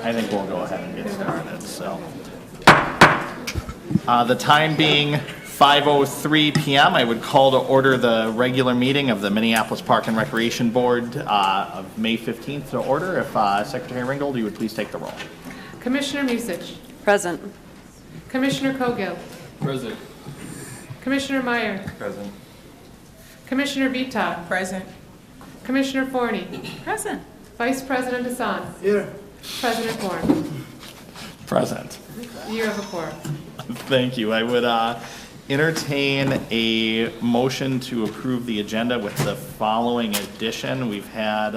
I think we'll go ahead and get started. So, the time being 5:03 p.m., I would call to order the regular meeting of the Minneapolis Park and Recreation Board of May 15th to order. If Secretary Ringgold, you would please take the roll. Commissioner Musich. Present. Commissioner Cogill. Present. Commissioner Meyer. Present. Commissioner Vita. Present. Commissioner Forney. Present. Vice President Hassan. Here. President Korn. Present. You have a quorum. Thank you. I would entertain a motion to approve the agenda with the following addition. We've had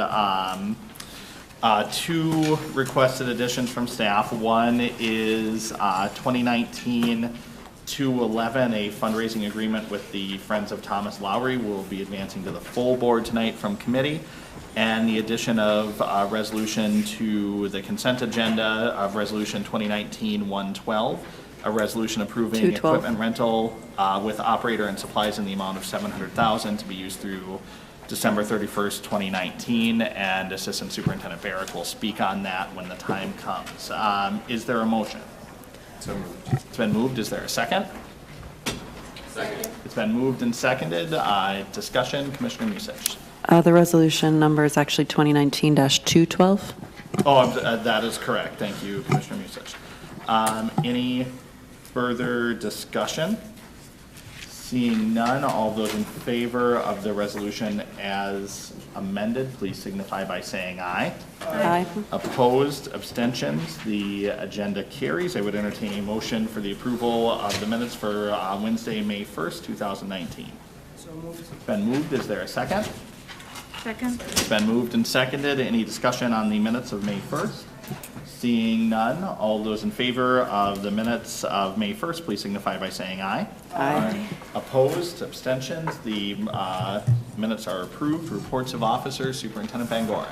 two requested additions from staff. One is 2019-211, a fundraising agreement with the Friends of Thomas Lowry. We'll be advancing to the full board tonight from committee. And the addition of a resolution to the consent agenda of resolution 2019-112, a resolution approving 212. equipment rental with operator and supplies in the amount of $700,000 to be used through December 31st, 2019, and Assistant Superintendent Barrick will speak on that when the time comes. Is there a motion? So moved. It's been moved. Is there a second? Second. It's been moved and seconded. Discussion, Commissioner Musich. The resolution number is actually 2019-212. Oh, that is correct. Thank you, Commissioner Musich. Any further discussion? Seeing none, all those in favor of the resolution as amended, please signify by saying aye. Aye. Opposed, abstentions, the agenda carries. I would entertain a motion for the approval of the minutes for Wednesday, May 1st, 2019. So moved. It's been moved. Is there a second? Second. It's been moved and seconded. Any discussion on the minutes of May 1st? Seeing none, all those in favor of the minutes of May 1st, please signify by saying aye. Aye. Opposed, abstentions, the minutes are approved. Reports of officers, Superintendent Bangora.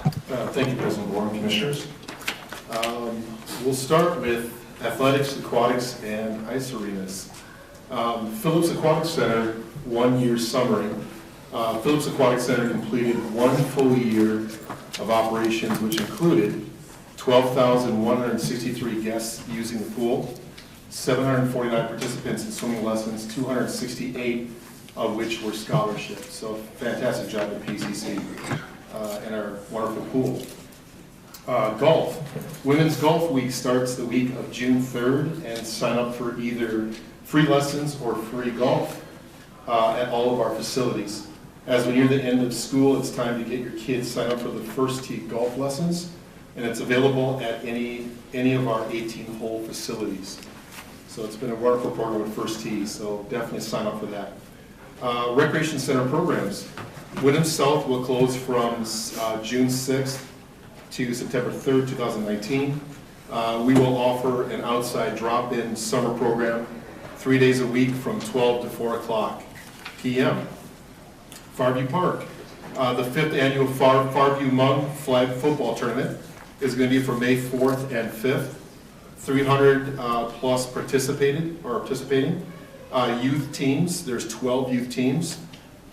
Thank you, President Board and Commissioners. We'll start with athletics, aquatics, and ice arenas. Phillips Aquatic Center, 1 year summary. Phillips Aquatic Center completed 1 full year of operations, which included 12,163 guests using the pool, 749 participants in swimming lessons, 268 of which were scholarships. So fantastic job at PCC and our wonderful pool. Golf. Women's Golf Week starts the week of June 3rd, and sign up for either free lessons or free golf at all of our facilities. As we near the end of school, it's time to get your kids signed up for the first tee golf lessons, and it's available at any of our 18-hole facilities. So it's been a wonderful program with First Tee, so definitely sign up for that. Recreation Center programs. Wyndham South will close from June 6th to September 3rd, 2019. We will offer an outside drop-in summer program 3 days a week from 12 to 4 o'clock p.m. Farview Park. The 5th annual Farview Hmong Flag Football Tournament is going to be for May 4th and 5th. 300 plus participating. Youth teams, there's 12 youth teams,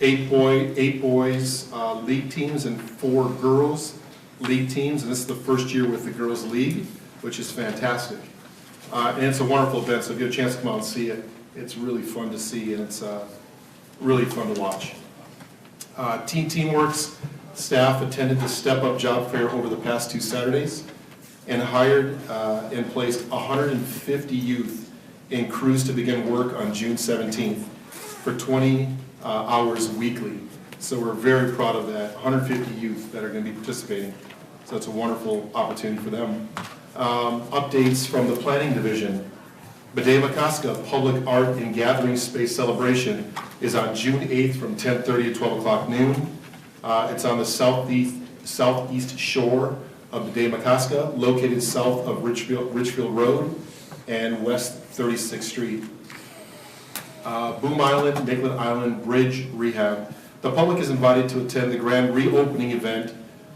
8 boys league teams and 4 girls league teams, and this is the first year with the girls league, which is fantastic. And it's a wonderful event, so if you get a chance to come out and see it, it's really fun to see, and it's really fun to watch. Teamworks staff attended the Step Up Job Fair over the past 2 Saturdays and hired and placed 150 youth in crews to begin work on June 17th for 20 hours weekly. So we're very proud of that, 150 youth that are going to be participating. So it's a wonderful opportunity for them. Updates from the Planning Division. Bedeh-Makaska Public Art and Gathering Space Celebration is on June 8th from 10:30 to 12 o'clock noon. It's on the southeast shore of Bedeh-Makaska, located south of Richfield Road and west 36th Street. Boom Island, Nicollet Island Bridge Rehab. The public is invited to attend the grand reopening event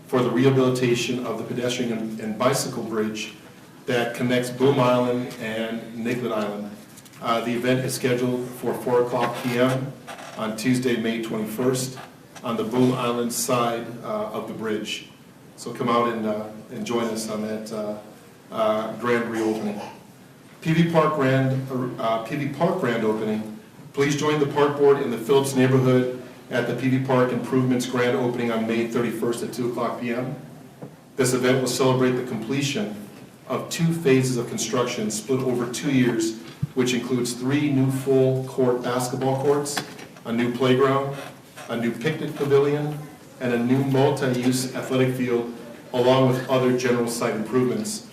for the rehabilitation of the pedestrian and bicycle bridge that connects Boom Island and Nicollet Island. The event is scheduled for 4 o'clock p.m. on Tuesday, May 21st on the Boom Island side of the bridge. So come out and join us on that grand reopening. PV Park grand opening. Please join the Park Board in the Phillips neighborhood at the PV Park Improvements grand opening on May 31st at 2:00 p.m. This event will celebrate the completion of 2 phases of construction split over 2 years, which includes 3 new full-court basketball courts, a new playground, a new picnic pavilion, and a new multi-use athletic field, along with other general site improvements.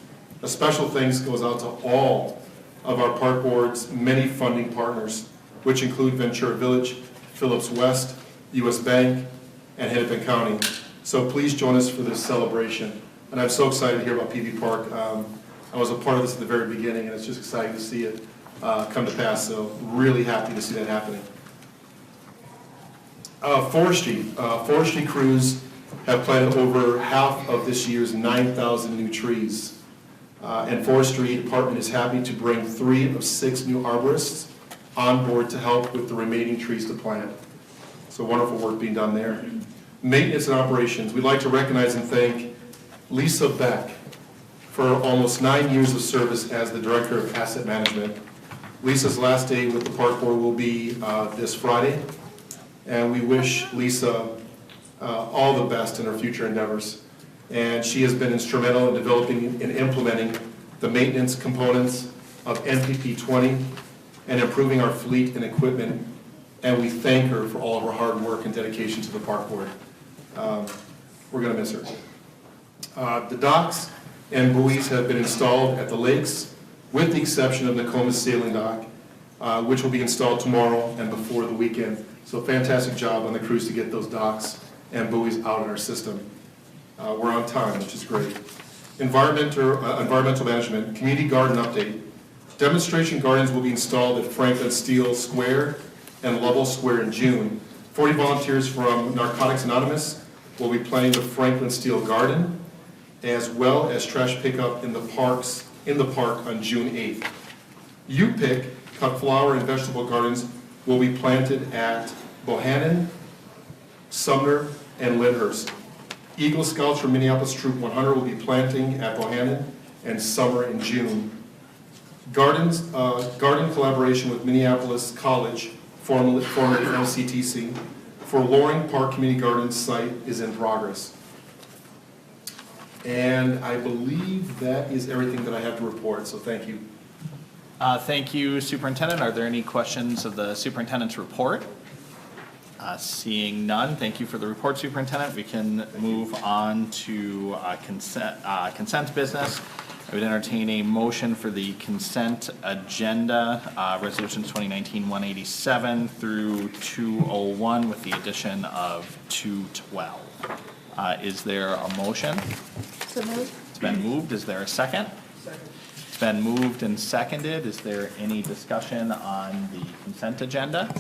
A special thanks goes out to all of our Park Board's many funding partners, which include Ventura Village, Phillips West, U.S. Bank, and Hennepin County. So please join us for this celebration. And I'm so excited to hear about PV Park. I was a part of this at the very beginning, and it's just exciting to see it come to pass. So really happy to see that happening. Forestry crews have planted over half of this year's 9,000 new trees. And Forestry Department is happy to bring 3 of 6 new arborists on board to help with the remaining trees to plant. So wonderful work being done there. Maintenance and operations. We'd like to recognize and thank Lisa Beck for almost 9 years of service as the Director of Asset Management. Lisa's last day with the Park Board will be this Friday, and we wish Lisa all the best in her future endeavors. And she has been instrumental in developing and implementing the maintenance components of NPP 20 and improving our fleet and equipment, and we thank her for all of her hard work and dedication to the Park Board. We're going to miss her. The docks and buoys have been installed at the lakes, with the exception of Nokomis Sailing Dock, which will be installed tomorrow and before the weekend. So fantastic job on the crews to get those docks and buoys out in our system. We're on time, which is great. Environmental management, community garden update. Demonstration gardens will be installed at Franklin Steele Square and Lovell Square in June. 40 volunteers from Narcotics Anonymous will be planting the Franklin Steele Garden, as well as trash pickup in the park on June 8th. U-Pick, cut flower and vegetable gardens, will be planted at Bohannon, Sumner, and Lyndhurst. Eagle Scouts from Minneapolis Troop 100 will be planting at Bohannon and Summer in June. Garden collaboration with Minneapolis College, formerly LCTC, for Loring Park Community Gardens site is in progress. And I believe that is everything that I have to report, so thank you. Thank you, Superintendent. Are there any questions of the Superintendent's report? Seeing none, thank you for the report, Superintendent. We can move on to consent business. I would entertain a motion for the consent agenda, resolutions 2019-187 through 201 with the addition of 212. Is there a motion? So moved. It's been moved. Is there a second? Second. It's been moved and seconded. Is there any discussion on the consent agenda?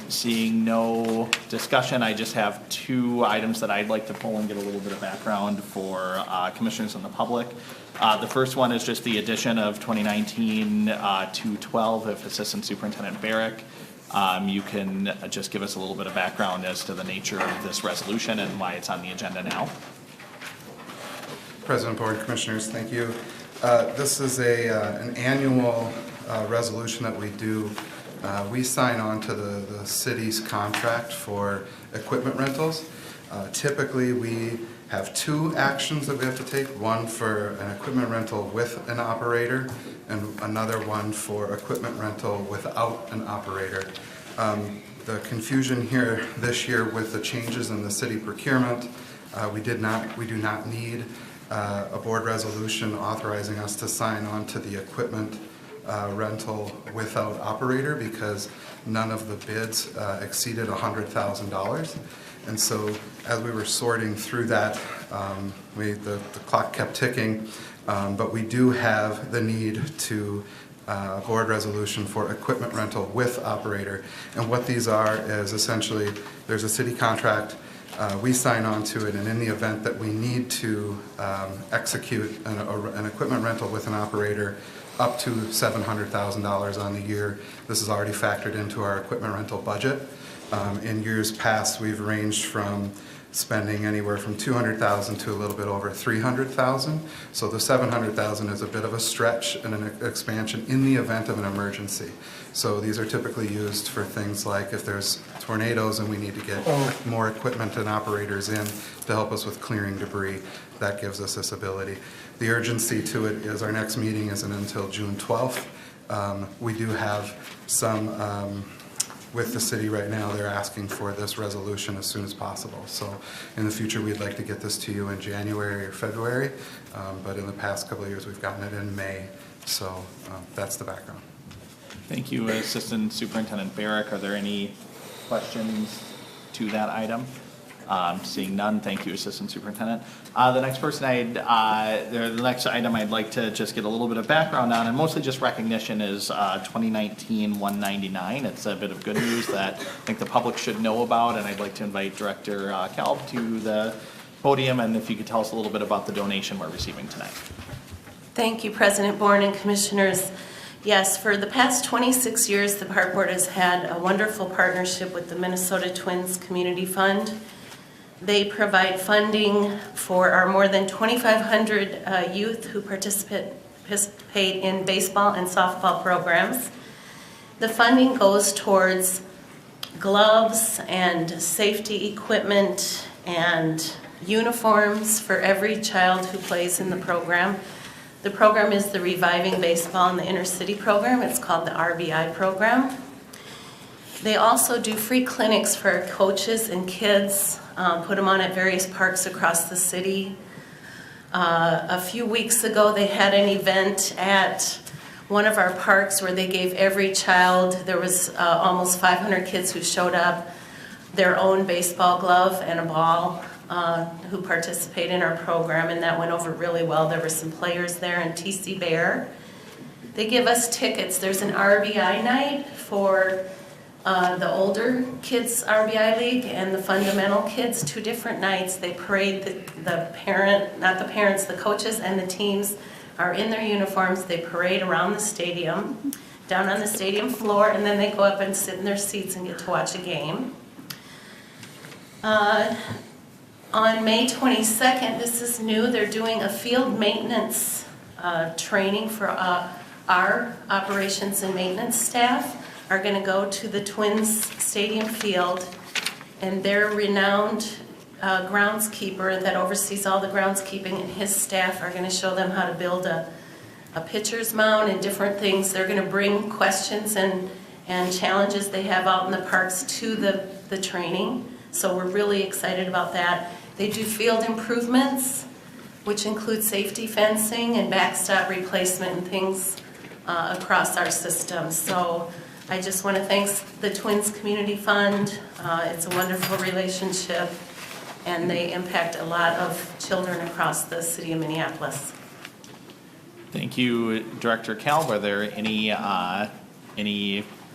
Seeing no discussion, I just have 2 items that I'd like to pull and get a little bit of background for commissioners and the public. The first one is just the addition of 2019-212 of Assistant Superintendent Barrick. You can just give us a little bit of background as to the nature of this resolution and why it's on the agenda now. President, Board, Commissioners, thank you. This is an annual resolution that we do. We sign on to the city's contract for equipment rentals. Typically, we have 2 actions that we have to take, one for an equipment rental with an operator and another one for equipment rental without an operator. The confusion here this year with the changes in the city procurement, we do not need a board resolution authorizing us to sign on to the equipment rental without operator because none of the bids exceeded $100,000. And so as we were sorting through that, the clock kept ticking, but we do have the need to board resolution for equipment rental with operator. And what these are is essentially there's a city contract, we sign on to it, and in the event that we need to execute an equipment rental with an operator up to $700,000 on the year, this is already factored into our equipment rental budget. In years past, we've ranged from spending anywhere from $200,000 to a little bit over $300,000. So the $700,000 is a bit of a stretch and an expansion in the event of an emergency. So these are typically used for things like if there's tornadoes and we need to get more equipment and operators in to help us with clearing debris. That gives us this ability. The urgency to it is our next meeting isn't until June 12th. We do have some with the city right now. They're asking for this resolution as soon as possible. So in the future, we'd like to get this to you in January or February, but in the past couple of years, we've gotten it in May. So that's the background. Thank you, Assistant Superintendent Barrick. Are there any questions to that item? Seeing none, thank you, Assistant Superintendent. The next item I'd like to just get a little bit of background on, and mostly just recognition, is 2019-199. It's a bit of good news that I think the public should know about, and I'd like to invite Director Kalb to the podium, and if you could tell us a little bit about the donation we're receiving tonight. Thank you, President Bourne and Commissioners. Yes, for the past 26 years, the Park Board has had a wonderful partnership with the Minnesota Twins Community Fund. They provide funding for our more than 2,500 youth who participate in baseball and softball programs. The funding goes towards gloves and safety equipment and uniforms for every child who plays in the program. The program is the Reviving Baseball in the Inner City program. It's called the RBI program. They also do free clinics for coaches and kids, put them on at various parks across the city. A few weeks ago, they had an event at one of our parks where they gave every child, there was almost 500 kids who showed up, their own baseball glove and a ball who participate in our program, and that went over really well. There were some players there and TC Bear. They give us tickets. There's an RBI night for the older kids RBI League and the fundamental kids, 2 different nights. They parade the coaches and the teams are in their uniforms. They parade around the stadium, down on the stadium floor, and then they go up and sit in their seats and get to watch a game. On May 22nd, this is new, they're doing a field maintenance training for our operations and maintenance staff are going to go to the Twins Stadium field, and their renowned groundskeeper that oversees all the groundskeeping and his staff are going to show them how to build a pitcher's mound and different things. They're going to bring questions and challenges they have out in the parks to the training, so we're really excited about that. They do field improvements, which include safety fencing and backstop replacement and things across our system. So I just want to thank the Twins Community Fund. It's a wonderful relationship, and they impact a lot of children across the city of Minneapolis. Thank you, Director Kalb. Are there any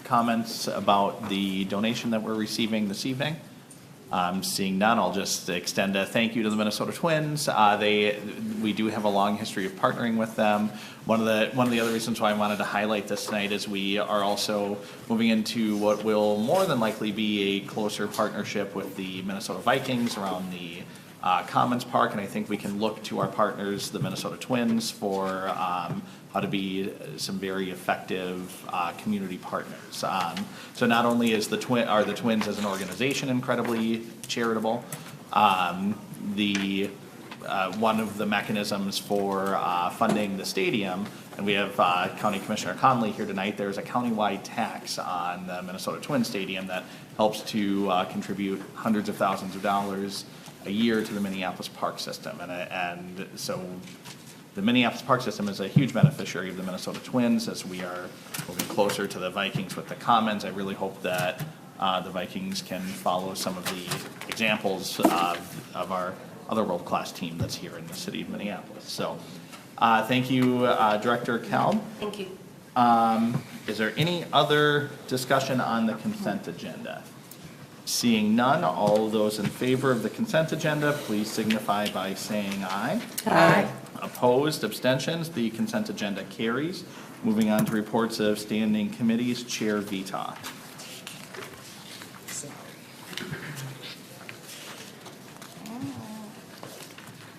comments about the donation that we're receiving this evening? Seeing none, I'll just extend a thank you to the Minnesota Twins. We do have a long history of partnering with them. One of the other reasons why I wanted to highlight this tonight is we are also moving into what will more than likely be a closer partnership with the Minnesota Vikings around the Commons Park, and I think we can look to our partners, the Minnesota Twins, for how to be some very effective community partners. So not only are the Twins as an organization incredibly charitable, one of the mechanisms for funding the stadium, and we have County Commissioner Conley here tonight, there's a countywide tax on the Minnesota Twin Stadium that helps to contribute hundreds of thousands of dollars a year to the Minneapolis park system. And so the Minneapolis park system is a huge beneficiary of the Minnesota Twins as we are moving closer to the Vikings with the Commons. I really hope that the Vikings can follow some of the examples of our other world-class team that's here in the city of Minneapolis. So thank you, Director Kalb. Thank you. Is there any other discussion on the consent agenda? Seeing none, all those in favor of the consent agenda, please signify by saying aye. Aye. Opposed, abstentions, the consent agenda carries. Moving on to reports of standing committees, Chair Vita.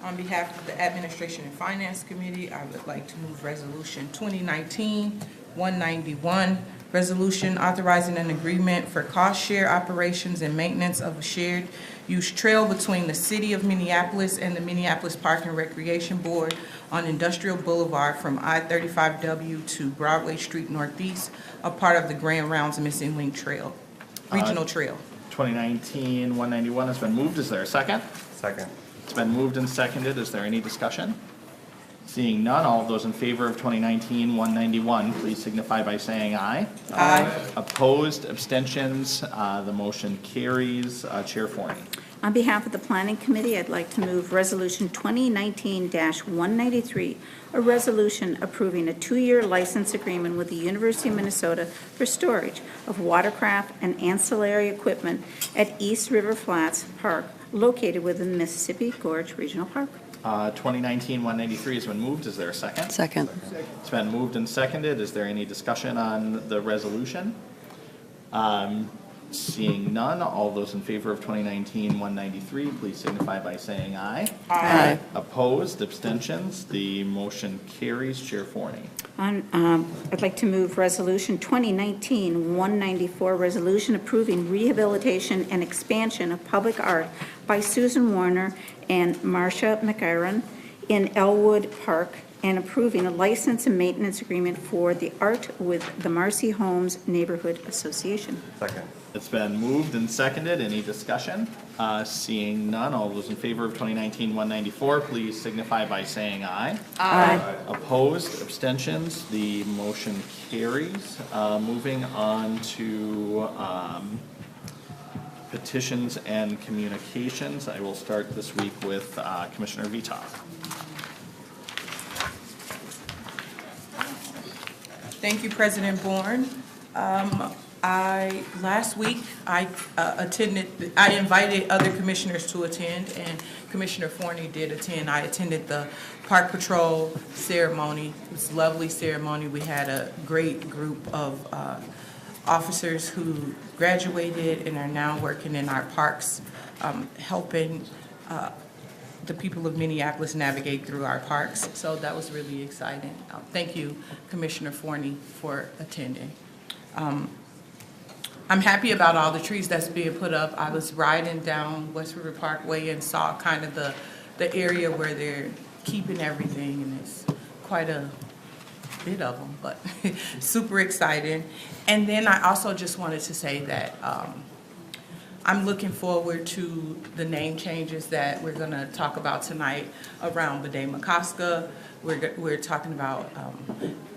On behalf of the Administration and Finance Committee, I would like to move Resolution 2019-191, resolution authorizing an agreement for cost share operations and maintenance of a shared use trail between the City of Minneapolis and the Minneapolis Park and Recreation Board on Industrial Boulevard from I-35W to Broadway Street Northeast, a part of the Grand Rounds Missing Link Trail, Regional Trail. 2019-191 has been moved. Is there a second? Second. It's been moved and seconded. Is there any discussion? Seeing none, all of those in favor of 2019-191, please signify by saying aye. Aye. Opposed, abstentions, the motion carries. Chair Forney. On behalf of the Planning Committee, I'd like to move Resolution 2019-193, a resolution approving a 2-year license agreement with the University of Minnesota for storage of watercraft and ancillary equipment at East River Flats Park, located within the Mississippi Gorge Regional Park. 2019-193 has been moved. Is there a second? Second. It's been moved and seconded. Is there any discussion on the resolution? Seeing none, all those in favor of 2019-193, please signify by saying aye. Aye. Opposed, abstentions, the motion carries. Chair Forney. I'd like to move Resolution 2019-194, resolution approving rehabilitation and expansion of public art by Susan Warner and Marcia McIron in Elwood Park, and approving a license and maintenance agreement for the art with the Marcy Homes Neighborhood Association. Second. It's been moved and seconded. Any discussion? Seeing none, all those in favor of 2019-194, please signify by saying aye. Aye. Opposed, abstentions, the motion carries. Moving on to petitions and communications. I will start this week with Commissioner Vita. Thank you, President Bourne. Last week, I invited other commissioners to attend, and Commissioner Forney did attend. I attended the Park Patrol ceremony. It was a lovely ceremony. We had a great group of officers who graduated and are now working in our parks, helping the people of Minneapolis navigate through our parks. So that was really exciting. Thank you, Commissioner Forney, for attending. I'm happy about all the trees that's being put up. I was riding down West River Parkway and saw kind of the area where they're keeping everything, and it's quite a bit of them, but super exciting. And then I also just wanted to say that I'm looking forward to the name changes that we're going to talk about tonight around Bede-McCoska. We're talking about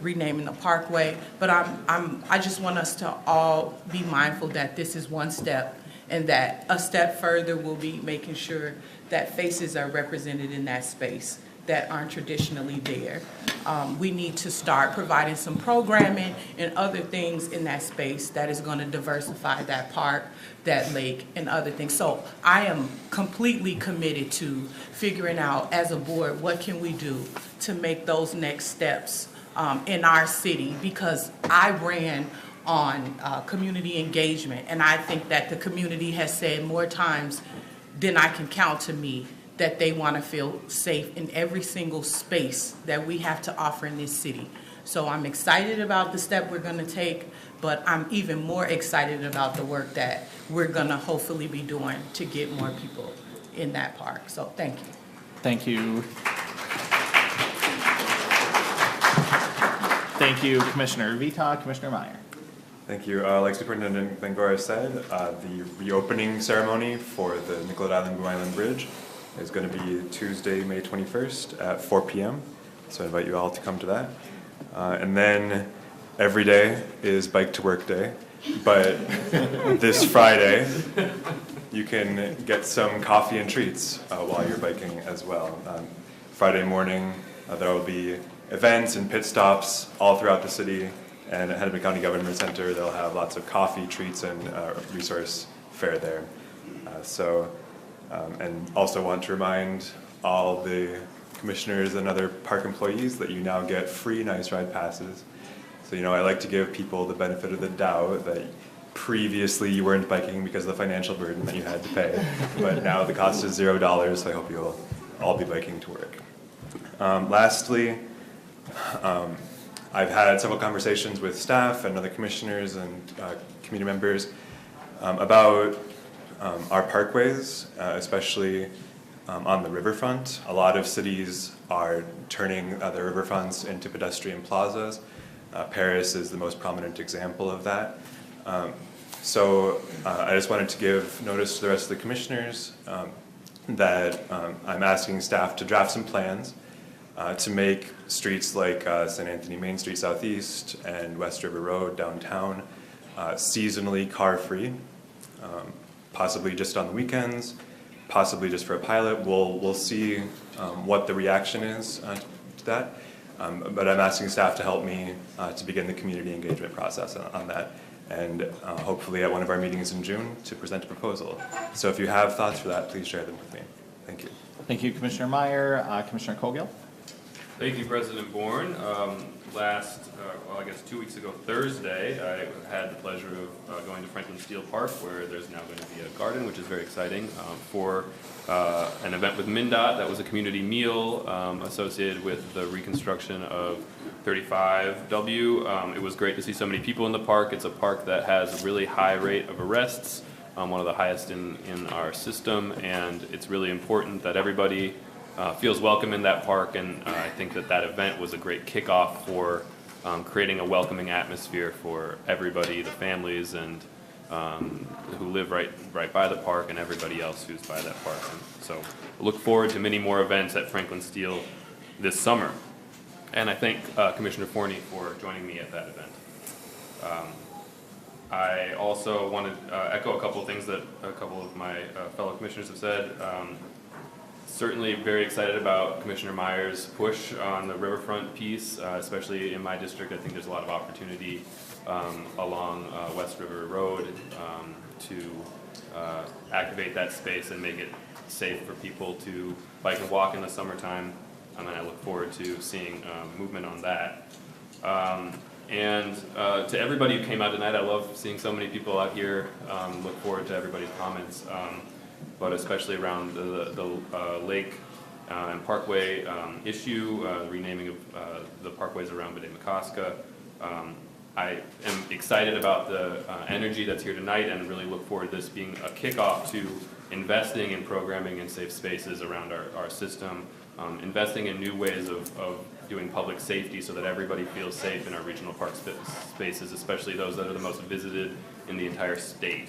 renaming the parkway, but I just want us to all be mindful that this is one step, and that a step further will be making sure that faces are represented in that space that aren't traditionally there. We need to start providing some programming and other things in that space that is going to diversify that park, that lake, and other things. So I am completely committed to figuring out as a board, what can we do to make those next steps in our city, because I ran on community engagement, and I think that the community has said more times than I can count to me that they want to feel safe in every single space that we have to offer in this city. So I'm excited about the step we're going to take, but I'm even more excited about the work that we're going to hopefully be doing to get more people in that park. So thank you. Thank you. Thank you, Commissioner Vita. Commissioner Meyer. Thank you. Like Superintendent Bengora said, the reopening ceremony for the Nicollet Island Blue Island Bridge is going to be Tuesday, May 21st at 4 p.m. So I invite you all to come to that. And then every day is Bike to Work Day. But this Friday, you can get some coffee and treats while you're biking as well. Friday morning, there will be events and pit stops all throughout the city. And at Hennepin County Government Center, they'll have lots of coffee, treats, and resource fair there. And also want to remind all the commissioners and other park employees that you now get free Nice Ride passes. So, I like to give people the benefit of the doubt that previously you weren't biking because of the financial burden that you had to pay. But now the cost is $0, so I hope you'll all be biking to work. Lastly, I've had several conversations with staff and other commissioners and community members about our parkways, especially on the riverfront. A lot of cities are turning their riverfronts into pedestrian plazas. Paris is the most prominent example of that. So I just wanted to give notice to the rest of the commissioners that I'm asking staff to draft some plans to make streets like St. Anthony Main Street Southeast and West River Road downtown seasonally car-free, possibly just on the weekends, possibly just for a pilot. We'll see what the reaction is to that. But I'm asking staff to help me to begin the community engagement process on that, and hopefully at one of our meetings in June to present a proposal. So if you have thoughts for that, please share them with me. Thank you. Thank you, Commissioner Meyer. Commissioner Cogill? Thank you, President Bourne. I guess 2 weeks ago Thursday, I had the pleasure of going to Franklin Steele Park, where there's now going to be a garden, which is very exciting, for an event with MnDOT. That was a community meal associated with the reconstruction of 35W. It was great to see so many people in the park. It's a park that has a really high rate of arrests, one of the highest in our system, and it's really important that everybody feels welcome in that park, and I think that event was a great kickoff for creating a welcoming atmosphere for everybody, the families, and who live right by the park, and everybody else who's by that park. And so look forward to many more events at Franklin Steele this summer. And I thank Commissioner Forney for joining me at that event. I also want to echo a couple of things that a couple of my fellow commissioners have said. Certainly very excited about Commissioner Meyer's push on the riverfront piece, especially in my district. I think there's a lot of opportunity along West River Road to activate that space and make it safe for people to bike and walk in the summertime. And I look forward to seeing movement on that. And to everybody who came out tonight, I love seeing so many people out here. Look forward to everybody's comments. But especially around the lake and parkway issue, renaming of the parkways around Bede-Makaska. I am excited about the energy that's here tonight, and really look forward to this being a kickoff to investing in programming and safe spaces around our system, investing in new ways of doing public safety so that everybody feels safe in our regional park spaces, especially those that are the most visited in the entire state.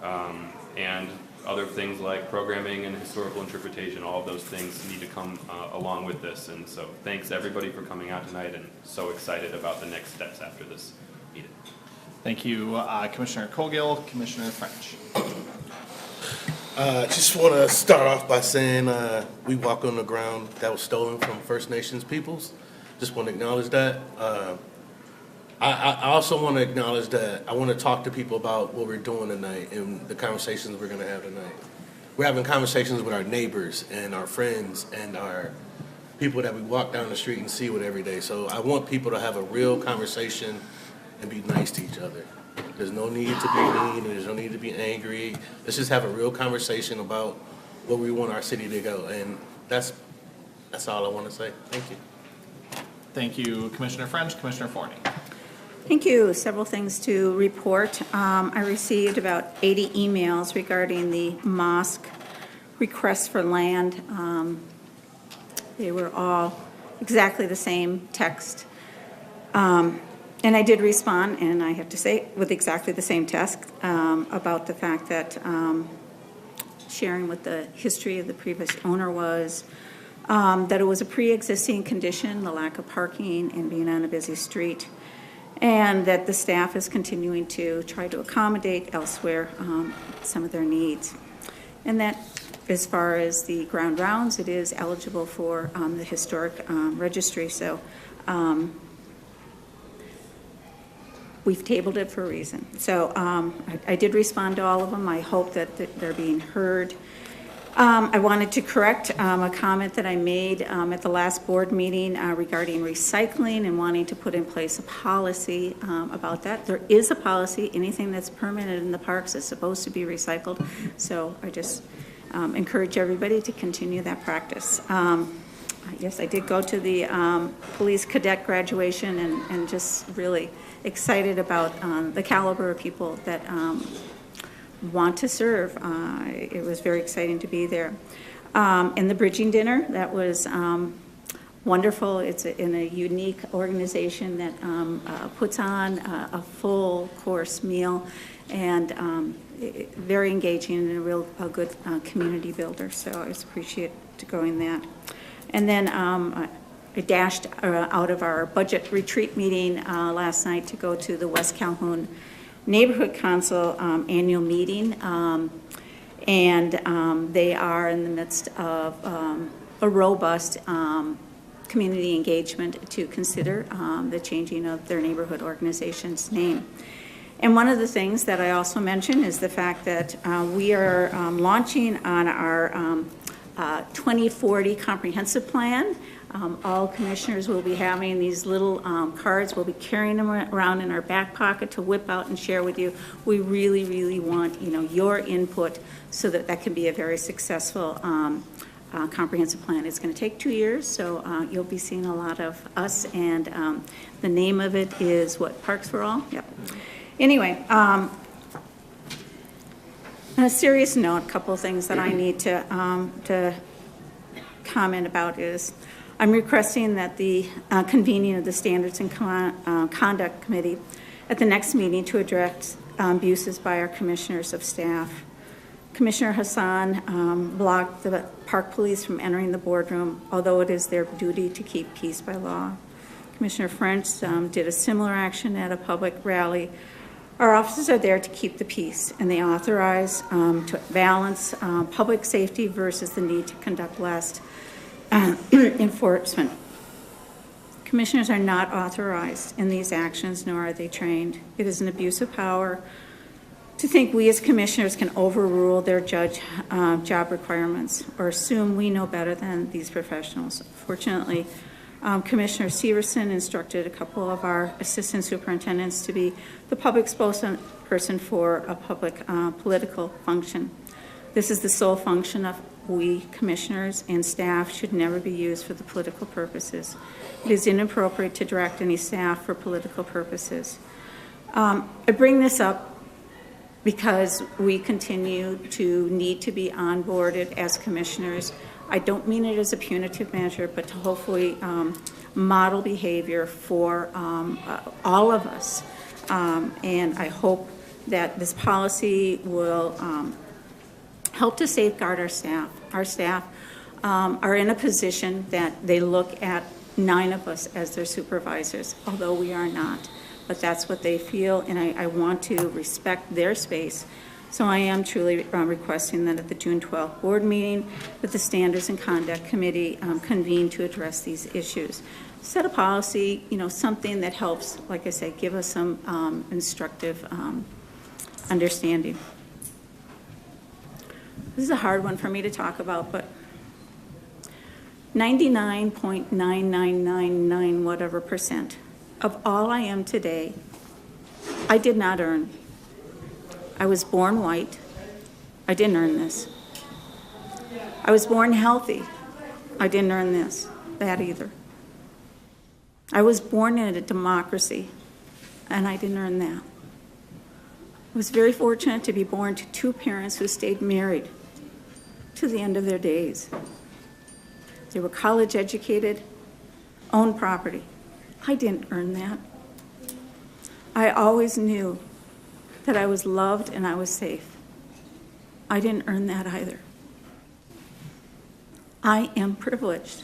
And other things like programming and historical interpretation, all of those things need to come along with this. And so thanks everybody for coming out tonight, and so excited about the next steps after this meeting. Thank you, Commissioner Cogill. Commissioner French? Just want to start off by saying we walk on the ground that was stolen from First Nations peoples. Just want to acknowledge that. I also want to acknowledge that I want to talk to people about what we're doing tonight and the conversations we're going to have tonight. We're having conversations with our neighbors and our friends and our people that we walk down the street and see with every day. So I want people to have a real conversation and be nice to each other. There's no need to be mean, and there's no need to be angry. Let's just have a real conversation about where we want our city to go. And that's all I want to say. Thank you. Thank you, Commissioner French. Commissioner Forney? Thank you. Several things to report. I received about 80 emails regarding the mosque requests for land. They were all exactly the same text. And I did respond, and I have to say, with exactly the same text about the fact that sharing what the history of the previous owner was, that it was a pre-existing condition, the lack of parking and being on a busy street, and that the staff is continuing to try to accommodate elsewhere some of their needs. And that as far as the ground rounds, it is eligible for the historic registry. So we've tabled it for a reason. So I did respond to all of them. I hope that they're being heard. I wanted to correct a comment that I made at the last board meeting regarding recycling and wanting to put in place a policy about that. There is a policy. Anything that's permanent in the parks is supposed to be recycled. So I just encourage everybody to continue that practice. Yes, I did go to the police cadet graduation and just really excited about the caliber of people that want to serve. It was very exciting to be there. And the bridging dinner, that was wonderful. It's in a unique organization that puts on a full course meal, and very engaging and a good community builder. So I just appreciate going that. And then I dashed out of our budget retreat meeting last night to go to the West Calhoun Neighborhood Council annual meeting. And they are in the midst of a robust community engagement to consider the changing of their neighborhood organization's name. And one of the things that I also mentioned is the fact that we are launching on our 2040 comprehensive plan. All commissioners will be having these little cards. We'll be carrying them around in our back pocket to whip out and share with you. We really, really want your input so that that can be a very successful comprehensive plan. It's going to take 2 years, so you'll be seeing a lot of us. And the name of it is what? Parks for All? Yep. Anyway. On a serious note, a couple of things that I need to comment about is I'm requesting that the convening of the Standards and Conduct Committee at the next meeting to address abuses by our commissioners of staff. Commissioner Hassan blocked the park police from entering the boardroom, although it is their duty to keep peace by law. Commissioner French did a similar action at a public rally. Our officers are there to keep the peace, and they authorize to balance public safety versus the need to conduct less enforcement. Commissioners are not authorized in these actions, nor are they trained. It is an abuse of power to think we as commissioners can overrule their job requirements or assume we know better than these professionals. Fortunately, Commissioner Severson instructed a couple of our assistant superintendents to be the public spokesperson for a public political function. This is the sole function of we commissioners, and staff should never be used for the political purposes. It is inappropriate to direct any staff for political purposes. I bring this up because we continue to need to be onboarded as commissioners. I don't mean it as a punitive measure, but to hopefully model behavior for all of us. And I hope that this policy will help to safeguard our staff. Our staff are in a position that they look at 9 of us as their supervisors, although we are not. But that's what they feel, and I want to respect their space. So I am truly requesting that at the June 12th board meeting that the Standards and Conduct Committee convene to address these issues. Set a policy, something that helps, like I said, give us some instructive understanding. This is a hard one for me to talk about, but 99.9999 whatever % of all I am today, I did not earn. I was born white. I didn't earn this. I was born healthy. I didn't earn that either. I was born in a democracy, and I didn't earn that. I was very fortunate to be born to 2 parents who stayed married to the end of their days. They were college educated, owned property. I didn't earn that. I always knew that I was loved and I was safe. I didn't earn that either. I am privileged.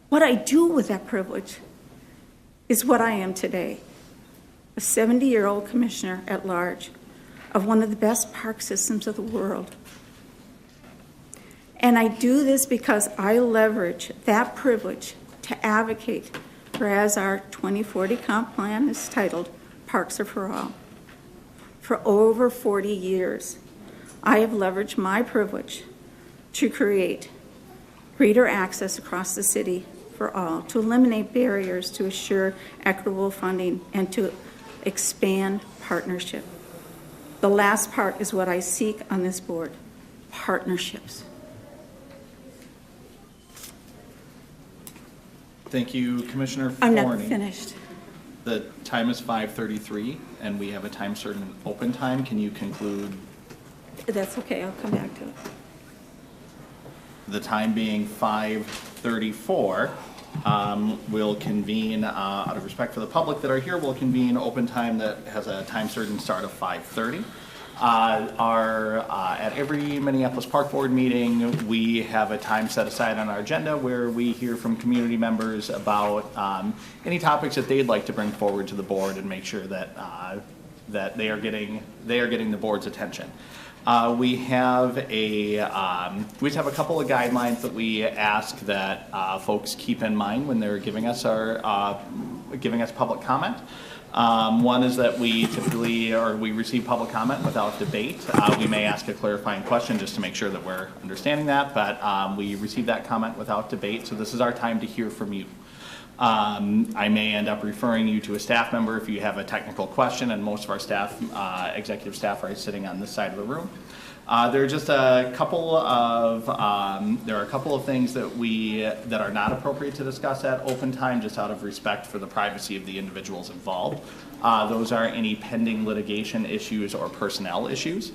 What I do with that privilege is what I am today, a 70-year-old commissioner at large of one of the best park systems of the world. And I do this because I leverage that privilege to advocate for, as our 2040 comp plan is titled, Parks Are for All. For over 40 years, I have leveraged my privilege to create greater access across the city for all, to eliminate barriers, to assure equitable funding, and to expand partnership. The last part is what I seek on this board, partnerships. Thank you, Commissioner I'm not Forney. finished. The time is 5:33, and we have a time certain open time. Can you conclude That's okay, I'll come back to it. the time being 5:34? We'll convene, out of respect for the public that are here, we'll convene open time that has a time certain start of 5:30. At every Minneapolis Park Board meeting, we have a time set aside on our agenda where we hear from community members about any topics that they'd like to bring forward to the board and make sure that that they are getting the board's attention. We have a couple of guidelines that we ask that folks keep in mind when they're giving us public comment. One is that we receive public comment without debate. We may ask a clarifying question just to make sure that we're understanding that, but we receive that comment without debate, so this is our time to hear from you. I may end up referring you to a staff member if you have a technical question, and most of our staff, executive staff, are sitting on this side of the room. There are just a couple of things that are not appropriate to discuss at open time, just out of respect for the privacy of the individuals involved. Those are any pending litigation issues or personnel issues.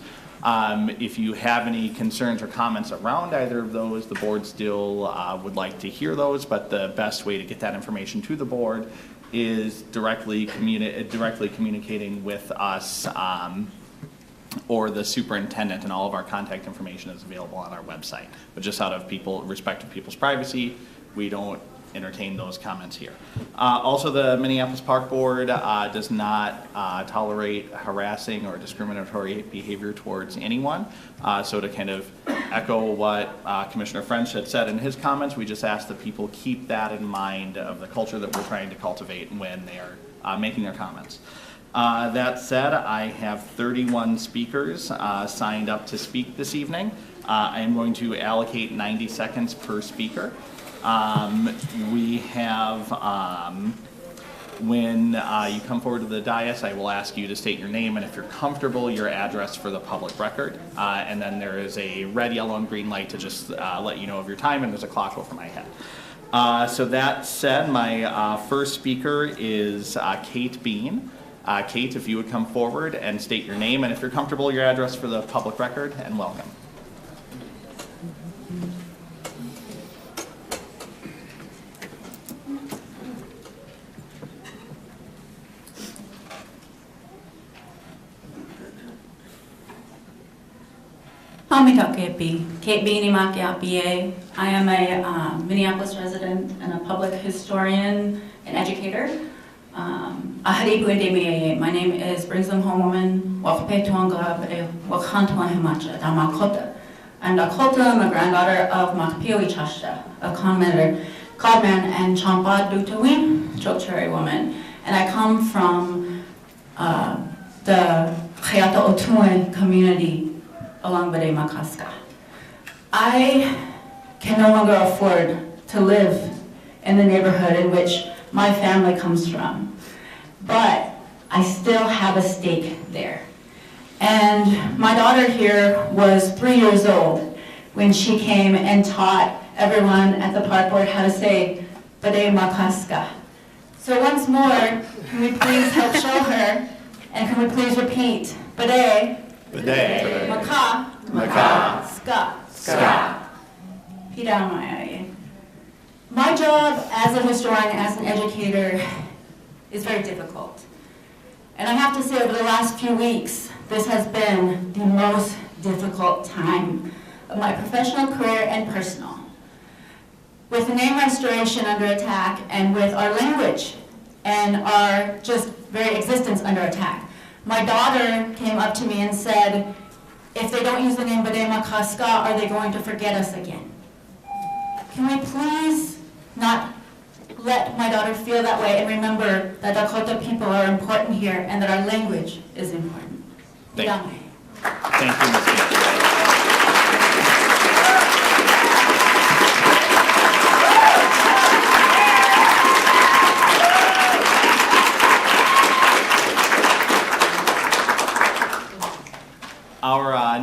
If you have any concerns or comments around either of those, the board still would like to hear those, but the best way to get that information to the board is directly communicating with us or the superintendent, and all of our contact information is available on our website. But just out of respect of people's privacy, we don't entertain those comments here. Also, the Minneapolis Park Board does not tolerate harassing or discriminatory behavior towards anyone. So to kind of echo what Commissioner French had said in his comments, we just ask that people keep that in mind of the culture that we're trying to cultivate when they are making their comments. That said, I have 31 speakers signed up to speak this evening. I am going to allocate 90 seconds per speaker. We have, when you come forward to the dais, I will ask you to state your name and, if you're comfortable, your address for the public record. And then there is a red, yellow, and green light to just let you know of your time, and there's a clock over my head. So that said, my first speaker is Kate Bean. Kate, if you would come forward and state your name and, if you're comfortable, your address for the public record, and welcome. Kate Beanie Makia, BA. I am a Minneapolis resident and a public historian and educator. My name is Bringsum Homewoman, I'm Dakota, my granddaughter of Makpiowi Chashta, a Godman and Champa Dutawin, Chokcherry woman. And I come from the Hayata Otuan community along Bade Makaska. I can no longer afford to live in the neighborhood in which my family comes from, but I still have a stake there. And my daughter here was 3 years old when she came and taught everyone at the park board how to say Bade Makaska. So once more, can we please help show her, and can we please repeat Bade, Bade, Maka, Maka, Ska, Ska. My job as a historian, as an educator, is very difficult. And I have to say, over the last few weeks, this has been the most difficult time of my professional career and personal. With the name restoration under attack, and with our language and our just very existence under attack, my daughter came up to me and said, if they don't use the name Bade Makaska, are they going to forget us again? Can we please not let my daughter feel that way, and remember that Dakota people are important here and that our language is important? Thank you, Ms. Kate.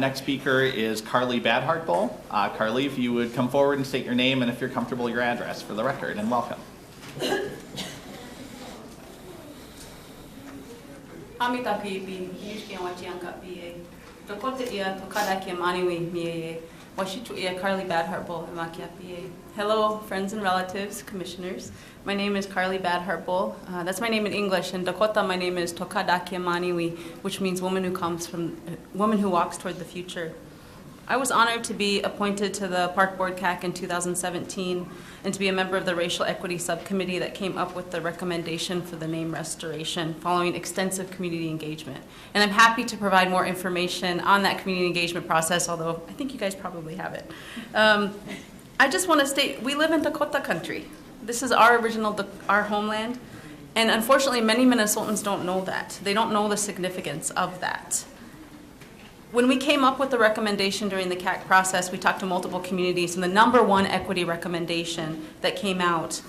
Next speaker is Carly Badhartbull. Carly, if you would come forward and state your name and if you're comfortable, your address for the record, and welcome. Hamita pipi, yushki wachianka pie. Dokota ia tokada ki maniwi mie. Washitu ia Carly Badhartbull makia pie. Hello, friends and relatives, commissioners. My name is Carly Badhartbull. That's my name in English. In Dakota, my name is Tokada ki maniwi, which means woman who walks toward the future. I was honored to be appointed to the Park Board CAC in 2017 and to be a member of the Racial Equity Subcommittee that came up with the recommendation for the name restoration following extensive community engagement. And I'm happy to provide more information on that community engagement process, although I think you guys probably have it. I just want to state, we live in Dakota country. This is our our homeland, and unfortunately many Minnesotans don't know that. They don't know the significance of that. When we came up with the recommendation during the CAC process, we talked to multiple communities, and the #1 equity recommendation that came out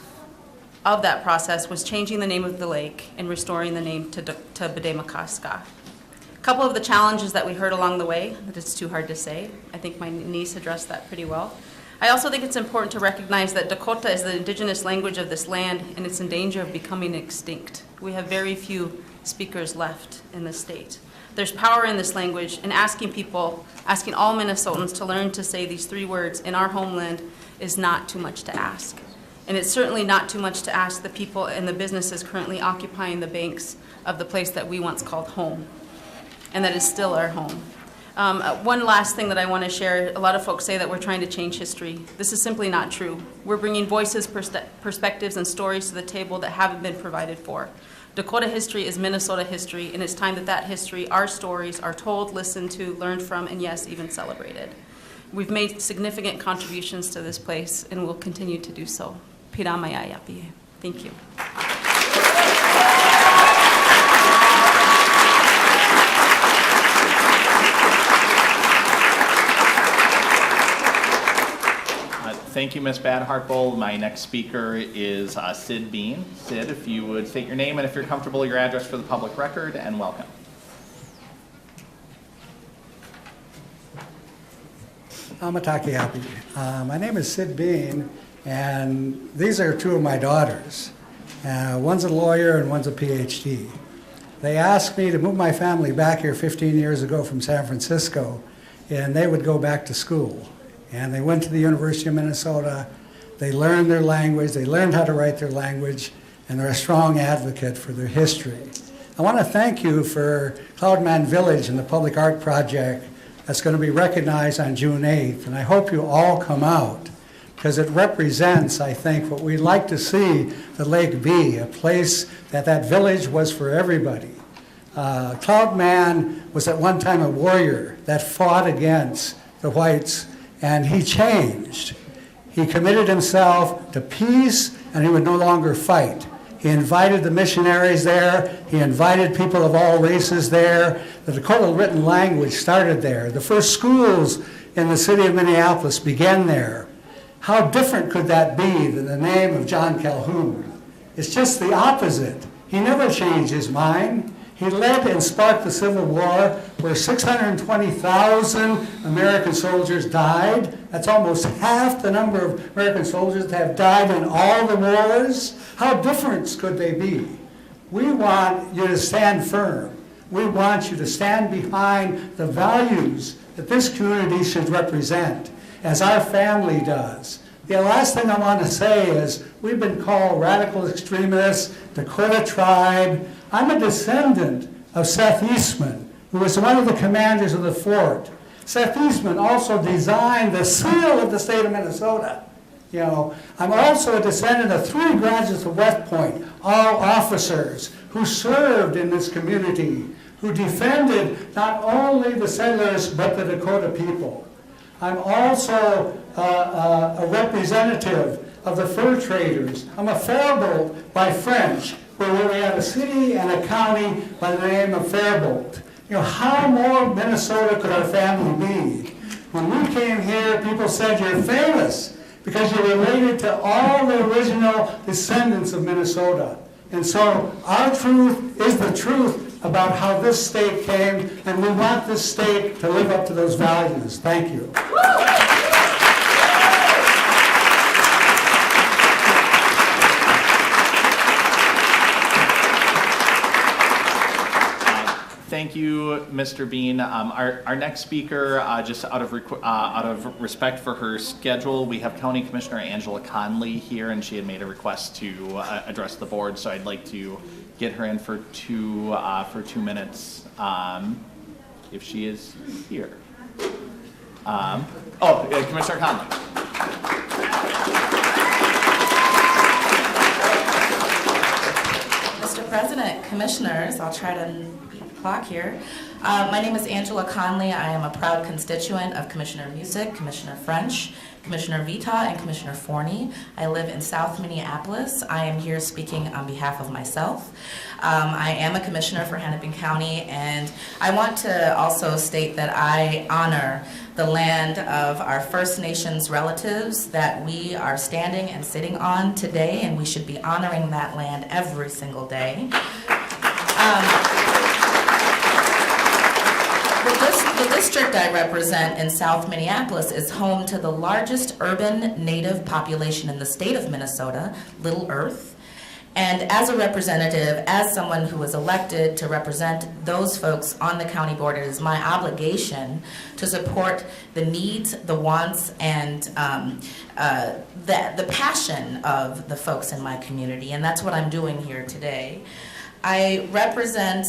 of that process was changing the name of the lake and restoring the name to Bedemakaska. A couple of the challenges that we heard along the way, that it's too hard to say. I think my niece addressed that pretty well. I also think it's important to recognize that Dakota is the indigenous language of this land, and it's in danger of becoming extinct. We have very few speakers left in the state. There's power in this language, and asking all Minnesotans to learn to say these 3 words in our homeland is not too much to ask. And it's certainly not too much to ask the people and the businesses currently occupying the banks of the place that we once called home, and that is still our home. One last thing that I want to share, a lot of folks say that we're trying to change history. This is simply not true. We're bringing voices, perspectives, and stories to the table that haven't been provided for. Dakota history is Minnesota history, and it's time that history, our stories, are told, listened to, learned from, and yes, even celebrated. We've made significant contributions to this place, and we'll continue to do so. Piramaya yapi. Thank you. Thank you, Ms. Badhartbull. My next speaker is Sid Bean. Sid, if you would state your name and if you're comfortable, your address for the public record, and welcome. Amataki happy. My name is Sid Bean, and these are 2 of my daughters. One's a lawyer and one's a PhD. They asked me to move my family back here 15 years ago from San Francisco, and they would go back to school. And they went to the University of Minnesota, they learned their language, they learned how to write their language, and they're a strong advocate for their history. I want to thank you for Cloudman Village and the Public Art Project that's going to be recognized on June 8th, and I hope you all come out, because it represents, I think, what we'd like to see the lake be, a place that village was for everybody. Cloudman was at one time a warrior that fought against the whites, and he changed. He committed himself to peace, and he would no longer fight. He invited the missionaries there. He invited people of all races there. The Dakota written language started there. The first schools in the city of Minneapolis began there. How different could that be than the name of John Calhoun? It's just the opposite. He never changed his mind. He led and sparked the Civil War, where 620,000 American soldiers died. That's almost half the number of American soldiers that have died in all the wars. How different could they be? We want you to stand firm. We want you to stand behind the values that this community should represent, as our family does. The last thing I want to say is we've been called radical extremists, Dakota tribe. I'm a descendant of Seth Eastman, who was one of the commanders of the fort. Seth Eastman also designed the seal of the state of Minnesota. You know, I'm also a descendant of 3 graduates of West Point, all officers who served in this community, who defended not only the settlers but the Dakota people. I'm also a representative of the fur traders. I'm a Faribault by French, where we have a city and a county by the name of Faribault. You know, how more Minnesota could our family be? When we came here, people said you're famous because you're related to all the original descendants of Minnesota. And so our truth is the truth about how this state came, and we want this state to live up to those values. Thank you. Thank you, Mr. Bean. Our next speaker, just out of respect for her schedule, we have County Commissioner Angela Conley here, and she had made a request to address the board. So I'd like to get her in for 2 minutes, if she is here. Commissioner Conley. Mr. President, Commissioners, I'll try to beat the clock here. My name is Angela Conley. I am a proud constituent of Commissioner Music, Commissioner French, Commissioner Vita, and Commissioner Forney. I live in South Minneapolis. I am here speaking on behalf of myself. I am a commissioner for Hennepin County, and I want to also state that I honor the land of our First Nations relatives that we are standing and sitting on today, and we should be honoring that land every single day. The district I represent in South Minneapolis is home to the largest urban Native population in the state of Minnesota, Little Earth. And as a representative, as someone who was elected to represent those folks on the county board, it is my obligation to support the needs, the wants, and the passion of the folks in my community. And that's what I'm doing here today. I represent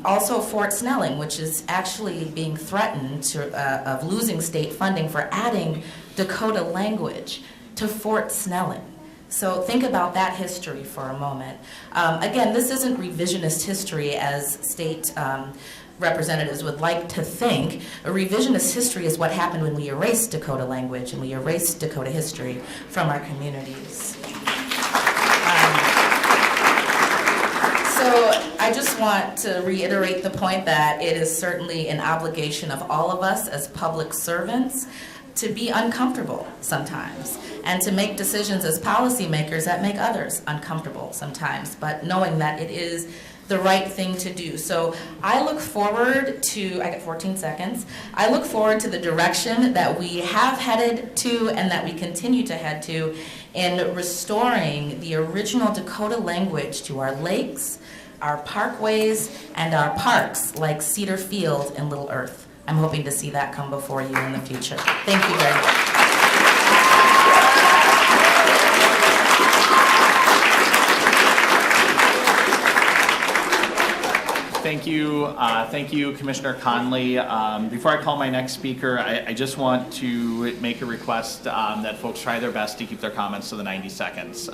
also Fort Snelling, which is actually being threatened of losing state funding for adding Dakota language to Fort Snelling. So think about that history for a moment. Again, this isn't revisionist history as state representatives would like to think. A revisionist history is what happened when we erased Dakota language and we erased Dakota history from our communities. So I just want to reiterate the point that it is certainly an obligation of all of us as public servants to be uncomfortable sometimes and to make decisions as policymakers that make others uncomfortable sometimes, but knowing that it is the right thing to do. So I look forward to, I got 14 seconds, I look forward to the direction that we have headed to and that we continue to head to in restoring the original Dakota language to our lakes, our parkways, and our parks like Cedar Field and Little Earth. I'm hoping to see that come before you in the future. Thank you very much. Thank you, Commissioner Conley. Before I call my next speaker, I just want to make a request that folks try their best to keep their comments to the 90 seconds.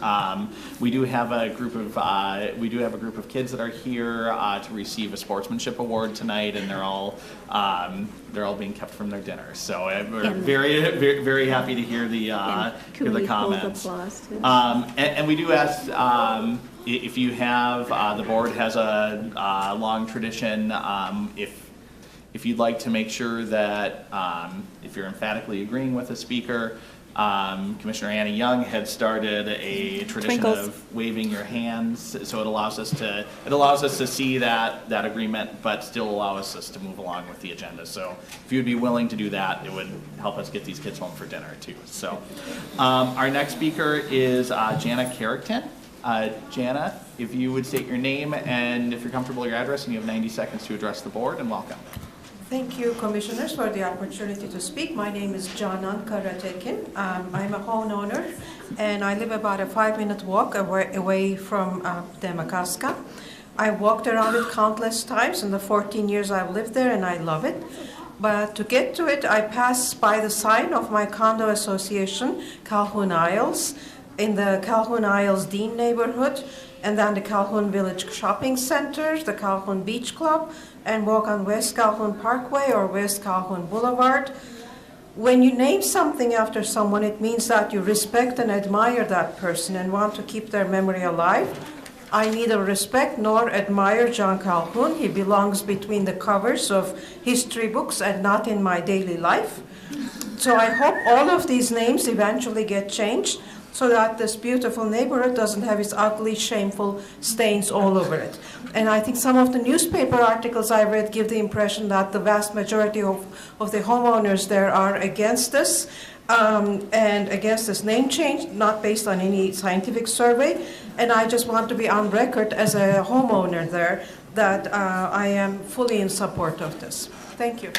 We do have a group of kids that are here to receive a Sportsmanship award tonight, and they're all being kept from their dinner. So we're very happy to hear the comments. And we do ask. If you have, the board has a long tradition, if you'd like to make sure that if you're emphatically agreeing with a speaker, Commissioner Anna Young had started a tradition of waving your hands, so it allows us to see that agreement, but still allows us to move along with the agenda. So if you'd be willing to do that, it would help us get these kids home for dinner too. So our next speaker is Jana Carrickton. Jana, if you would state your name and if you're comfortable, your address, and you have 90 seconds to address the board, and welcome. Thank you, Commissioners, for the opportunity to speak. My name is Janan Karatekin. I'm a homeowner, and I live about a 5-minute walk away from Demacaska. I walked around it countless times in the 14 years I've lived there, and I love it. But to get to it, I pass by the sign of my condo association, Calhoun Isles, in the Calhoun Isles Dean neighborhood, and then the Calhoun Village Shopping Center, the Calhoun Beach Club, and walk on West Calhoun Parkway or West Calhoun Boulevard. When you name something after someone, it means that you respect and admire that person and want to keep their memory alive. I neither respect nor admire John Calhoun. He belongs between the covers of history books and not in my daily life. So I hope all of these names eventually get changed. so that this beautiful neighborhood doesn't have its ugly, shameful stains all over it. And I think some of the newspaper articles I read give the impression that the vast majority of the homeowners there are against this, and against this name change, not based on any scientific survey. And I just want to be on record as a homeowner there that I am fully in support of this. Thank you.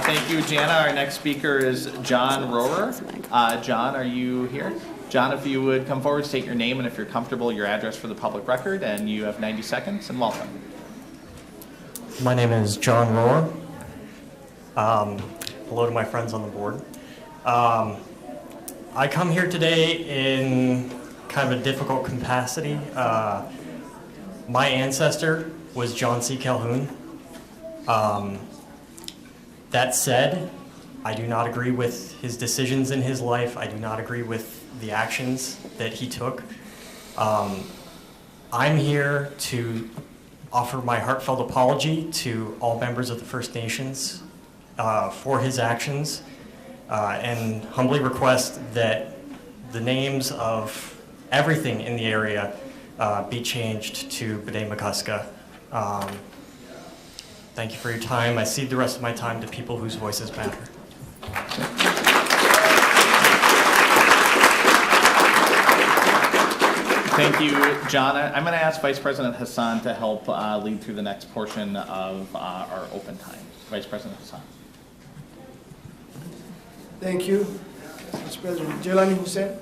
Thank you, Jana. Our next speaker is John Rohrer. John, are you here? John, if you would come forward, state your name and if you're comfortable, your address for the public record, and you have 90 seconds, and welcome. My name is John Rohrer. Hello to my friends on the board. I come here today in kind of a difficult capacity. My ancestor was John C. Calhoun. That said, I do not agree with his decisions in his life. I do not agree with the actions that he took. I'm here to offer my heartfelt apology to all members of the First Nations for his actions, and humbly request that the names of everything in the area be changed to B'nai Makaska. Thank you for your time. I cede the rest of my time to people whose voices matter. Thank you, John. I'm going to ask Vice President Hassan to help lead through the next portion of our open time. Vice President Hassan. Thank you, Mr. President. Jelani Hussain.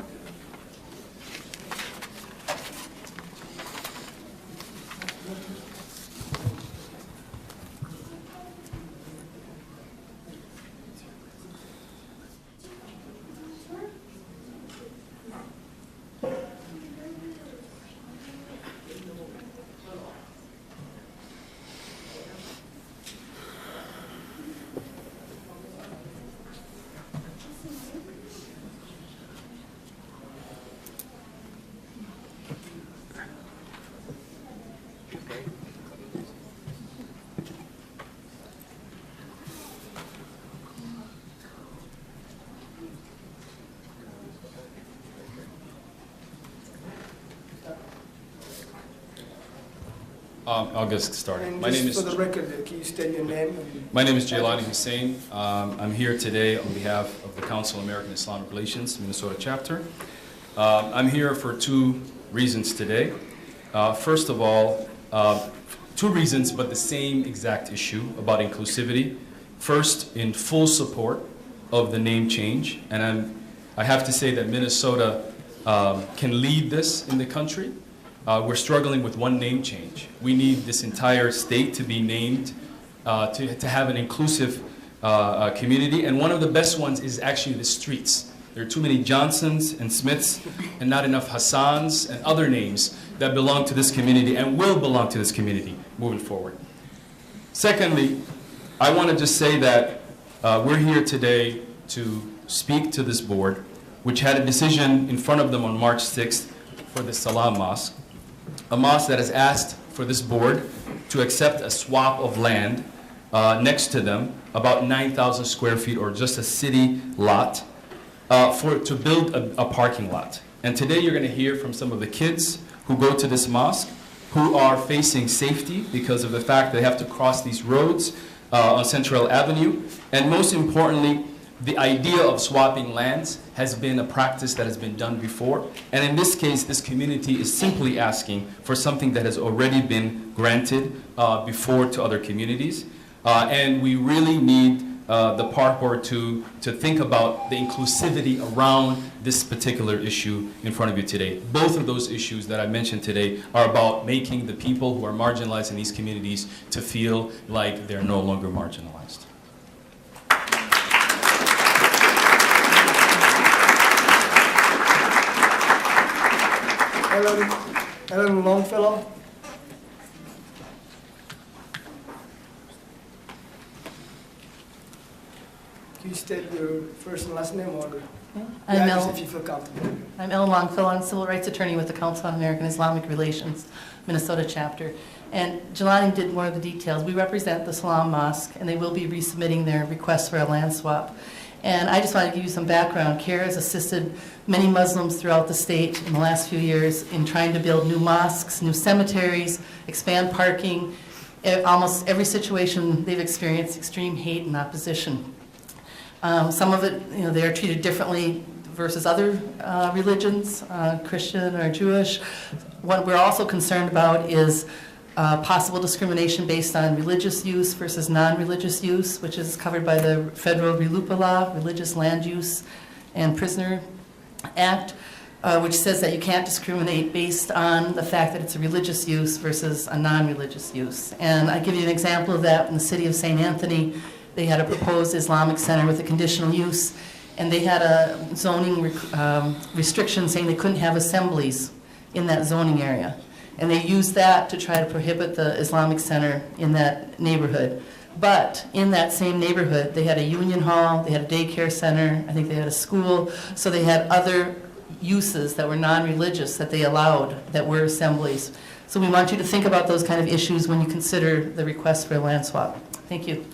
I'll get started. And My name just is for the record, can you state your name? My name is Jelani Hussain. I'm here today on behalf of the Council of American Islamic Relations, Minnesota chapter. I'm here for two reasons today. First of all, two reasons, but the same exact issue about inclusivity. First, in full support of the name change, and I have to say that Minnesota can lead this in the country. We're struggling with one name change. We need this entire state to be named, to have an inclusive community, and one of the best ones is actually the streets. There are too many Johnsons and Smiths and not enough Hassans and other names that belong to this community and will belong to this community moving forward. Secondly, I want to just say that we're here today to speak to this board, which had a decision in front of them on March 6th for the Salam Mosque, a mosque that has asked for this board to accept a swap of land next to them, about 9,000 square feet or just a city lot, to build a parking lot. And today you're going to hear from some of the kids who go to this mosque who are facing safety because of the fact they have to cross these roads on Central Avenue. And most importantly, the idea of swapping lands has been a practice that has been done before. And in this case, this community is simply asking for something that has already been granted before to other communities. And we really need the park board to think about the inclusivity around this particular issue in front of you today. Both of those issues that I mentioned today are about making the people who are marginalized in these communities to feel like they're no longer marginalized. Ellen Longfellow. Can you state your first and last name or if you feel comfortable? I'm Ellen Longfellow. I'm civil rights attorney with the Council on American Islamic Relations, Minnesota chapter. And Jelani did more of the details. We represent the Salam Mosque, and they will be resubmitting their request for a land swap. And I just want to give you some background. CARE has assisted many Muslims throughout the state in the last few years in trying to build new mosques, new cemeteries, expand parking. Almost every situation they've experienced extreme hate and opposition. Some of it, they are treated differently versus other religions, Christian or Jewish. What we're also concerned about is possible discrimination based on religious use versus non-religious use, which is covered by the federal RLUIPA law, Religious Land Use and Prisoner Act, which says that you can't discriminate based on the fact that it's a religious use versus a non-religious use. And I give you an example of that in the city of St. Anthony. They had a proposed Islamic center with a conditional use, and they had a zoning restriction saying they couldn't have assemblies in that zoning area. And they used that to try to prohibit the Islamic center in that neighborhood. But in that same neighborhood, they had a union hall, they had a daycare center, I think they had a school, so they had other uses that were non-religious that they allowed that were assemblies. So we want you to think about those kind of issues when you consider the request for a land swap. Thank you.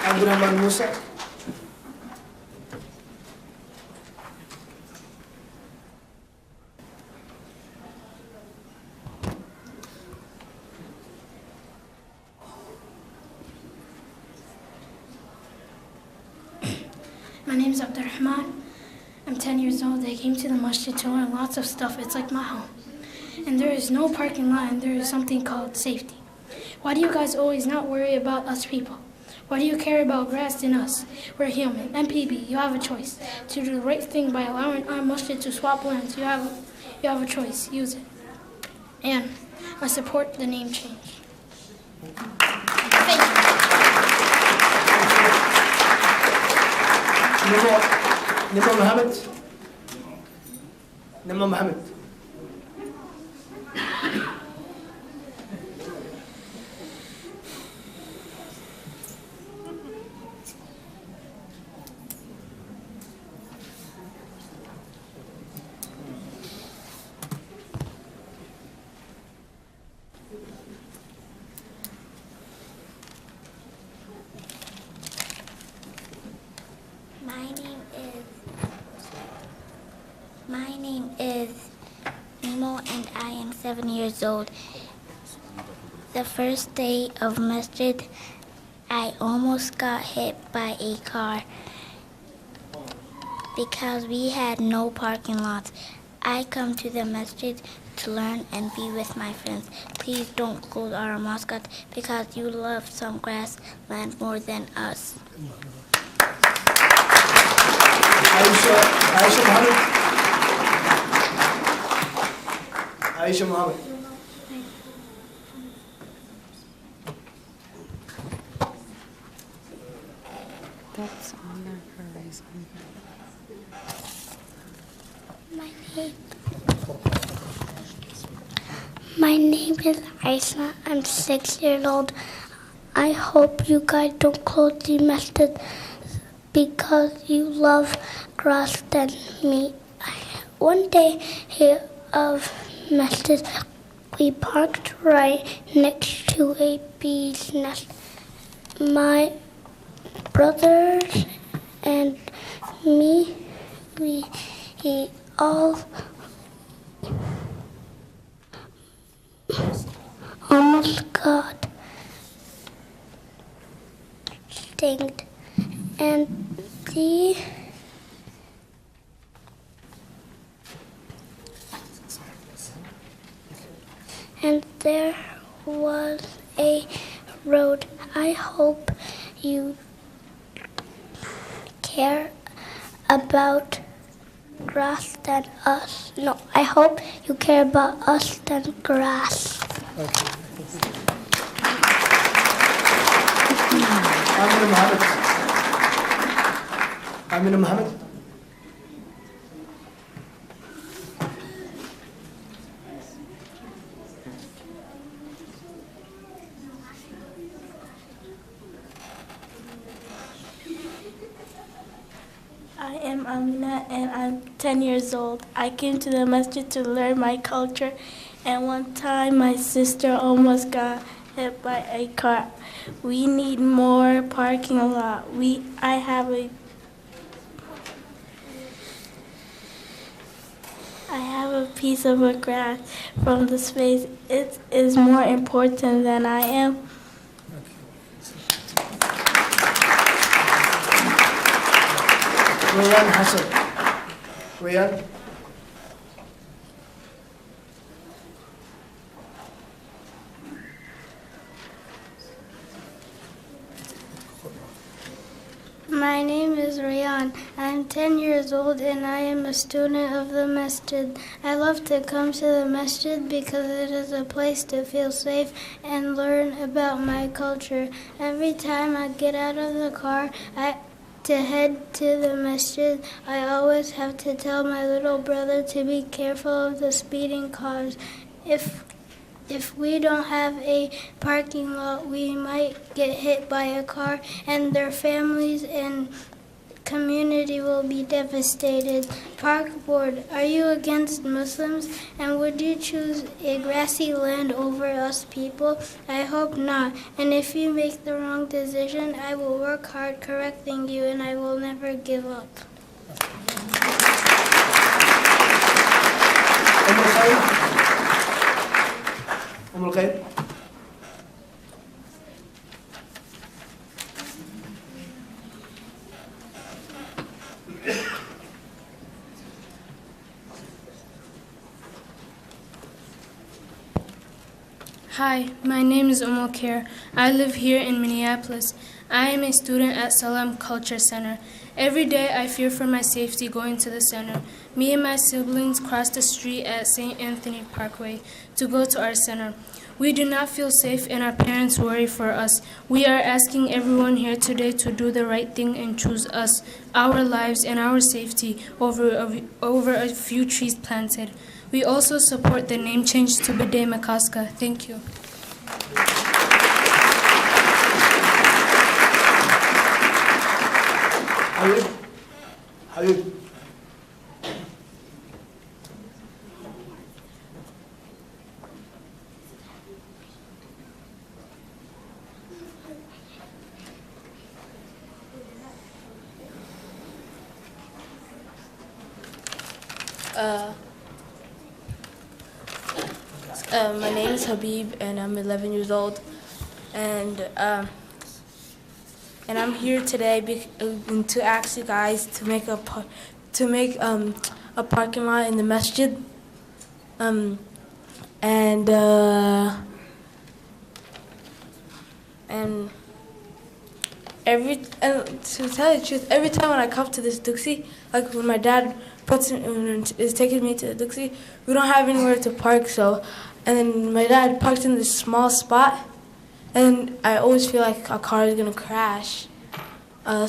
Abdurrahman Musa. My name is Abdurrahman. I'm 10 years old. I came to the masjid to learn lots of stuff. It's like my home. And there is no parking lot, and there is something called safety. Why do you guys always not worry about us people? Why do you care about grass than us? We're human. MPB, you have a choice to do the right thing by allowing our masjid to swap lands. You have a choice. Use it. And I support the name change. Thank you. Nima Mohammed. Nima Mohammed. My name is Nemo, and I am 7 years old. The first day of masjid, I almost got hit by a car because we had no parking lots. I come to the masjid to learn and be with my friends. Please don't close our mosque because you love some grassland more than us. Aisha Mohammed. Aisha Mohammed. That's on there for a reason. My name is Aisha. I'm 6 years old. I hope you guys don't close the masjid because you love grass than me. One day here of masjid, we parked right next to a bee's nest. My brothers and me, we all almost got stinged, and there was a road. I hope you care about grass than us. No, I hope you care about us than grass. Amina Mohammed. I am Amina and I'm 10 years old. I came to the masjid to learn my culture, and one time my sister almost got hit by a car. We need more parking lot. I have a piece of a grass from the space. It is more important than I am. Rayan Hassan. Rayan. My name is Rayan. I'm 10 years old and I am a student of the masjid. I love to come to the masjid because it is a place to feel safe and learn about my culture. Every time I get out of the car to head to the masjid, I always have to tell my little brother to be careful of the speeding cars. If we don't have a parking lot, we might get hit by a car and their families and community will be devastated. Park Board, are you against Muslims? And would you choose a grassy land over us people? I hope not. And if you make the wrong decision, I will work hard correcting you and I will never give up. Okay. Hi, my name is Omokir. I live here in Minneapolis. I am a student at Salam Culture Center. Every day I fear for my safety going to the center. Me and my siblings cross the street at St. Anthony Parkway to go to our center. We do not feel safe and our parents worry for us. We are asking everyone here today to do the right thing and choose us, our lives and our safety over a few trees planted. We also support the name change to B'day Makaska. Thank you. Habib. My name is Habib, and I'm 11 years old, and I'm here today to ask you guys to make a parking lot in the masjid, and to tell you the truth, every time when I come to this duxi, like when my dad is taking me to the duxi, we don't have anywhere to park, and then my dad parks in this small spot, and I always feel like a car is gonna crash. I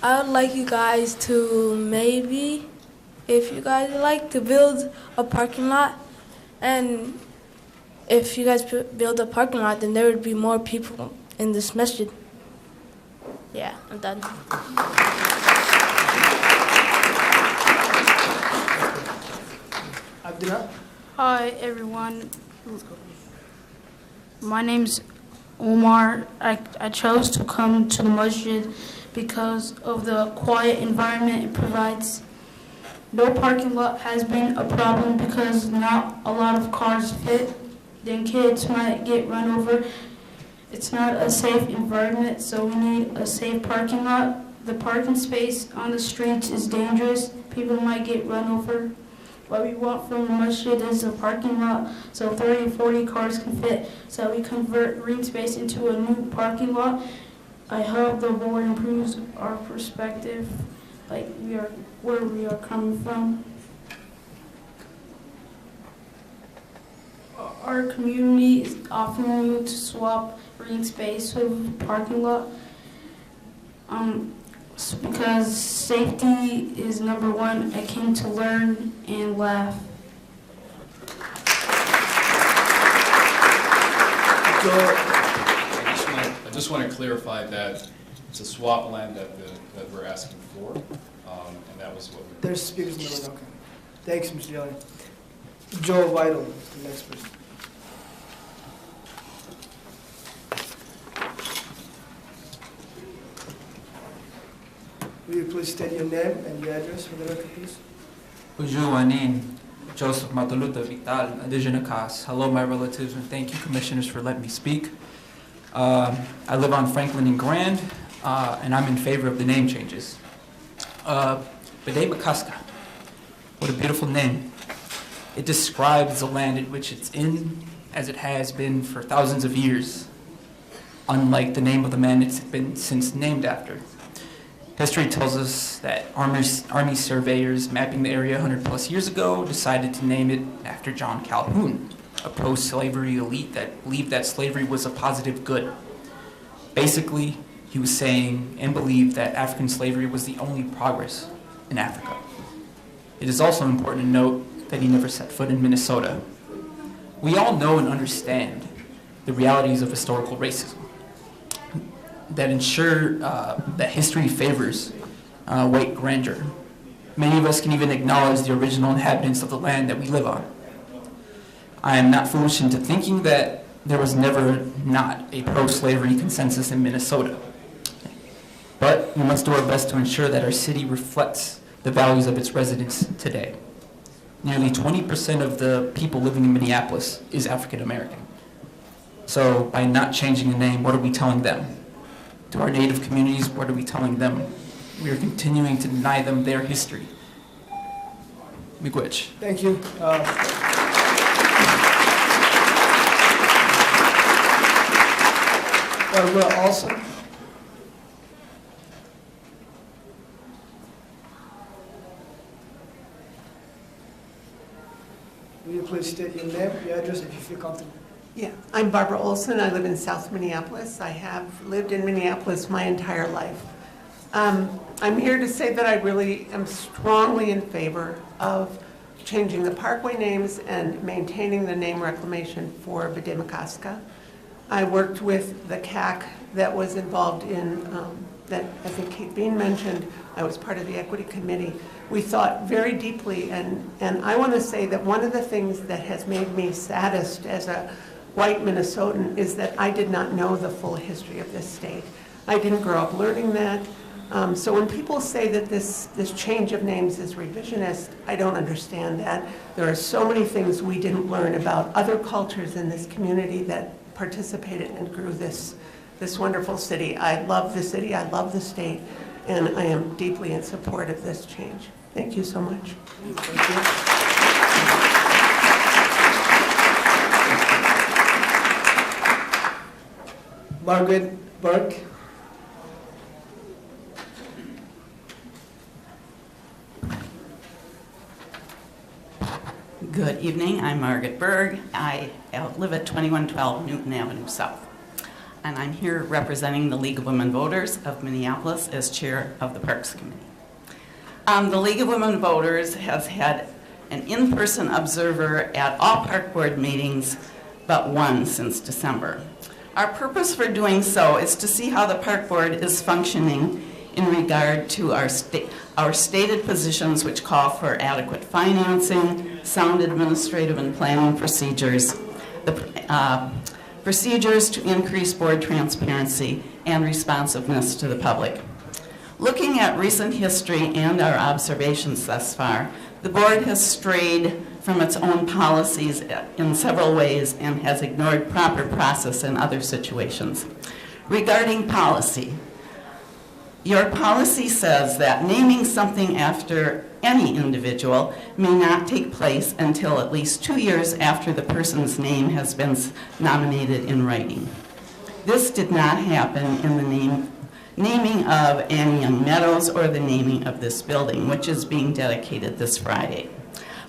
would like you guys to maybe, if you guys would like to build a parking lot, and if you guys build a parking lot, then there would be more people in this masjid. Yeah, I'm done. Hi everyone. My name's Omar. I chose to come to the masjid because of the quiet environment it provides. No parking lot has been a problem because not a lot of cars fit. Then kids might get run over. It's not a safe environment, so we need a safe parking lot. The parking space on the streets is dangerous. People might get run over. What we want from the masjid is a parking lot so 30 40 cars can fit, so we convert green space into a new parking lot. I hope the board improves our perspective, like where we are coming from. Our community is offering you to swap green space with parking lot. Because safety is number one. I came to learn and laugh. I just want to clarify that it's a swap land that we're asking for, and that was what we... There's speakers in the room. Okay. Thanks, Mr. Young. Joe Vital, the next person. Will you please state your name and your address for the record, please? Ujuanin, Joseph Matuluta Vital, Adijanakas. Hello, my relatives, and thank you, commissioners, for letting me speak. I live on Franklin and Grand, and I'm in favor of the name changes. Bedemakaska, what a beautiful name. It describes the land in which it's in, as it has been for thousands of years, unlike the name of the man it's been since named after. History tells us that Army surveyors mapping the area 100 plus years ago decided to name it after John Calhoun, a pro-slavery elite that believed that slavery was a positive good. Basically, he was saying and believed that African slavery was the only progress in Africa. It is also important to note that he never set foot in Minnesota. We all know and understand the realities of historical racism that ensure that history favors white grandeur. Many of us can even acknowledge the original inhabitants of the land that we live on. I am not foolish into thinking that there was never not a pro-slavery consensus in Minnesota. But we must do our best to ensure that our city reflects the values of its residents today. Nearly 20% of the people living in Minneapolis is African American. So by not changing the name, what are we telling them? To our Native communities, what are we telling them? We are continuing to deny them their history. Miigwech. Thank you. Barbara Olson. Will you please state your name, your address, if you feel comfortable? Yeah, I'm Barbara Olson. I live in South Minneapolis. I have lived in Minneapolis my entire life. I'm here to say that I really am strongly in favor of changing the parkway names and maintaining the name reclamation for Bedemakaska. I worked with the CAC that was involved in, that I think Kate Bean mentioned. I was part of the equity committee. We thought very deeply, and I want to say that one of the things that has made me saddest as a white Minnesotan is that I did not know the full history of this state. I didn't grow up learning that. So when people say that this change of names is revisionist, I don't understand that. There are so many things we didn't learn about other cultures in this community that participated and grew this wonderful city. I love the city, I love the state, and I am deeply in support of this change. Thank you so much. Thank you. Margaret Burke. Good evening, I'm Margaret Berg. I live at 2112 Newton Avenue South. And I'm here representing the League of Women Voters of Minneapolis as chair of the Parks Committee. The League of Women Voters has had an in-person observer at all park board meetings but one since December. Our purpose for doing so is to see how the park board is functioning in regard to our stated positions, which call for adequate financing, sound administrative and planning procedures, the procedures to increase board transparency and responsiveness to the public. Looking at recent history and our observations thus far, the board has strayed from its own policies in several ways and has ignored proper process in other situations. Regarding policy, your policy says that naming something after any individual may not take place until at least 2 years after the person's name has been nominated in writing. This did not happen in the naming of Annie Young Meadows or the naming of this building, which is being dedicated this Friday.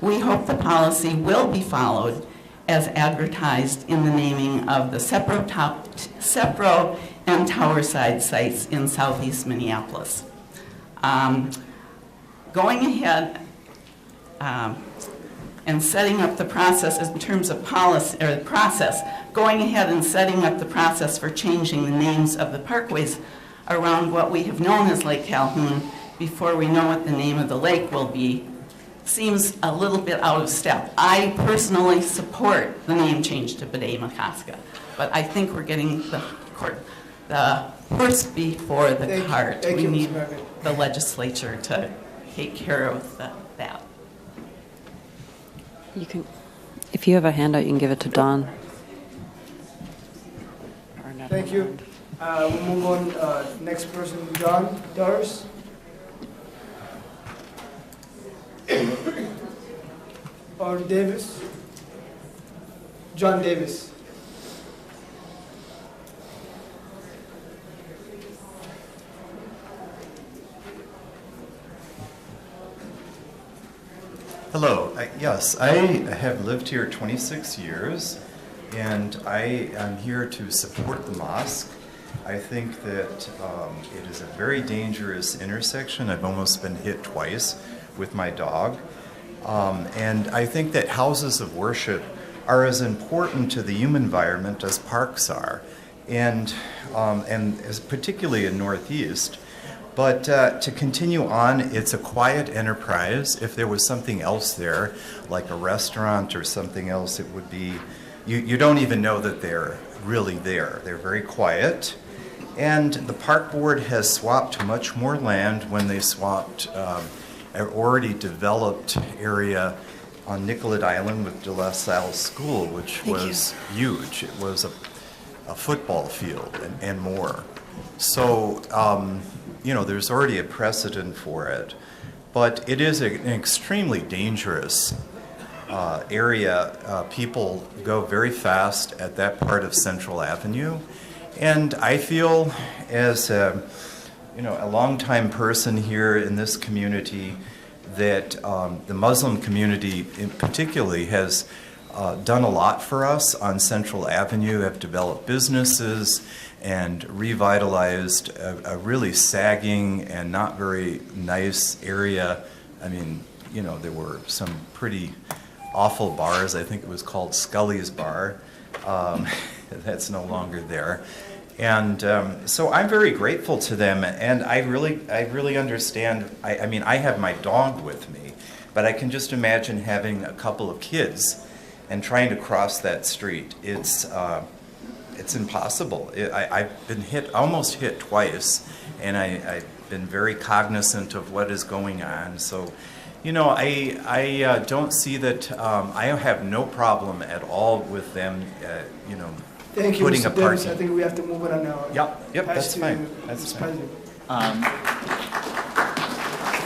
We hope the policy will be followed as advertised in the naming of the Sepro and Towerside sites in southeast Minneapolis. Going ahead and setting up the process in terms of policy, or the process, going ahead and setting up the process for changing the names of the parkways around what we have known as Lake Calhoun before we know what the name of the lake will be seems a little bit out of step. I personally support the name change to Bedemakaska, but I think we're getting the the horse before the cart. Thank We you, Ms. need Margaret. the legislature to take care of that. You can, if you have a handout, you can give it to Don. Thank you. We'll move on. Next person, John Doris. Or Davis. John Davis. Hello. Yes, I have lived here 26 years, and I am here to support the mosque. I think that it is a very dangerous intersection. I've almost been hit twice with my dog. And I think that houses of worship are as important to the human environment as parks are, and as particularly in Northeast. But to continue on, it's a quiet enterprise. If there was something else there, like a restaurant or something else, it would be, you don't even know that they're really there. They're very quiet. And the park board has swapped much more land when they swapped an already developed area on Nicollet Island with De La Salle School, which was huge. It was a football field and more. So, you know, there's already a precedent for it. But it is an extremely dangerous area. People go very fast at that part of Central Avenue. And I feel as a longtime person here in this community that the Muslim community in particularly has done a lot for us on Central Avenue, have developed businesses and revitalized a really sagging and not very nice area. I mean, you know, there were some pretty awful bars. I think it was called Scully's Bar. That's no longer there. And so I'm very grateful to them, and I really understand. I mean, I have my dog with me, but I can just imagine having a couple of kids and trying to cross that street. It's impossible. I've been almost hit twice, and I've been very cognizant of what is going on. So, you know, I don't see that. I have no problem at all with them, you know, Thank you, putting a Mr. Davis. parking. I think we have to move on now. Yep, that's fine. That's fine.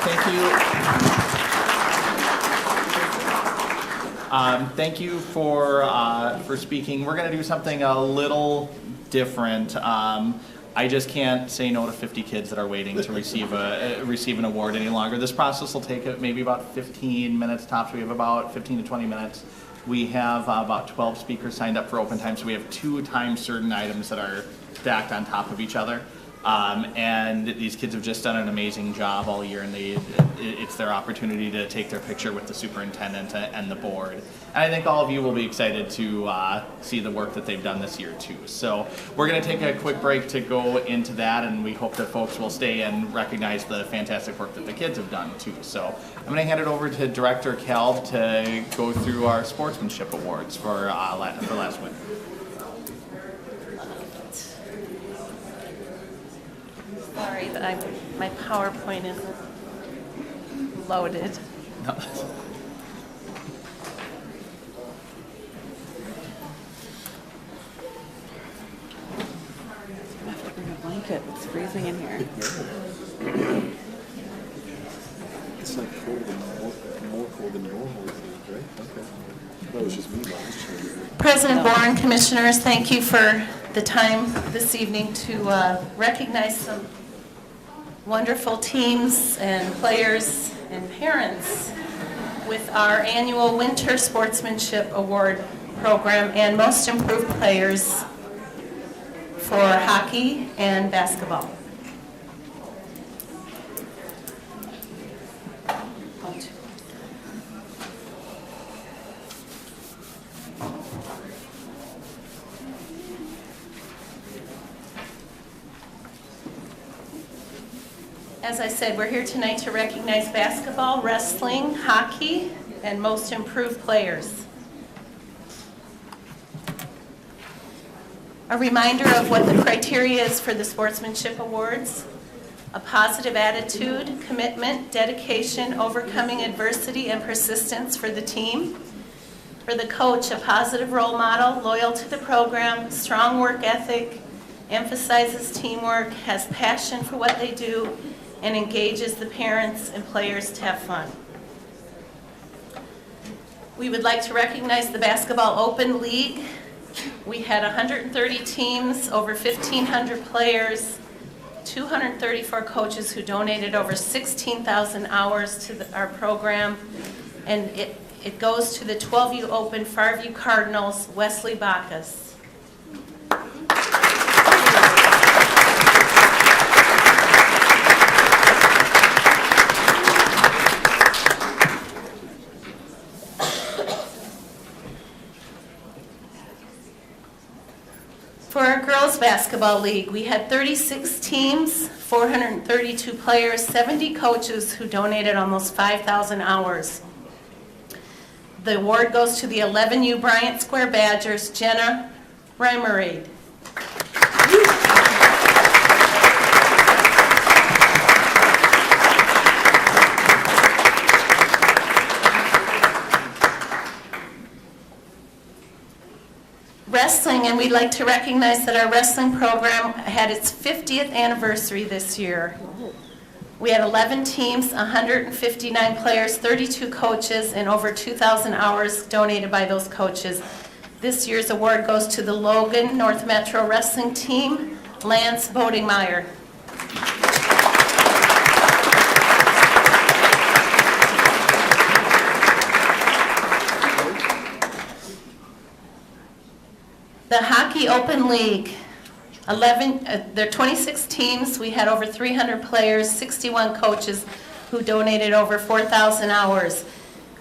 Thank you. Thank you for speaking. We're going to do something a little different. I just can't say no to 50 kids that are waiting to receive an award any longer. This process will take maybe about 15 minutes tops. We have about 15 to 20 minutes. We have about 12 speakers signed up for open time, so we have 2 time-certain items that are stacked on top of each other. And these kids have just done an amazing job all year, and it's their opportunity to take their picture with the superintendent and the board. And I think all of you will be excited to see the work that they've done this year too. So we're going to take a quick break to go into that, and we hope that folks will stay and recognize the fantastic work that the kids have done too. So I'm going to hand it over to Director Kalb to go through our Sportsmanship Awards for last week. Sorry that my PowerPoint isn't loaded. No. I have to bring a blanket. It's freezing in here. It's like more cold than normal, right? Okay. That was just me last year. President Bourne, Commissioners, thank you for the time this evening to recognize some wonderful teams and players and parents with our annual Winter Sportsmanship Award program and Most Improved Players for hockey and basketball. As I said, we're here tonight to recognize basketball, wrestling, hockey, and Most Improved Players. A reminder of what the criteria is for the Sportsmanship Awards: a positive attitude, commitment, dedication, overcoming adversity, and persistence for the team. For the coach, a positive role model, loyal to the program, strong work ethic, emphasizes teamwork, has passion for what they do, and engages the parents and players to have fun. We would like to recognize the Basketball Open League. We had 130 teams, over 1,500 players, 234 coaches who donated over 16,000 hours to our program, and it goes to the 12U Open Farview Cardinals, Wesley Bacchus. For our girls basketball league, we had 36 teams, 432 players, 70 coaches who donated almost 5,000 hours. The award goes to the 11U Bryant Square Badgers, Jenna Reimerade. Wrestling, and we'd like to recognize that our wrestling program had its 50th anniversary this year. We had 11 teams, 159 players, 32 coaches, and over 2,000 hours donated by those coaches. This year's award goes to the Logan North Metro Wrestling Team, Lance Bodingmeyer. The Hockey Open League, there are 26 teams. We had over 300 players, 61 coaches who donated over 4,000 hours.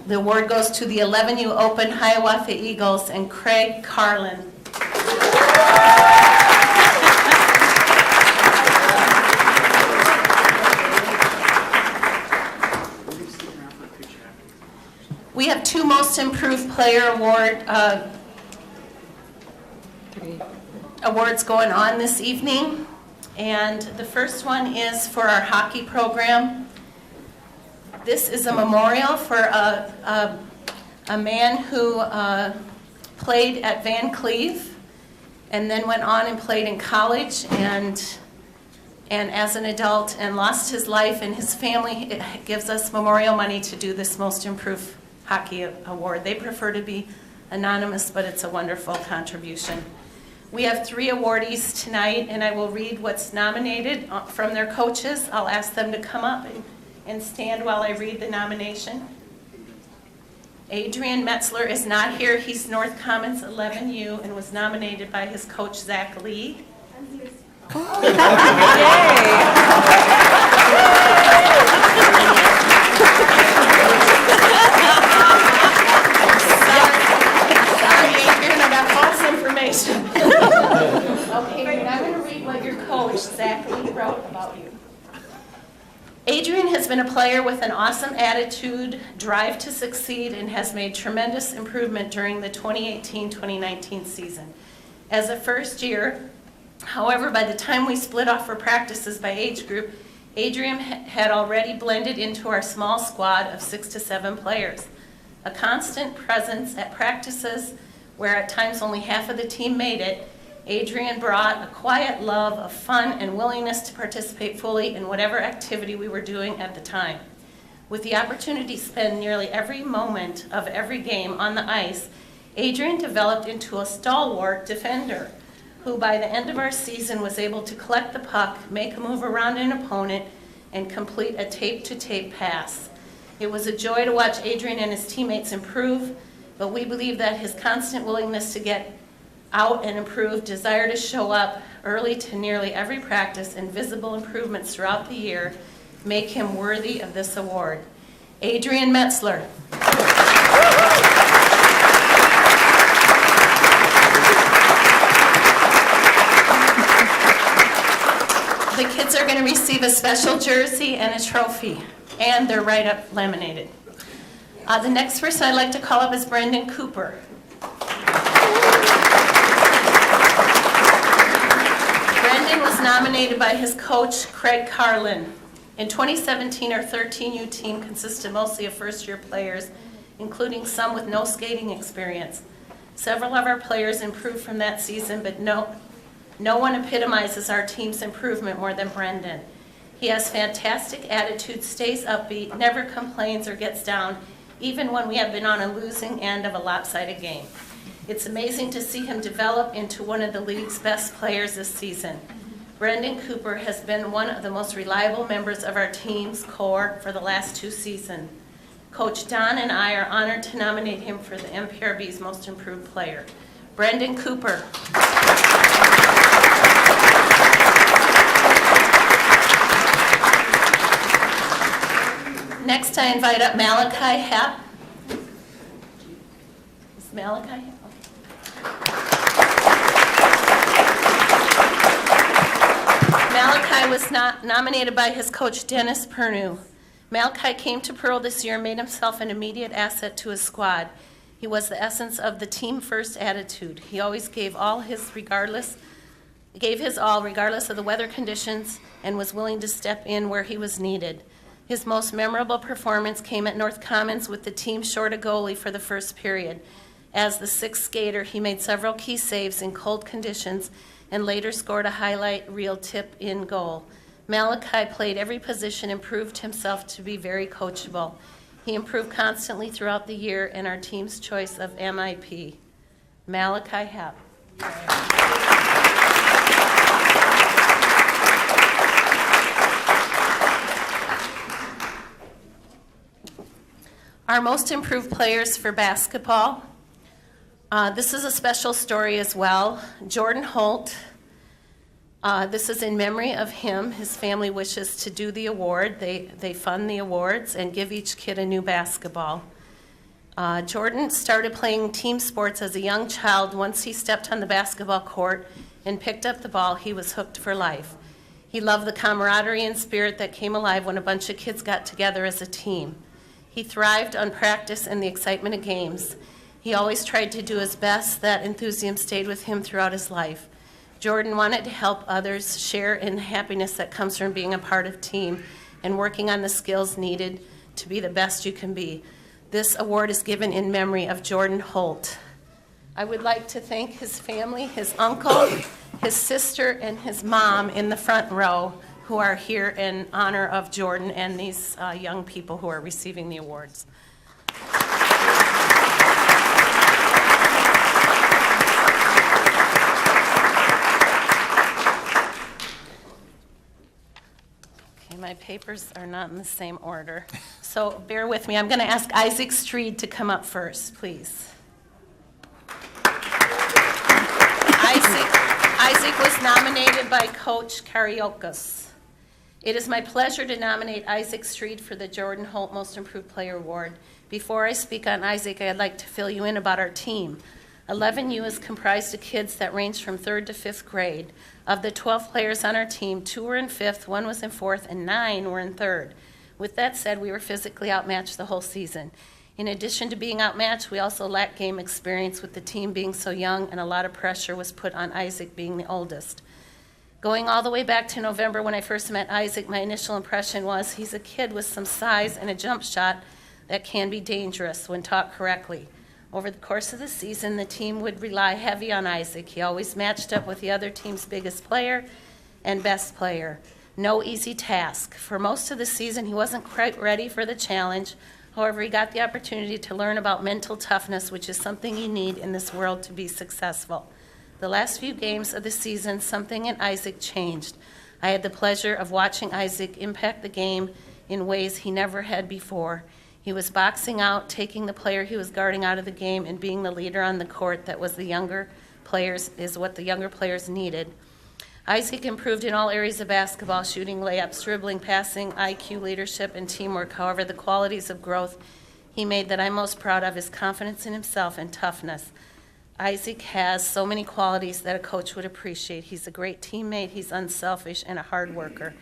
The award goes to the 11U Open Hiawatha Eagles and Craig Carlin. We have two Most Improved Player awards going on this evening, and the first one is for our hockey program. This is a memorial for a man who played at Van Cleve and then went on and played in college and as an adult and lost his life, and his family gives us memorial money to do this Most Improved Hockey Award. They prefer to be anonymous, but it's a wonderful contribution. We have 3 awardees tonight, and I will read what's nominated from their coaches. I'll ask them to come up and stand while I read the nomination. Adrian Metzler is not here. He's North Commons 11U and was nominated by his coach, Zach Lee. Sorry, Adrian, I got false information. Okay, and I'm going to read what your coach, Zach Lee, wrote about you. Adrian has been a player with an awesome attitude, drive to succeed, and has made tremendous improvement during the 2018-2019 season. As a first year, however, by the time we split off for practices by age group, Adrian had already blended into our small squad of 6 to 7 players. A constant presence at practices, where at times only half of the team made it, Adrian brought a quiet love of fun and willingness to participate fully in whatever activity we were doing at the time. With the opportunity to spend nearly every moment of every game on the ice, Adrian developed into a stalwart defender who by the end of our season was able to collect the puck, make a move around an opponent, and complete a tape-to-tape pass. It was a joy to watch Adrian and his teammates improve, but we believe that his constant willingness to get out and improve, desire to show up early to nearly every practice, and visible improvements throughout the year make him worthy of this award. Adrian Metzler. The kids are going to receive a special jersey and a trophy, and they're right up laminated. The next person I'd like to call up is Brendan Cooper. nominated by his coach, Craig Carlin. In 2017, our 13U team consisted mostly of first-year players, including some with no skating experience. Several of our players improved from that season, but no one epitomizes our team's improvement more than Brendan. He has fantastic attitude, stays upbeat, never complains or gets down, even when we have been on a losing end of a lopsided game. It's amazing to see him develop into one of the league's best players this season. Brendan Cooper has been one of the most reliable members of our team's core for the last 2 seasons. Coach Don and I are honored to nominate him for the MPRB's Most Improved Player. Brendan Cooper. Next, I invite up Malachi Hepp. Is Malachi Hepp? Malachi was nominated by his coach, Dennis Pernew. Malachi came to Pearl this year and made himself an immediate asset to his squad. He was the essence of the team-first attitude. He always gave his all regardless of the weather conditions and was willing to step in where he was needed. His most memorable performance came at North Commons with the team short a goalie for the first period. As the 6th skater, he made several key saves in cold conditions and later scored a highlight reel tip-in goal. Malachi played every position and proved himself to be very coachable. He improved constantly throughout the year and our team's choice of MIP. Malachi Hepp. Our most improved players for basketball. This is a special story as well. Jordan Holt. This is in memory of him. His family wishes to do the award. They fund the awards and give each kid a new basketball. Jordan started playing team sports as a young child. Once he stepped on the basketball court and picked up the ball, he was hooked for life. He loved the camaraderie and spirit that came alive when a bunch of kids got together as a team. He thrived on practice and the excitement of games. He always tried to do his best. That enthusiasm stayed with him throughout his life. Jordan wanted to help others share in the happiness that comes from being a part of a team and working on the skills needed to be the best you can be. This award is given in memory of Jordan Holt. I would like to thank his family, his uncle, his sister, and his mom in the front row who are here in honor of Jordan and these young people who are receiving the awards. My papers are not in the same order, so bear with me. I'm going to ask Isaac Streed to come up first, please. Isaac was nominated by Coach Karaokas. It is my pleasure to nominate Isaac Streed for the Jordan Holt Most Improved Player Award. Before I speak on Isaac, I'd like to fill you in about our team. 11U is comprised of kids that range from 3rd to 5th grade. Of the 12 players on our team, 2 were in 5th, 1 was in 4th, and 9 were in 3rd. With that said, we were physically outmatched the whole season. In addition to being outmatched, we also lacked game experience with the team being so young, and a lot of pressure was put on Isaac being the oldest. Going all the way back to November when I first met Isaac, my initial impression was he's a kid with some size and a jump shot that can be dangerous when taught correctly. Over the course of the season, the team would rely heavy on Isaac. He always matched up with the other team's biggest player and best player. No easy task. For most of the season, he wasn't quite ready for the challenge. However, he got the opportunity to learn about mental toughness, which is something you need in this world to be successful. The last few games of the season, something in Isaac changed. I had the pleasure of watching Isaac impact the game in ways he never had before. He was boxing out, taking the player he was guarding out of the game, and being the leader on the court that was the younger players, is what the younger players needed. Isaac improved in all areas of basketball, shooting, layups, dribbling, passing, IQ, leadership, and teamwork. However, the qualities of growth he made that I'm most proud of is confidence in himself and toughness. Isaac has so many qualities that a coach would appreciate. He's a great teammate, he's unselfish, and a hard worker.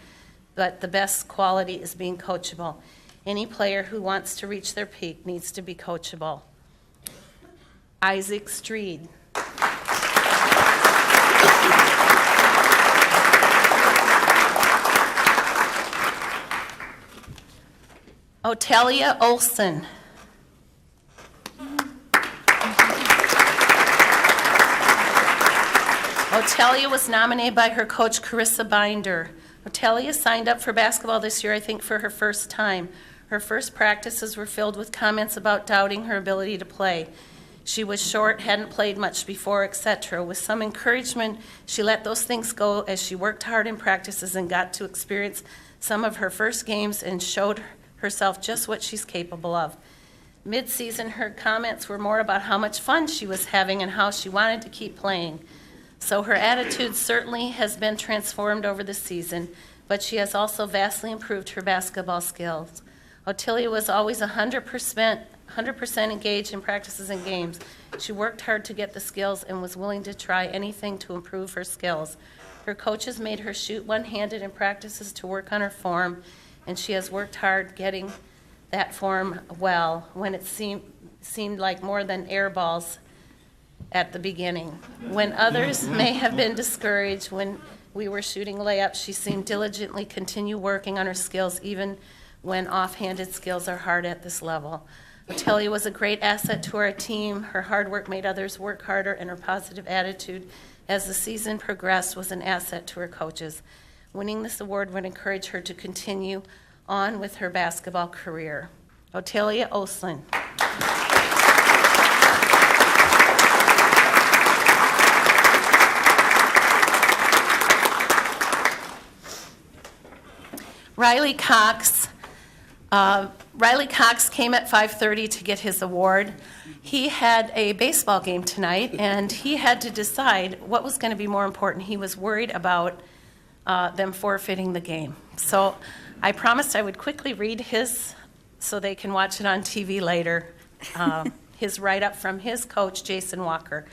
But the best quality is being coachable. Any player who wants to reach their peak needs to be coachable. Isaac Streed. Otelia Olson. Otelia was nominated by her coach, Carissa Binder. Otelia signed up for basketball this year, I think, for her first time. Her first practices were filled with comments about doubting her ability to play. She was short, hadn't played much before, etc. With some encouragement, she let those things go as she worked hard in practices and got to experience some of her first games and showed herself just what she's capable of. Mid-season, her comments were more about how much fun she was having and how she wanted to keep playing. So her attitude certainly has been transformed over the season, but she has also vastly improved her basketball skills. Otelia was always 100% engaged in practices and games. She worked hard to get the skills and was willing to try anything to improve her skills. Her coaches made her shoot one-handed in practices to work on her form, and she has worked hard getting that form well when it seemed like more than air balls at the beginning. When others may have been discouraged when we were shooting layups, she seemed diligently continue working on her skills even when offhanded skills are hard at this level. Otelia was a great asset to our team. Her hard work made others work harder, and her positive attitude as the season progressed was an asset to her coaches. Winning this award would encourage her to continue on with her basketball career. Otelia Olson. Riley Cox. Riley Cox came at 5:30 to get his award. He had a baseball game tonight, and he had to decide what was going to be more important. He was worried about them forfeiting the game. So I promised I would quickly read his, so they can watch it on TV later, his write-up from his coach, Jason Walker.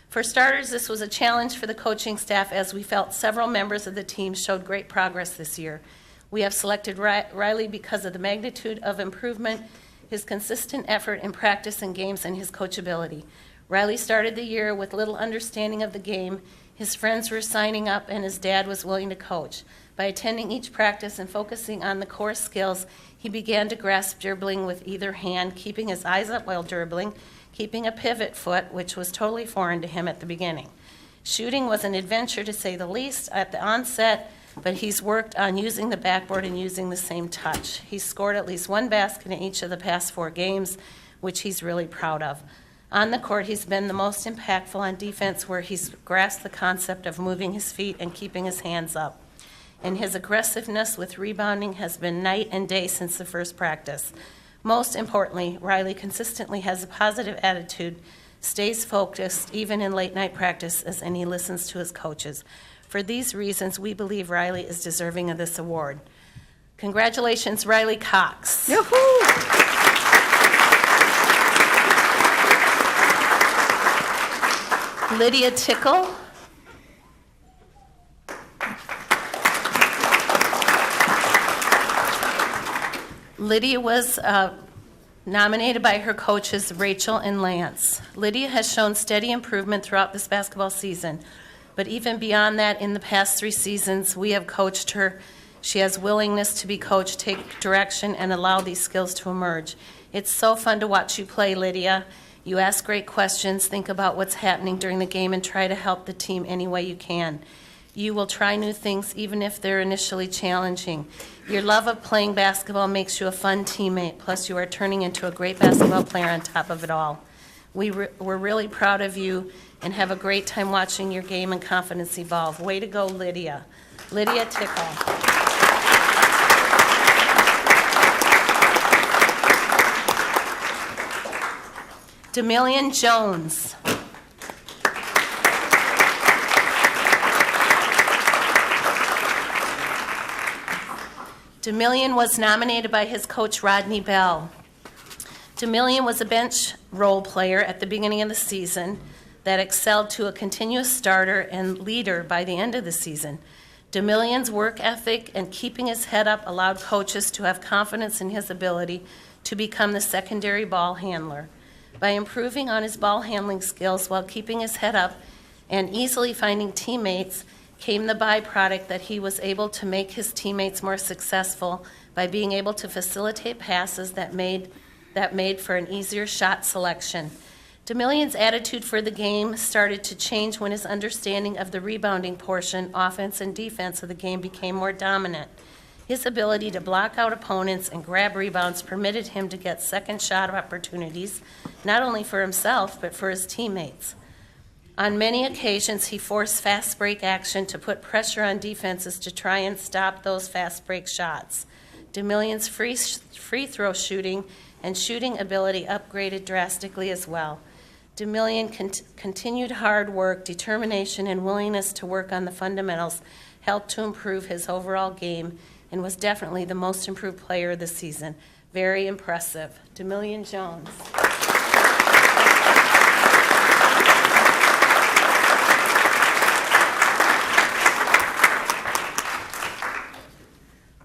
For starters, this was a challenge for the coaching staff as we felt several members of the team showed great progress this year. We have selected Riley because of the magnitude of improvement, his consistent effort in practice and games, and his coachability. Riley started the year with little understanding of the game. His friends were signing up, and his dad was willing to coach. By attending each practice and focusing on the core skills, he began to grasp dribbling with either hand, keeping his eyes up while dribbling, keeping a pivot foot, which was totally foreign to him at the beginning. Shooting was an adventure, to say the least, at the onset, but he's worked on using the backboard and using the same touch. He's scored at least one basket in each of the past 4 games, which he's really proud of. On the court, he's been the most impactful on defense, where he's grasped the concept of moving his feet and keeping his hands up. And his aggressiveness with rebounding has been night and day since the first practice. Most importantly, Riley consistently has a positive attitude, stays focused even in late night practice, and he listens to his coaches. For these reasons, we believe Riley is deserving of this award. Congratulations, Riley Cox. Lydia Tickle. Lydia was nominated by her coaches, Rachel and Lance. Lydia has shown steady improvement throughout this basketball season. But even beyond that, in the past 3 seasons, we have coached her. She has willingness to be coached, take direction, and allow these skills to emerge. It's so fun to watch you play, Lydia. You ask great questions, think about what's happening during the game, and try to help the team any way you can. You will try new things, even if they're initially challenging. Your love of playing basketball makes you a fun teammate, plus you are turning into a great basketball player on top of it all. We're really proud of you and have a great time watching your game and confidence evolve. Way to go, Lydia. Lydia Tickle. Demillion Jones. Demillion was nominated by his coach, Rodney Bell. Demillion was a bench role player at the beginning of the season that excelled to a continuous starter and leader by the end of the season. Demillion's work ethic and keeping his head up allowed coaches to have confidence in his ability to become the secondary ball handler. By improving on his ball handling skills while keeping his head up and easily finding teammates, came the byproduct that he was able to make his teammates more successful by being able to facilitate passes that made for an easier shot selection. DeMillion's attitude for the game started to change when his understanding of the rebounding portion, offense and defense of the game became more dominant. His ability to block out opponents and grab rebounds permitted him to get second shot opportunities, not only for himself, but for his teammates. On many occasions, he forced fast break action to put pressure on defenses to try and stop those fast break shots. DeMillion's free throw shooting and shooting ability upgraded drastically as well. DeMillion continued hard work, determination, and willingness to work on the fundamentals helped to improve his overall game and was definitely the most improved player of the season. Very impressive. DeMillion Jones.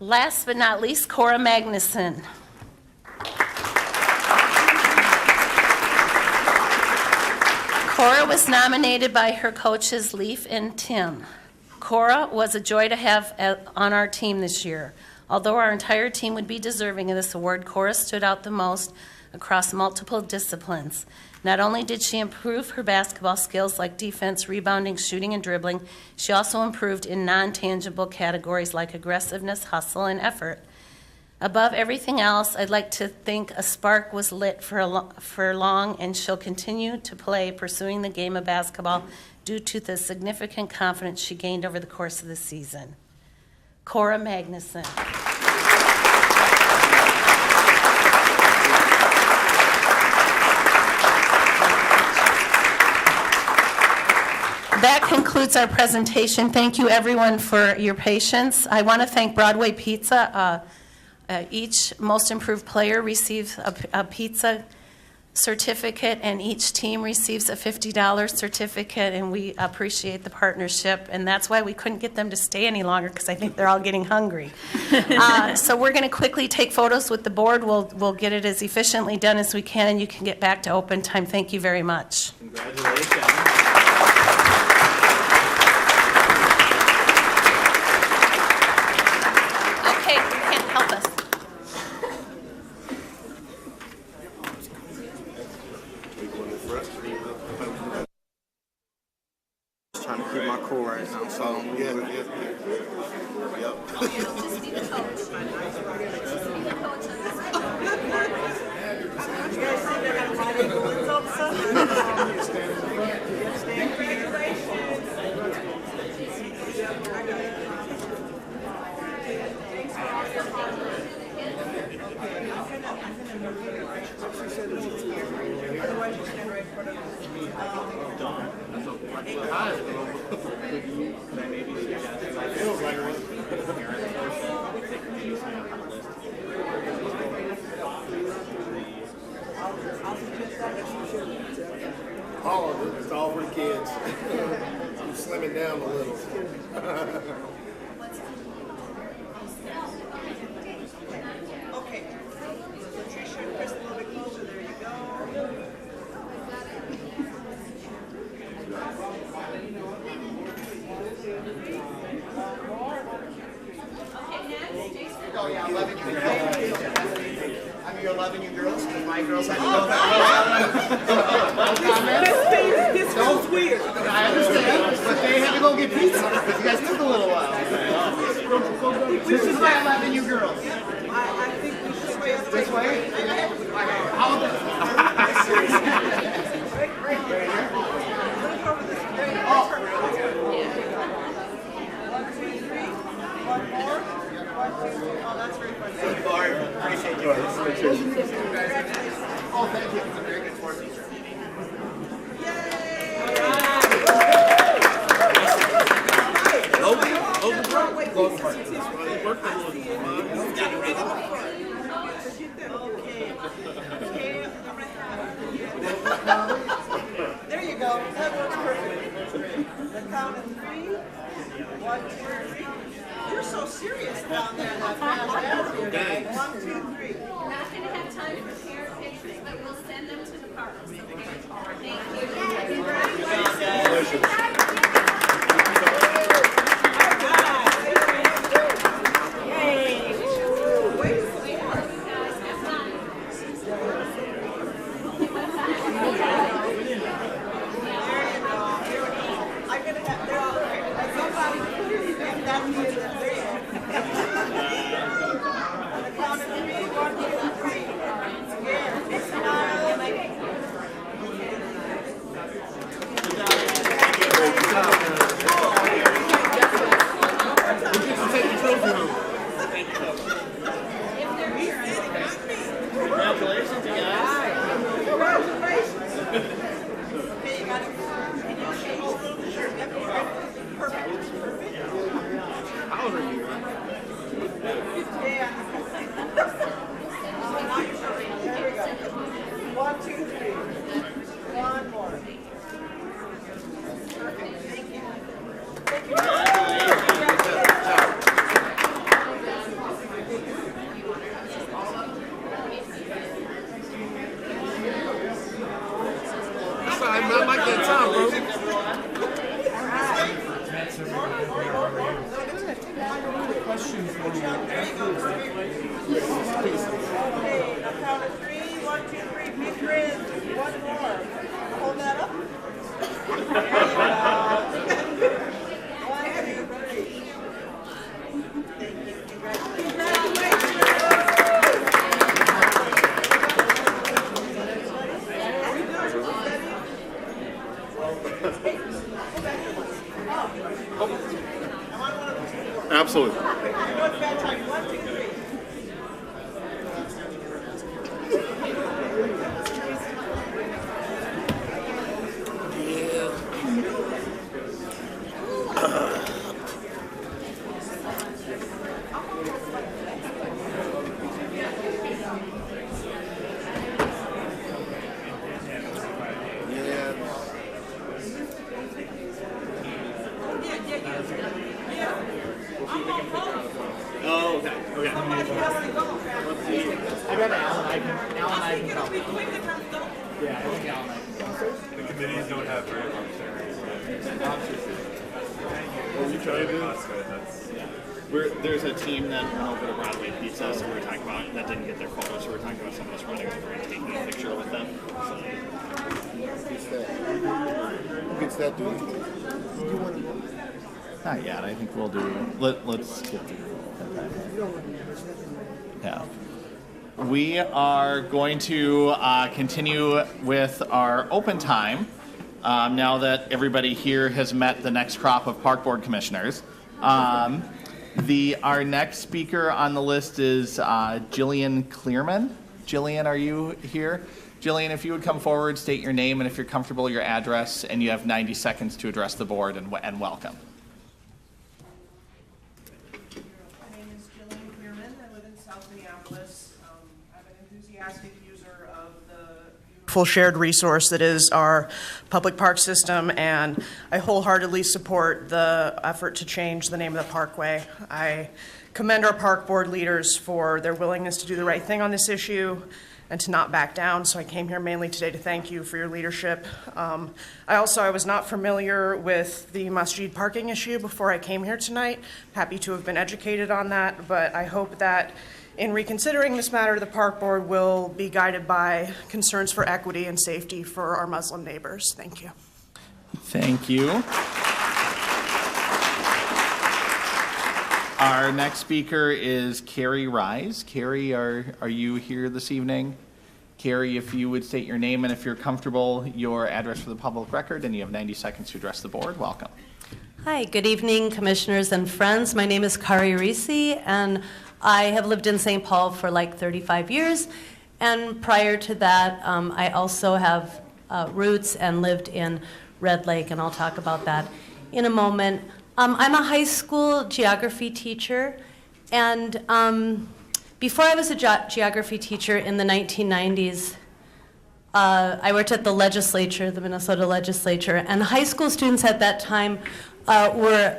Last but not least, Cora Magnuson. Cora was nominated by her coaches Leaf and Tim. Cora was a joy to have on our team this year. Although our entire team would be deserving of this award, Cora stood out the most across multiple disciplines. Not only did she improve her basketball skills like defense, rebounding, shooting, and dribbling, she also improved in non-tangible categories like aggressiveness, hustle, and effort. Above everything else, I'd like to think a spark was lit for long, and she'll continue to play, pursuing the game of basketball due to the significant confidence she gained over the course of the season. Cora Magnuson. That concludes our presentation. Thank you, everyone, for your patience. I want to thank Broadway Pizza. Each Most Improved Player receives a pizza certificate, and each team receives a $50 certificate, and we appreciate the partnership, and that's why we couldn't get them to stay any longer, because I think they're all getting hungry. So we're going to quickly take photos with the board. We'll get it as efficiently done as we can, and you can get back to open time. Thank you very much. Congratulations. Trying to keep my cool right now, so yeah. All of it. It's all for the kids. I'm slimming down a little. Okay. Patricia, press a little bit closer. There you go. Oh, yeah, I love you. I'm your loving you girls, because my girls had to go that way. This feels weird. I understand, but they had to go get pizza, because you guys took a little while. This is why I'm loving you girls. I think we should way up This way? How about Oh, that's very funny. Thank you, Barb. Appreciate you. Oh, thank you. It's a very good sports teacher. There you go. That works perfect. The count of 3. 1, 2, 3. You're so serious down there in that fast here, guys. 1, 2, 3. We're not going to have time for parent pictures, but we'll send them to the parks. Thank you. Congratulations. Congratulations, you guys. Congratulations. Okay, you got it. Can you shake the shirt? Yep, perfect. Perfect. How old are you? Yeah. There we go. 1, 2, 3. One more. Perfect. Thank you. Thank you. I might get time, bro. Question for you. Okay, I'll count to 3. 1, 2, 3. Big grin. One more. Hold that up. There you go. 1, 2, 3. Thank you. Congratulations. Absolutely. Oh, okay. Okay. I bet Alan I can help. Yeah, I think Alan I can. The committees don't have very much What you trying to do? There's a team that went over to Broadway Pizza, so we were talking about that didn't get their photo, so we were talking about some of us running over and taking a picture with them. So. Who gets that doing? Not yet. I think we'll do. Let's get through. Yeah. We are going to continue with our open time now that everybody here has met the next crop of park board commissioners. Our next speaker on the list is Jillian Clearman. Jillian, are you here? Jillian, if you would come forward, state your name, and if you're comfortable, your address, and you have 90 seconds to address the board, and welcome. My name is Jillian Clearman. I live in South Minneapolis. I'm an enthusiastic user of the beautiful shared resource that is our public park system, and I wholeheartedly support the effort to change the name of the parkway. I commend our park board leaders for their willingness to do the right thing on this issue and to not back down. So I came here mainly today to thank you for your leadership. I was not familiar with the masjid parking issue before I came here tonight. Happy to have been educated on that, but I hope that in reconsidering this matter, the park board will be guided by concerns for equity and safety for our Muslim neighbors. Thank you. Thank you. Our next speaker is Carrie Rise. Carrie, are you here this evening? Carrie, if you would state your name and if you're comfortable, your address for the public record, and you have 90 seconds to address the board. Welcome. Hi, good evening, commissioners and friends. My name is Kari Risi, and I have lived in St. Paul for like 35 years. And prior to that, I also have roots and lived in Red Lake, and I'll talk about that in a moment. I'm a high school geography teacher, and before I was a geography teacher in the 1990s, I worked at the legislature, the Minnesota legislature, and high school students at that time were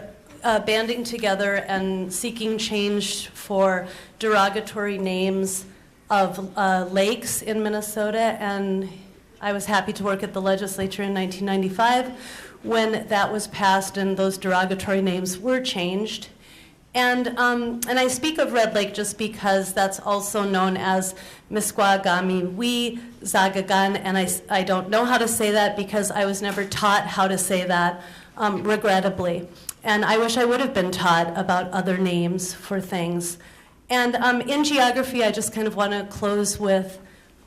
banding together and seeking change for derogatory names of lakes in Minnesota, and I was happy to work at the legislature in 1995 when that was passed and those derogatory names were changed. And I speak of Red Lake just because that's also known as Misquagami Wi Zagagan, and I don't know how to say that because I was never taught how to say that, regrettably. And I wish I would have been taught about other names for things. And in geography, I just kind of want to close with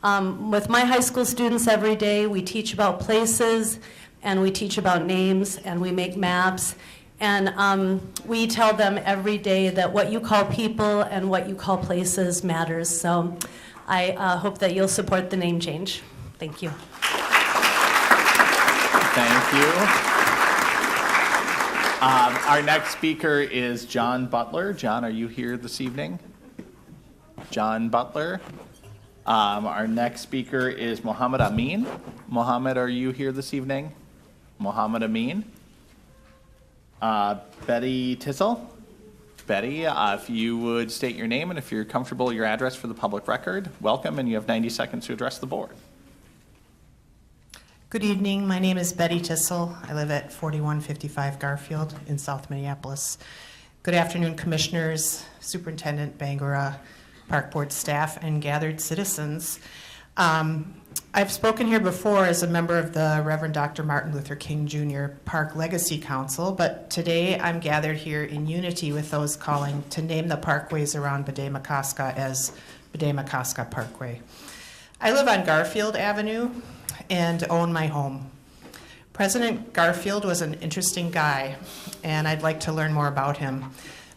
my high school students every day. We teach about places, and we teach about names, and we make maps. And we tell them every day that what you call people and what you call places matters. So I hope that you'll support the name change. Thank you. Thank you. Our next speaker is John Butler. John, are you here this evening? John Butler. Our next speaker is Mohammed Amin. Mohammed, are you here this evening? Mohammed Amin. Betty Tissel. Betty, if you would state your name and if you're comfortable, your address for the public record. Welcome, and you have 90 seconds to address the board. Good evening. My name is Betty Tissel. I live at 4155 Garfield in South Minneapolis. Good afternoon, commissioners, Superintendent Bangura, Park Board staff, and gathered citizens. I've spoken here before as a member of the Reverend Dr. Martin Luther King Jr. Park Legacy Council, but today I'm gathered here in unity with those calling to name the parkways around Bde-Makaska as Bde-Makaska Parkway. I live on Garfield Avenue and own my home. President Garfield was an interesting guy, and I'd like to learn more about him.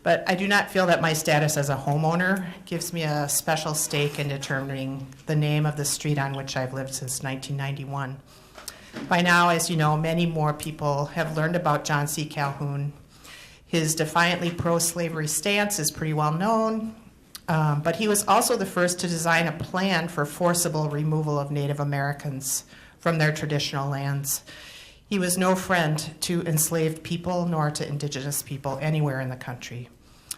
But I do not feel that my status as a homeowner gives me a special stake in determining the name of the street on which I've lived since 1991. By now, as you know, many more people have learned about John C. Calhoun. His defiantly pro-slavery stance is pretty well known, but he was also the first to design a plan for forcible removal of Native Americans from their traditional lands. He was no friend to enslaved people nor to indigenous people anywhere in the country.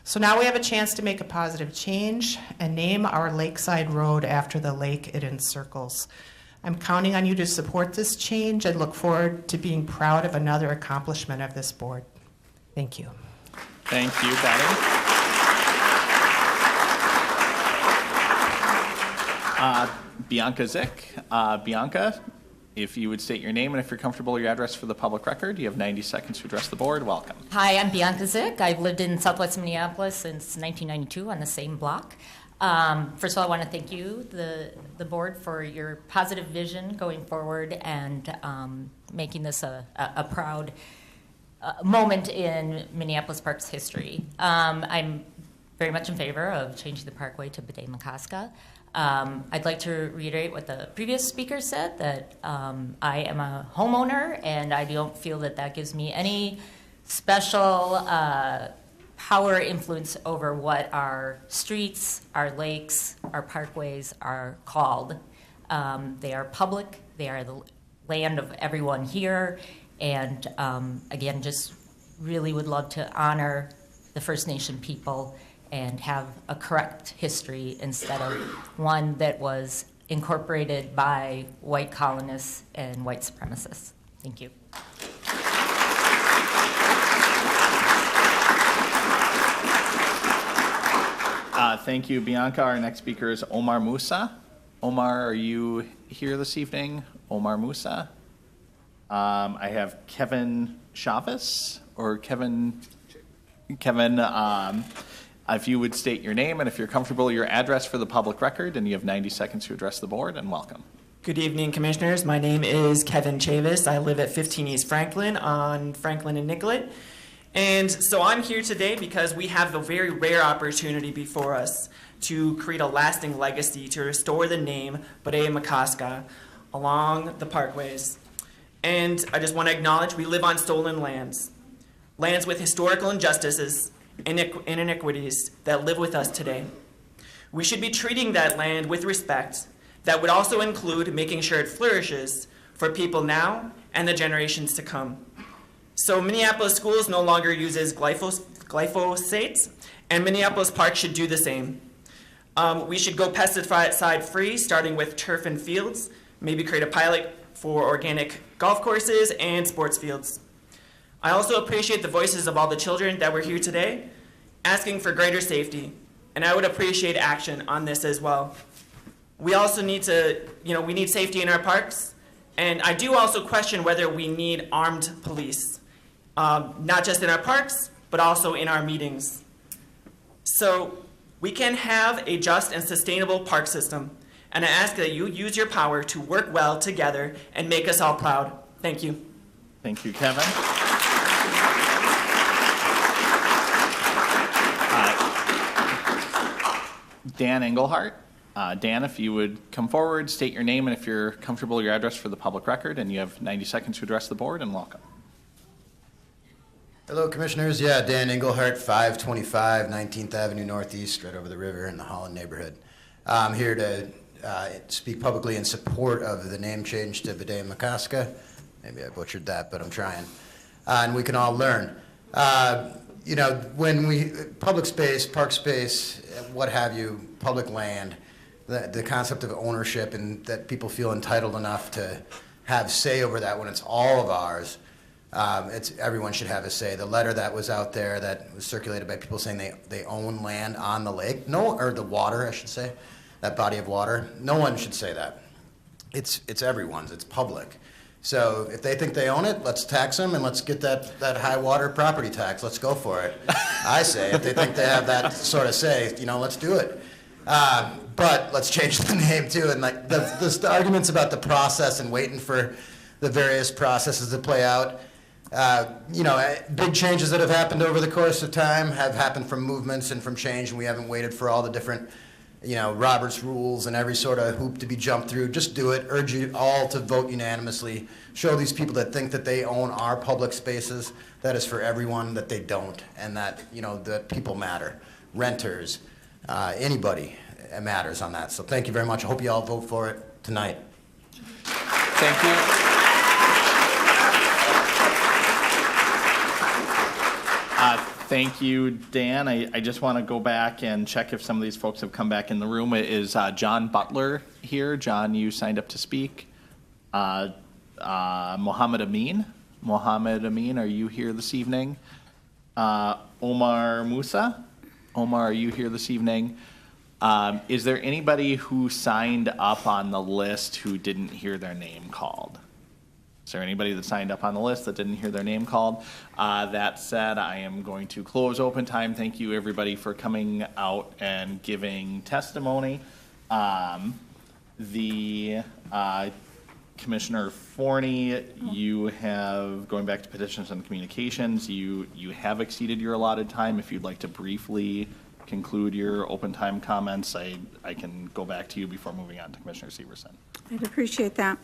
So now we have a chance to make a positive change and name our Lakeside Road after the lake it encircles. I'm counting on you to support this change and look forward to being proud of another accomplishment of this board. Thank you. Thank you, Betty. Bianca Zick. Bianca, if you would state your name and if you're comfortable, your address for the public record. You have 90 seconds to address the board. Welcome. Hi, I'm Bianca Zick. I've lived in Southwest Minneapolis since 1992 on the same block. First of all, I want to thank you, the board, for your positive vision going forward and making this a proud moment in Minneapolis Parks history. I'm very much in favor of changing the parkway to Bde-Makaska. I'd like to reiterate what the previous speaker said, that I am a homeowner and I don't feel that that gives me any special power influence over what our streets, our lakes, our parkways are called. They are public, they are the land of everyone here, and again, just really would love to honor the First Nation people and have a correct history instead of one that was incorporated by white colonists and white supremacists. Thank you. Thank you, Bianca. Our next speaker is Omar Musa. Omar, are you here this evening? Omar Musa. I have Kevin Chavez, or Kevin, if you would state your name and if you're comfortable, your address for the public record, and you have 90 seconds to address the board, and welcome. Good evening, commissioners. My name is Kevin Chavez. I live at 15 East Franklin on Franklin and Nicollet. And so I'm here today because we have the very rare opportunity before us to create a lasting legacy to restore the name Bde-Makaska along the parkways. And I just want to acknowledge we live on stolen lands, lands with historical injustices and inequities that live with us today. We should be treating that land with respect. That would also include making sure it flourishes for people now and the generations to come. So Minneapolis schools no longer uses glyphosate, and Minneapolis Park should do the same. We should go pesticide free, starting with turf and fields, maybe create a pilot for organic golf courses and sports fields. I also appreciate the voices of all the children that were here today, asking for greater safety, and I would appreciate action on this as well. We also need to, we need safety in our parks, and I do also question whether we need armed police, not just in our parks, but also in our meetings. So we can have a just and sustainable park system, and I ask that you use your power to work well together and make us all proud. Thank you. Thank you, Kevin. Dan Engelhart. Dan, if you would come forward, state your name, and if you're comfortable, your address for the public record, and you have 90 seconds to address the board, and welcome. Hello, Commissioners. Yeah, Dan Engelhart, 525 19th Avenue Northeast, right over the river in the Holland neighborhood. I'm here to speak publicly in support of the name change to Videa McCoska. Maybe I butchered that, but I'm trying. And we can all learn. You know, when we, public space, park space, what have you, public land, the concept of ownership and that people feel entitled enough to have say over that when it's all of ours, everyone should have a say. The letter that was out there that was circulated by people saying they own land on the lake, or the water, I should say, that body of water, no one should say that. It's everyone's, it's public. So if they think they own it, let's tax them and let's get that high water property tax. Let's go for it. I say, if they think they have that sort of say, you know, let's do it. But let's change the name too. And like the arguments about the process and waiting for the various processes to play out. You know, big changes that have happened over the course of time have happened from movements and from change, and we haven't waited for all the different, you know, Robert's rules and every sort of hoop to be jumped through. Just do it. Urge you all to vote unanimously. Show these people that think that they own our public spaces, that is for everyone, that they don't, and that, you know, that people matter. Renters, anybody matters on that. So thank you very much. I hope you all vote for it tonight. Thank you. Thank you, Dan. I just want to go back and check if some of these folks have come back in the room. Is John Butler here? John, you signed up to speak. Mohammed Amin. Mohammed Amin, are you here this evening? Omar Musa. Omar, are you here this evening? Is there anybody who signed up on the list who didn't hear their name called? Is there anybody that signed up on the list that didn't hear their name called? That said, I am going to close open time. Thank you, everybody, for coming out and giving testimony. Commissioner Forney, you have, going back to petitions and communications, you have exceeded your allotted time. If you'd like to briefly conclude your open time comments, I can go back to you before moving on to Commissioner Severson. I'd appreciate that.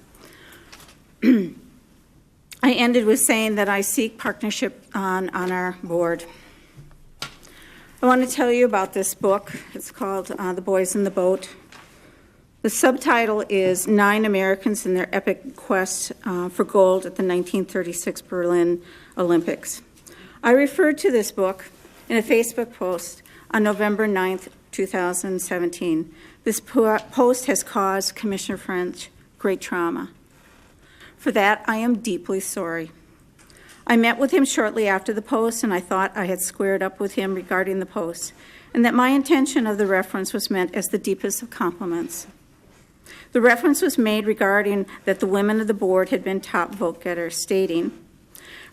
I ended with saying that I seek partnership on our board. I want to tell you about this book. It's called The Boys in the Boat. The subtitle is 9 Americans in Their Epic Quest for Gold at the 1936 Berlin Olympics. I referred to this book in a Facebook post on November 9th, 2017. This post has caused Commissioner French great trauma. For that, I am deeply sorry. I met with him shortly after the post, and I thought I had squared up with him regarding the post, and that my intention of the reference was meant as the deepest of compliments. The reference was made regarding that the women of the board had been top vote-getters, stating,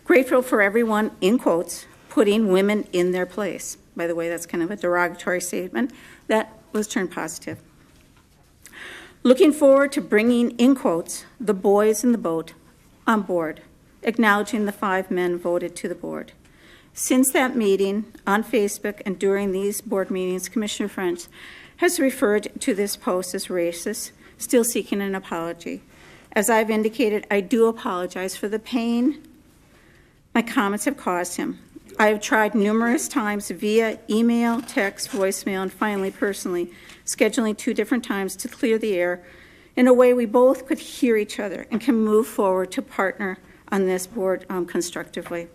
grateful for everyone, in quotes, putting women in their place. By the way, that's kind of a derogatory statement that was turned positive. Looking forward to bringing, in quotes, the boys in the boat on board, acknowledging the 5 men voted to the board. Since that meeting on Facebook and during these board meetings, Commissioner French has referred to this post as racist, still seeking an apology. As I've indicated, I do apologize for the pain my comments have caused him. I have tried numerous times via email, text, voicemail, and finally personally, scheduling 2 different times to clear the air in a way we both could hear each other and can move forward to partner on this board constructively.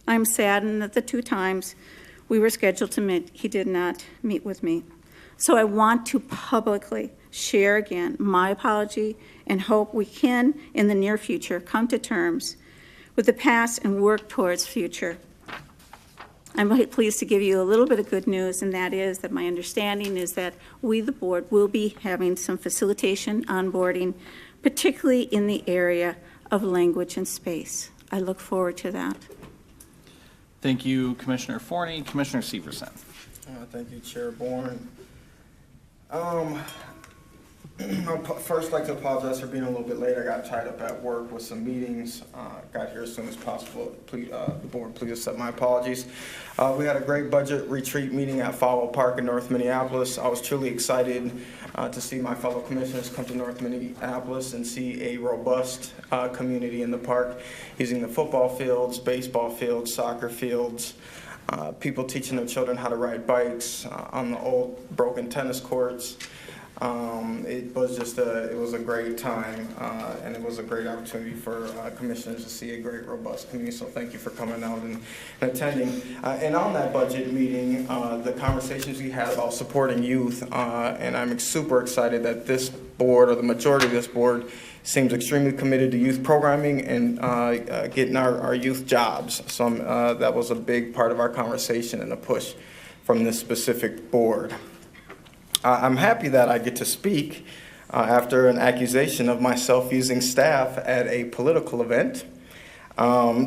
I'm saddened that the 2 times we were scheduled to meet, he did not meet with me. So I want to publicly share again my apology and hope we can, in the near future, come to terms with the past and work towards future. I'm pleased to give you a little bit of good news, and that is that my understanding is that we, the board, will be having some facilitation onboarding, particularly in the area of language and space. I look forward to that. Thank you, Commissioner Forney. Commissioner Severson. Thank you, Chair Bourne. I'd first like to apologize for being a little bit late. I got tied up at work with some meetings. Got here as soon as possible. Please, the board, please accept my apologies. We had a great budget retreat meeting at Follow Park in North Minneapolis. I was truly excited to see my fellow commissioners come to North Minneapolis and see a robust community in the park using the football fields, baseball fields, soccer fields, people teaching their children how to ride bikes on the old broken tennis courts. It was a great time, and it was a great opportunity for commissioners to see a great, robust community. So thank you for coming out and attending. And on that budget meeting, the conversations we had about supporting youth, and I'm super excited that this board, or the majority of this board, seems extremely committed to youth programming and getting our youth jobs. So that was a big part of our conversation and a push from this specific board. I'm happy that I get to speak after an accusation of myself using staff at a political event.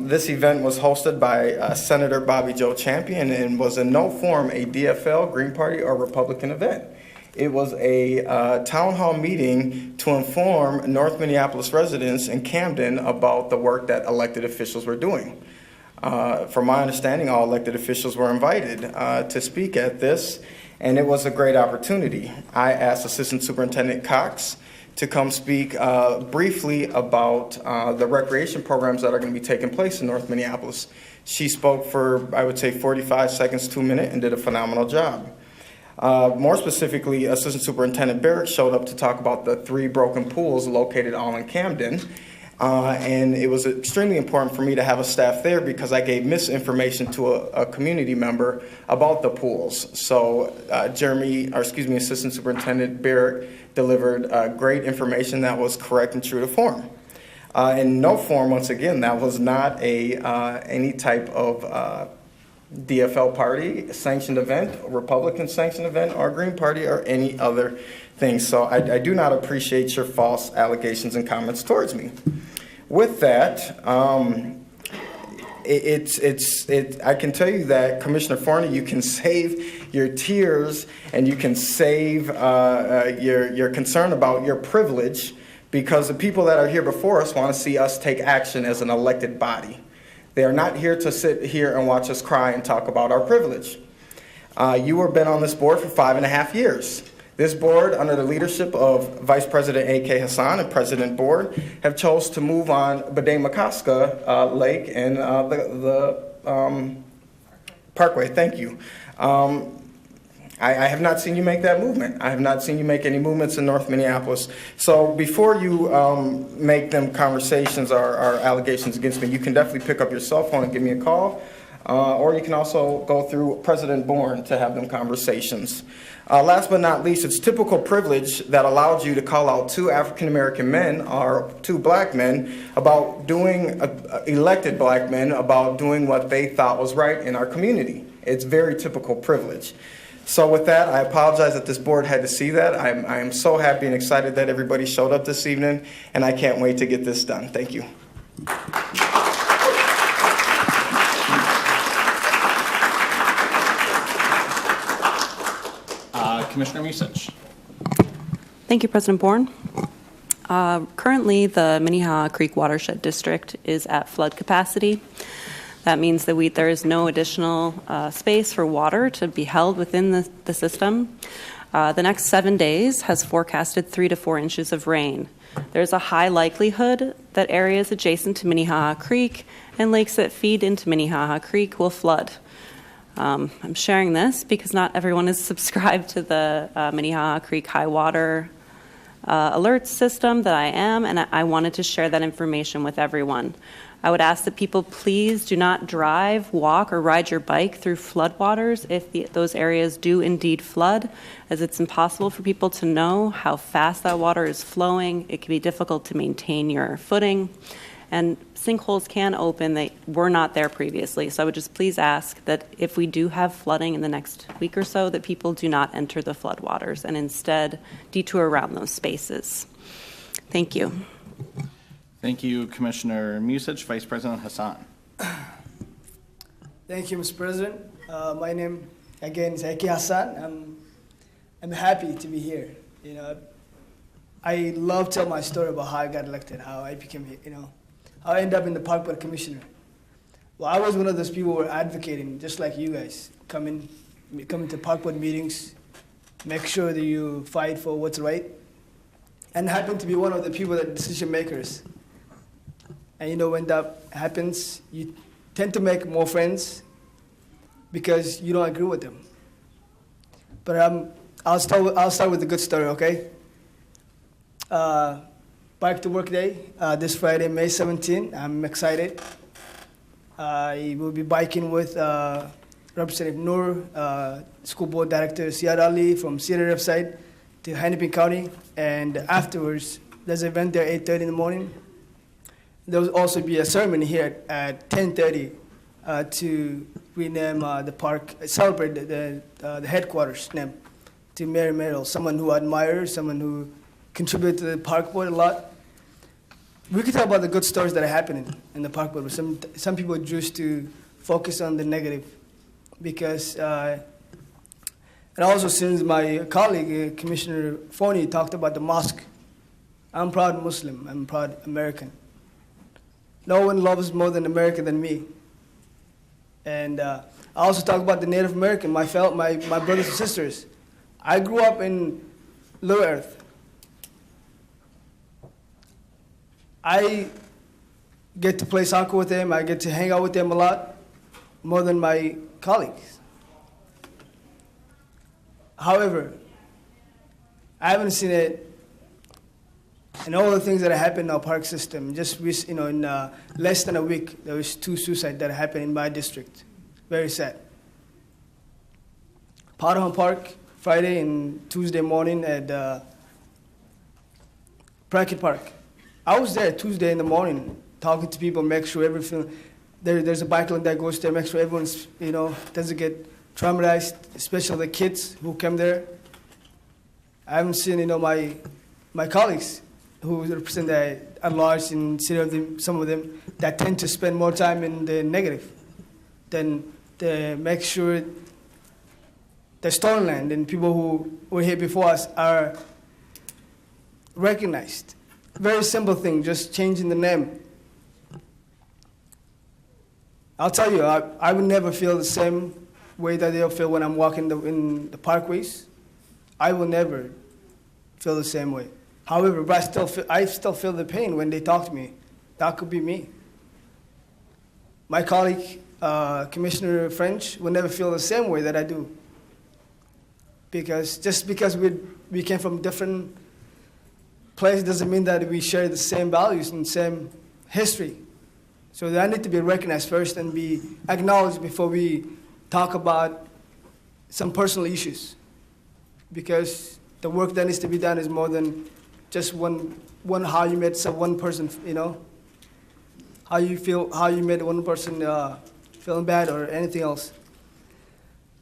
This event was hosted by Senator Bobby Joe Champion and was in no form a DFL, Green Party, or Republican event. It was a town hall meeting to inform North Minneapolis residents in Camden about the work that elected officials were doing. From my understanding, all elected officials were invited to speak at this, and it was a great opportunity. I asked Assistant Superintendent Cox to come speak briefly about the recreation programs that are going to be taking place in North Minneapolis. She spoke for, I would say, 45 seconds to a minute and did a phenomenal job. More specifically, Assistant Superintendent Barrett showed up to talk about the 3 broken pools located all in Camden. And it was extremely important for me to have a staff there because I gave misinformation to a community member about the pools. So Assistant Superintendent Barrett delivered great information that was correct and true to form. In no form, once again, that was not any type of DFL party sanctioned event, Republican sanctioned event, or Green Party, or any other thing. So I do not appreciate your false allegations and comments towards me. With that, I can tell you that, Commissioner Forney, you can save your tears and you can save your concern about your privilege, because the people that are here before us want to see us take action as an elected body. They are not here to sit here and watch us cry and talk about our privilege. You have been on this board for 5.5 years. This board, under the leadership of Vice President A.K. Hassan and President Board, have chose to move on Bede-Makaska Lake and the Parkway. Thank you. I have not seen you make that movement. I have not seen you make any movements in North Minneapolis. So before you make them conversations or allegations against me, you can definitely pick up your cell phone and give me a call. Or you can also go through President Bourne to have them conversations. Last but not least, it's typical privilege that allowed you to call out 2 African-American men or 2 black men about doing, elected black men, about doing what they thought was right in our community. It's very typical privilege. So with that, I apologize that this board had to see that. I am so happy and excited that everybody showed up this evening, and I can't wait to get this done. Thank you. Commissioner Musich. Thank you, President Bourne. Currently, the Minnehaha Creek Watershed District is at flood capacity. That means that there is no additional space for water to be held within the system. The next 7 days has forecasted 3 to 4 inches of rain. There's a high likelihood that areas adjacent to Minnehaha Creek and lakes that feed into Minnehaha Creek will flood. I'm sharing this because not everyone is subscribed to the Minnehaha Creek high water alert system that I am, and I wanted to share that information with everyone. I would ask that people please do not drive, walk, or ride your bike through floodwaters if those areas do indeed flood, as it's impossible for people to know how fast that water is flowing. It can be difficult to maintain your footing, and sinkholes can open that were not there previously. So I would just please ask that if we do have flooding in the next week or so, that people do not enter the floodwaters and instead detour around those spaces. Thank you. Thank you, Commissioner Musich. Vice President Hassan. Thank you, Mr. President. My name, again, is A.K. Hassan. I'm happy to be here. You know, I love tell my story about how I got elected, how I became, how I ended up in the park board commissioner. Well, I was one of those people who were advocating, just like you guys, coming to park board meetings, make sure that you fight for what's right, and happen to be one of the people that decision makers. And when that happens, you tend to make more friends because you don't agree with them. But I'll start with a good story, okay? Bike to Work Day, this Friday, May 17. I'm excited. I will be biking with Representative Noor, School Board Director Siad Ali from Cedar Riverside to Hennepin County. And afterwards, there's an event there at 8:30 in the morning. There will also be a ceremony here at 10:30 to rename the park, celebrate the headquarters name to Mary Merrill, someone who I admire, someone who contributed to the park board a lot. We could talk about the good stories that are happening in the park board, but some people choose to focus on the negative because, and also since my colleague, Commissioner Foney, talked about the mosque, I'm proud Muslim, I'm proud American. No one loves more than America than me. And I also talk about the Native American, my brothers and sisters. I grew up in Little Earth. I get to play soccer with them. I get to hang out with them a lot, more than my colleagues. However, I haven't seen it in all the things that happened in our park system. Just in less than a week, there was 2 suicides that happened in my district. Very sad. Powderhorn Park, Friday and Tuesday morning at Brackett Park. I was there Tuesday in the morning talking to people, make sure everything, there's a bike lane that goes there, make sure everyone's, doesn't get traumatized, especially the kids who come there. I haven't seen, my colleagues who represent at large in some of them that tend to spend more time in the negative than to make sure the stolen land and people who were here before us are recognized. Very simple thing, just changing the name. I'll tell you, I would never feel the same way that they'll feel when I'm walking in the parkways. I will never feel the same way. However, but I still feel the pain when they talk to me. That could be me. My colleague, Commissioner French, will never feel the same way that I do. Just because we came from different place doesn't mean that we share the same values and same history. So that need to be recognized first and be acknowledged before we talk about some personal issues. Because the work that needs to be done is more than just one how you made one person, how you made one person feeling bad or anything else.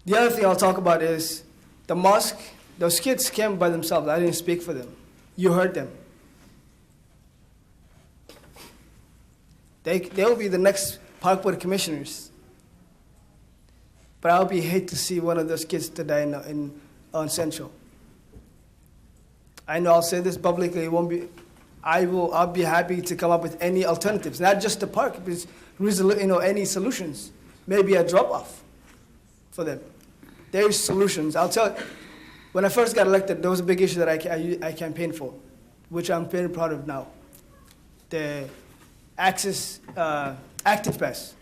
The other thing I'll talk about is the mosque. Those kids came by themselves. I didn't speak for them. You heard them. They'll be the next park board commissioners. But I'll hate to see one of those kids to die on Central. I know I'll say this publicly. I'll be happy to come up with any alternatives, not just the park, but any solutions. Maybe a drop off for them. There's solutions. I'll tell you. When I first got elected, there was a big issue that I campaigned for, which I'm very proud of now. The Access Active Pass,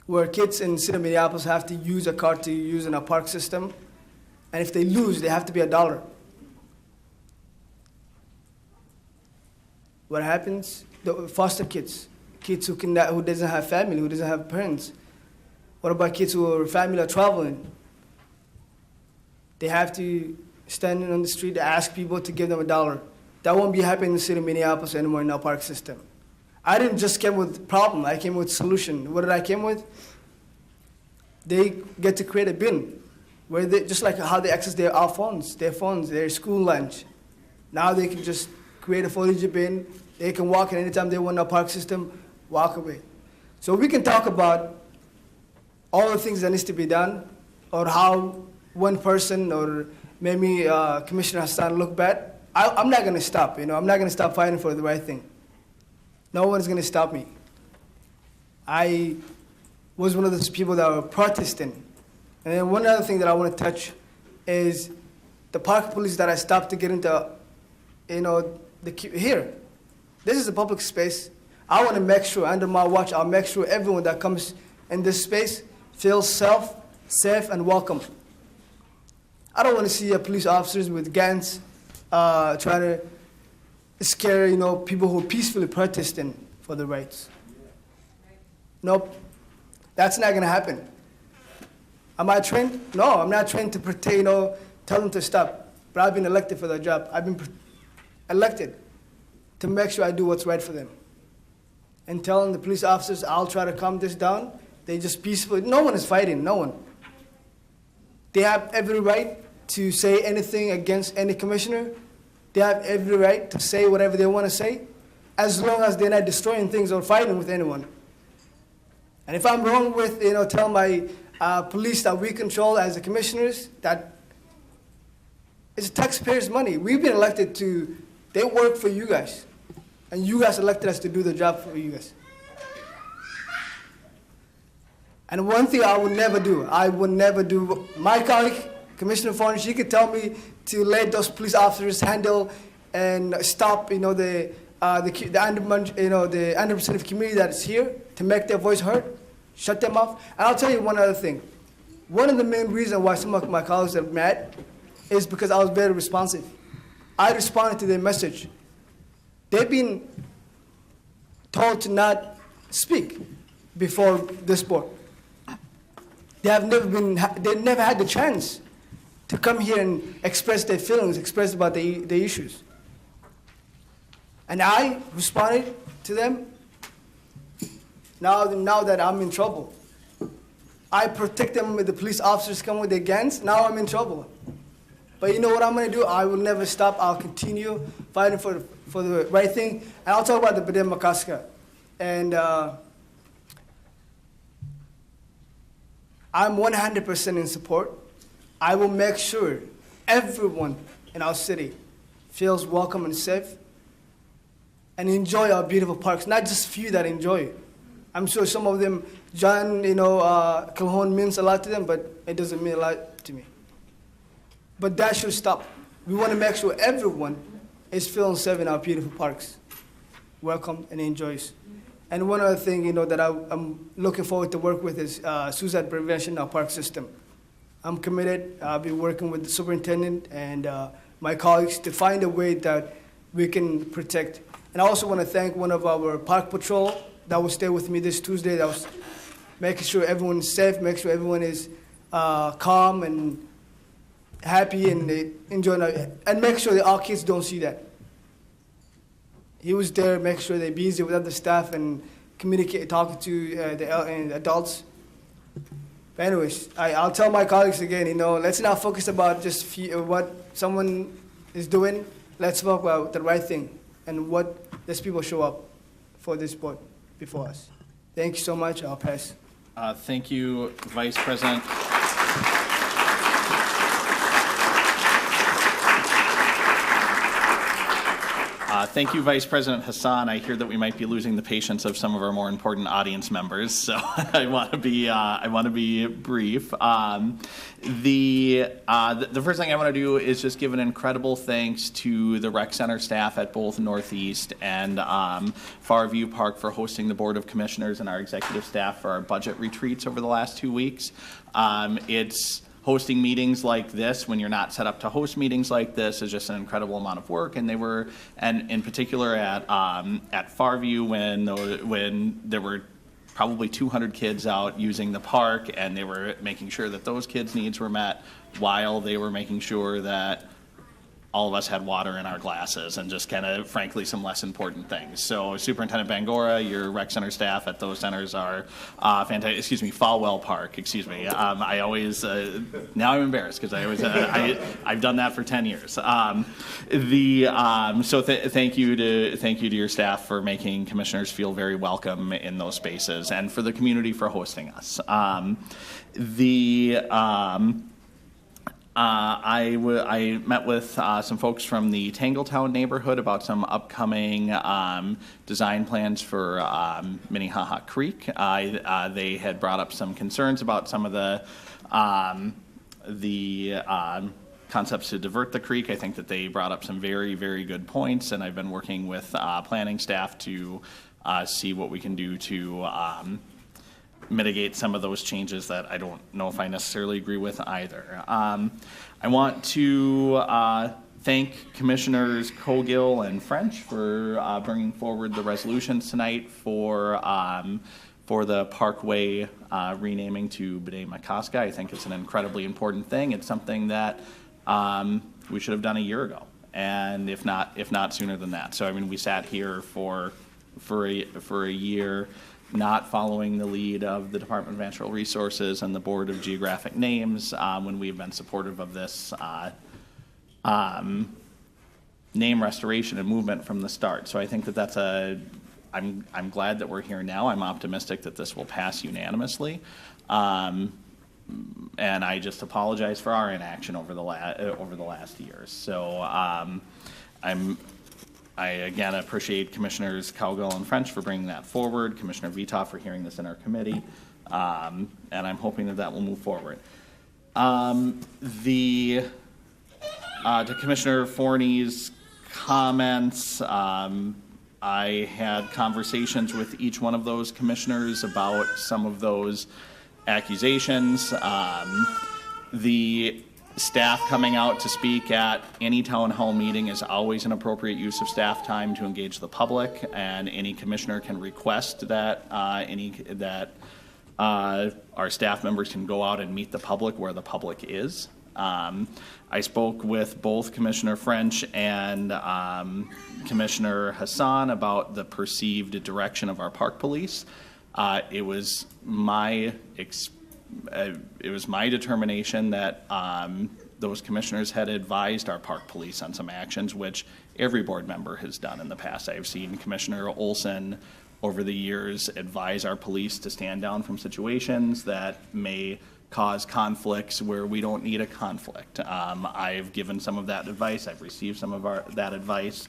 where kids in the city of Minneapolis have to use a card to use in a park system, and if they lose, they have to pay $1. What happens? The foster kids who doesn't have family, who doesn't have parents. What about kids who are family are traveling? They have to stand on the street to ask people to give them $1. That won't be happening in the city of Minneapolis anymore in our park system. I didn't just come with problem, I came with solution. What did I came with? They get to create a bin where they, just like how they access their phones, their school lunch. Now they can just create a foliage bin. They can walk, and anytime they want our park system, walk away. So we can talk about all the things that needs to be done, or how one person or maybe Commissioner Hassan look bad. I'm not going to stop, I'm not going to stop fighting for the right thing. No one's going to stop me. I was one of those people that were protesting. And then one other thing that I want to touch is the park police that I stopped to get into, here. This is a public space. I want to make sure, under my watch, I'll make sure everyone that comes in this space feels safe and welcome. I don't want to see police officers with guns trying to scare, people who are peacefully protesting for their rights. Nope, that's not going to happen. Am I trained? No, I'm not trained to protect, tell them to stop. But I've been elected for that job. I've been elected to make sure I do what's right for them. And telling the police officers, I'll try to calm this down. They just peacefully, no one is fighting, no one. They have every right to say anything against any commissioner. They have every right to say whatever they want to say, as long as they're not destroying things or fighting with anyone. And if I'm wrong with, tell my police that we control as the commissioners, that it's taxpayers' money. We've been elected they work for you guys. And you guys elected us to do the job for you guys. And one thing I would never do, my colleague, Commissioner Foreign, she could tell me to let those police officers handle and stop, the underrepresented community that is here to make their voice heard, shut them off. And I'll tell you one other thing. One of the main reasons why some of my colleagues are mad is because I was very responsive. I responded to their message. They've been told to not speak before this board. They never had the chance to come here and express their feelings, express about the issues. And I responded to them. Now that I'm in trouble, I protect them with the police officers come with their guns. Now I'm in trouble. But you know what I'm going to do? I will never stop. I'll continue fighting for the right thing. And I'll talk about the Bidem Makaska. And I'm 100% in support. I will make sure everyone in our city feels welcome and safe and enjoy our beautiful parks, not just few that enjoy it. I'm sure some of them, John, Calhoun means a lot to them, but it doesn't mean a lot to me. But that should stop. We want to make sure everyone is feeling safe in our beautiful parks, welcome and enjoys. And one other thing, that I'm looking forward to work with is suicide prevention in our park system. I'm committed. I'll be working with the superintendent and my colleagues to find a way that we can protect. And I also want to thank one of our park patrol that will stay with me this Tuesday. That was making sure everyone is safe, make sure everyone is calm and happy and enjoying it, and make sure that our kids don't see that. He was there, make sure they're busy with other staff and communicate, talking to the adults. But anyways, I'll tell my colleagues again, let's not focus about just what someone is doing. Let's talk about the right thing and what these people show up for this board before us. Thank you so much. I'll pass. Thank you, Vice President. Thank you, Vice President Hassan. I hear that we might be losing the patience of some of our more important audience members, so I want to be brief. The first thing I want to do is just give an incredible thanks to the Rec Center staff at both Northeast and Farview Park for hosting the Board of Commissioners and our executive staff for our budget retreats over the last 2 weeks. It's hosting meetings like this when you're not set up to host meetings like this is just an incredible amount of work, and in particular at Farview when there were probably 200 kids out using the park, and they were making sure that those kids' needs were met while they were making sure that all of us had water in our glasses, and just kind of, frankly, some less important things. So Superintendent Bangora, your rec center staff at those centers are fantastic. Excuse me, Falwell Park, excuse me. I always, now I'm embarrassed because I've done that for 10 years. So thank you to your staff for making commissioners feel very welcome in those spaces, and for the community for hosting us. I met with some folks from the Tangletown neighborhood about some upcoming design plans for Minnehaha Creek. They had brought up some concerns about some of the concepts to divert the creek. I think that they brought up some very, very good points, and I've been working with planning staff to see what we can do to mitigate some of those changes that I don't know if I necessarily agree with either. I want to thank Commissioners Cogill and French for bringing forward the resolutions tonight for the Parkway renaming to Bede-Makaska. I think it's an incredibly important thing. It's something that we should have done a year ago, and if not sooner than that. So I mean, we sat here for a year, not following the lead of the Department of Natural Resources and the Board of Geographic Names when we've been supportive of this name restoration and movement from the start. So I think that that's I'm glad that we're here now. I'm optimistic that this will pass unanimously. And I just apologize for our inaction over the last year. So I again appreciate Commissioners Cowgill and French for bringing that forward, Commissioner Vitoff for hearing this in our committee, and I'm hoping that will move forward. To Commissioner Forney's comments, I had conversations with each one of those commissioners about some of those accusations. The staff coming out to speak at any town hall meeting is always an appropriate use of staff time to engage the public, and any commissioner can request that our staff members can go out and meet the public where the public is. I spoke with both Commissioner French and Commissioner Hassan about the perceived direction of our park police. It was my determination that those commissioners had advised our park police on some actions, which every board member has done in the past. I've seen Commissioner Olson over the years advise our police to stand down from situations that may cause conflicts where we don't need a conflict. I've given some of that advice. I've received some of that advice.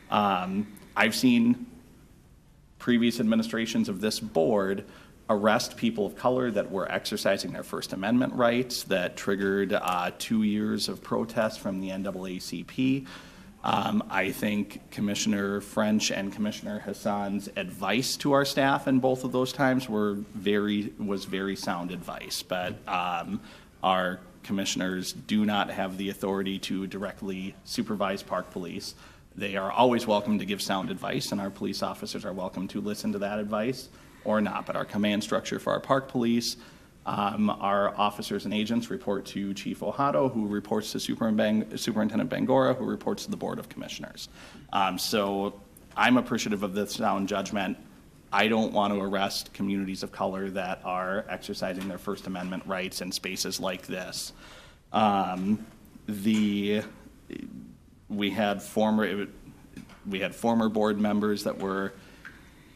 I've seen previous administrations of this board arrest people of color that were exercising their First Amendment rights, that triggered 2 years of protest from the NAACP. I think Commissioner French and Commissioner Hassan's advice to our staff in both of those times was very sound advice, but our commissioners do not have the authority to directly supervise park police. They are always welcome to give sound advice, and our police officers are welcome to listen to that advice or not. But our command structure for our park police, our officers and agents report to Chief Ohato, who reports to Superintendent Bangora, who reports to the Board of Commissioners. So I'm appreciative of this sound judgment. I don't want to arrest communities of color that are exercising their First Amendment rights in spaces like this. We had former board members that were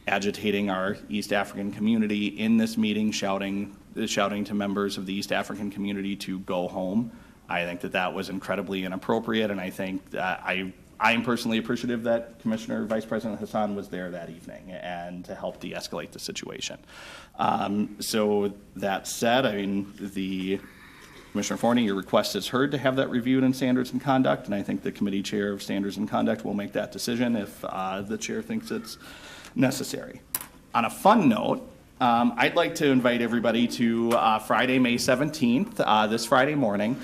agitating our East African community in this meeting, shouting to members of the East African community to go home. I think that was incredibly inappropriate, and I think that I am personally appreciative that Commissioner Vice President Hassan was there that evening and to help de-escalate the situation. So that said, I mean, Commissioner Forney, your request is heard to have that reviewed in Standards and Conduct, and I think the committee chair of Standards and Conduct will make that decision if the chair thinks it's necessary. On a fun note, I'd like to invite everybody to Friday, May 17th, this Friday morning,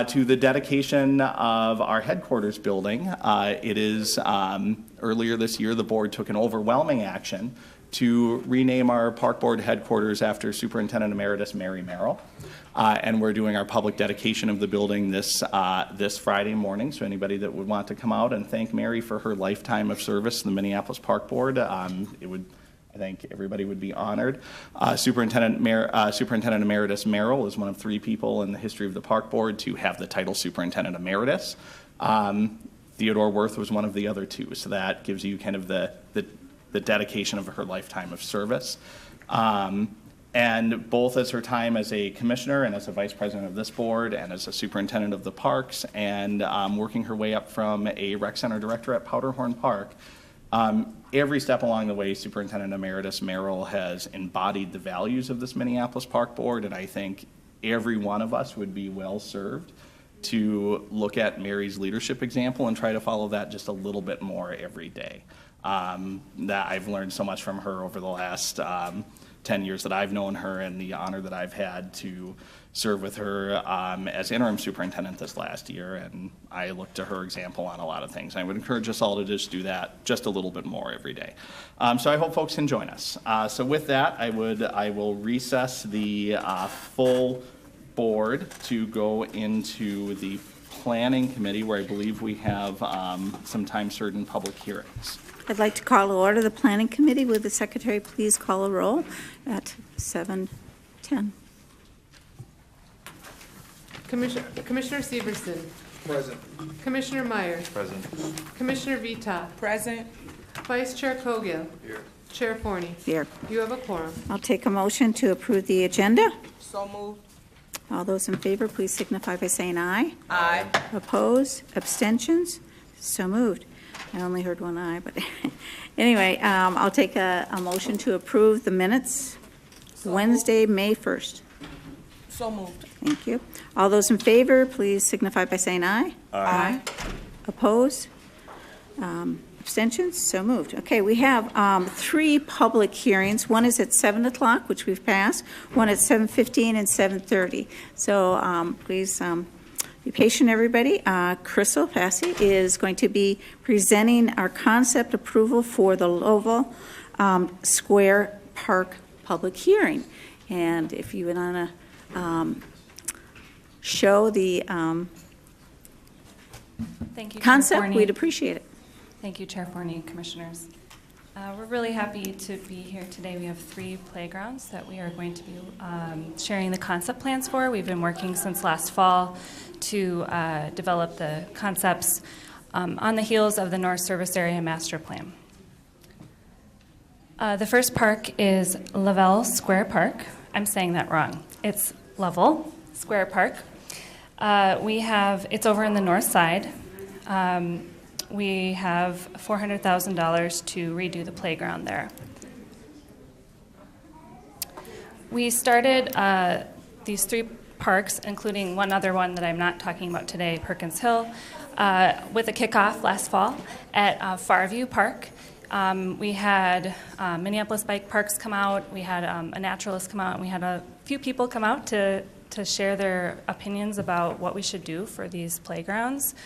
to the dedication of our headquarters building. It is, earlier this year, the board took an overwhelming action to rename our park board headquarters after Superintendent Emeritus Mary Merrill. And we're doing our public dedication of the building this Friday morning. So anybody that would want to come out and thank Mary for her lifetime of service to the Minneapolis Park Board, I think everybody would be honored. Superintendent Emeritus Merrill is one of 3 people in the history of the Park Board to have the title Superintendent Emeritus. Theodore Worth was one of the other 2, so that gives you kind of the dedication of her lifetime of service. And both as her time as a commissioner and as a vice president of this board and as a superintendent of the parks and working her way up from a rec center director at Powderhorn Park, every step along the way, Superintendent Emeritus Merrill has embodied the values of this Minneapolis Park Board, and I think every one of us would be well served to look at Mary's leadership example and try to follow that just a little bit more every day. That I've learned so much from her over the last 10 years that I've known her, and the honor that I've had to serve with her as interim superintendent this last year, and I look to her example on a lot of things. I would encourage us all to just do that just a little bit more every day. So I hope folks can join us. So with that, I will recess the full board to go into the planning committee, where I believe we have some time certain public hearings. I'd like to call to order the Planning Committee. Would the Secretary please call a roll at 7:10? Commissioner Severson. Present. Commissioner Meyer. Present. Commissioner Vita. Present. Vice Chair Cogill. Here. Chair Forney. Here. You have a quorum. I'll take a motion to approve the agenda. So moved. All those in favor, please signify by saying aye. Aye. Opposed? Abstentions? So moved. I only heard one aye, but anyway, I'll take a motion to approve the minutes, Wednesday, May 1st. So moved. Thank you. All those in favor, please signify by saying aye. Aye. Opposed? Abstentions? So moved. Okay, we have 3 public hearings. One is at 7 o'clock, which we've passed, one at 7:15 and 7:30. So please be patient, everybody. Crystal Passy is going to be presenting our concept approval for the Lovell Square Park public hearing. And if you want to show the Thank you, concept, Chair Forney. we'd appreciate it. Thank you, Chair Forney and Commissioners. We're really happy to be here today. We have 3 playgrounds that we are going to be sharing the concept plans for. We've been working since last fall to develop the concepts on the heels of the North Service Area Master Plan. The first park is Lovell Square Park. I'm saying that wrong. It's Lovell Square Park. It's over in the north side. We have $400,000 to redo the playground there. We started these 3 parks, including one other one that I'm not talking about today, Perkins Hill, with a kickoff last fall at Farview Park. We had Minneapolis Bike Parks come out, we had a naturalist come out, and we had a few people come out to share their opinions about what we should do for these playgrounds.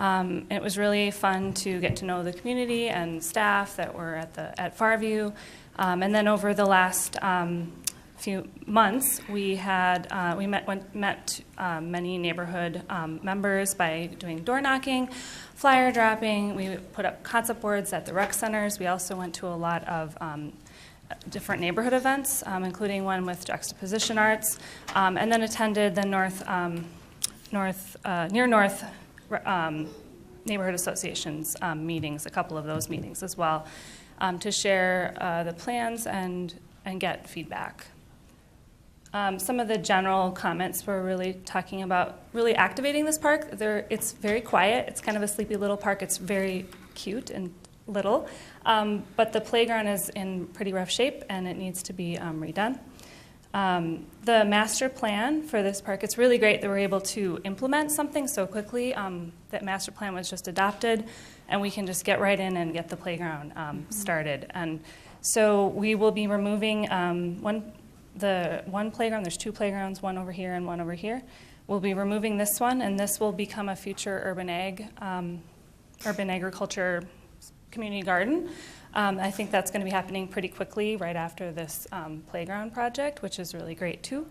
It was really fun to get to know the community and staff that were at Farview. And then over the last few months, we met many neighborhood members by doing door knocking, flyer dropping. We put up concept boards at the rec centers. We also went to a lot of different neighborhood events, including one with Juxtaposition Arts, and then attended the Near North Neighborhood Association's meetings, a couple of those meetings as well, to share the plans and get feedback. Some of the general comments were really talking about really activating this park. It's very quiet. It's kind of a sleepy little park. It's very cute and little, but the playground is in pretty rough shape and it needs to be redone. The master plan for this park, it's really great that we're able to implement something so quickly. That master plan was just adopted, and we can just get right in and get the playground started. And so we will be removing one playground. There's 2 playgrounds, one over here and one over here. We'll be removing this one, and this will become a future urban agriculture community garden. I think that's going to be happening pretty quickly right after this playground project, which is really great too.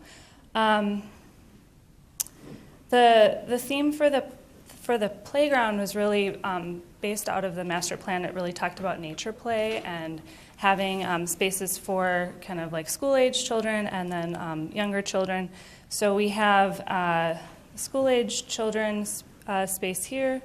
The theme for the playground was really based out of the master plan. It really talked about nature play and having spaces for kind of like school-age children and then younger children. So we have school-age children's space here.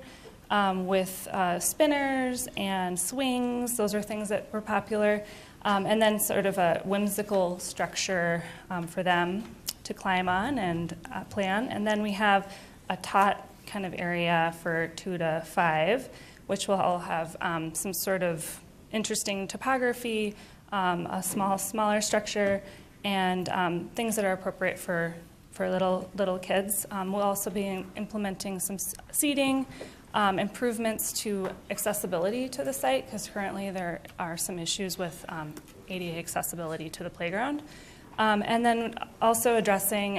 With spinners and swings. Those are things that were popular. And then sort of a whimsical structure for them to climb on and play on. And then we have a tot kind of area for 2 to 5, which will all have some sort of interesting topography, a smaller structure, and things that are appropriate for little kids. We'll also be implementing some seating, improvements to accessibility to the site, because currently there are some issues with ADA accessibility to the playground. And then also addressing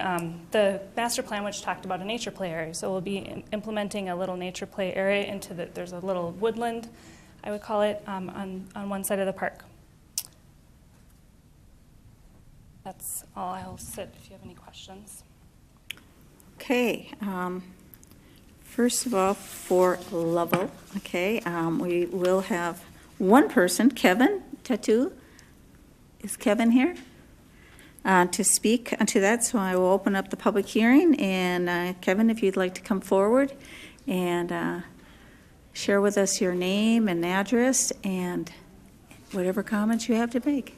the master plan, which talked about a nature play area. So we'll be implementing a little nature play area into there's a little woodland, I would call it, on one side of the park. That's all I'll sit if you have any questions. Okay. First of all, for Lovell, okay, we will have one person, Kevin Tattoo. Is Kevin here? To speak to that, so I will open up the public hearing. And Kevin, if you'd like to come forward and share with us your name and address and whatever comments you have to make.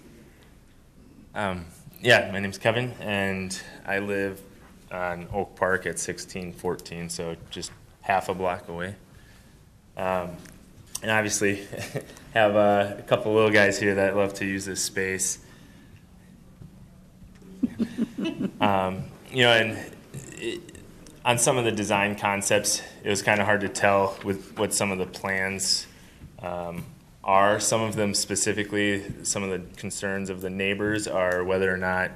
Yeah, my name's Kevin, and I live on Oak Park at 1614, so just half a block away. And obviously have a couple little guys here that love to use this space. And on some of the design concepts, it was kind of hard to tell with what some of the plans are. Some of them specifically, some of the concerns of the neighbors are whether or not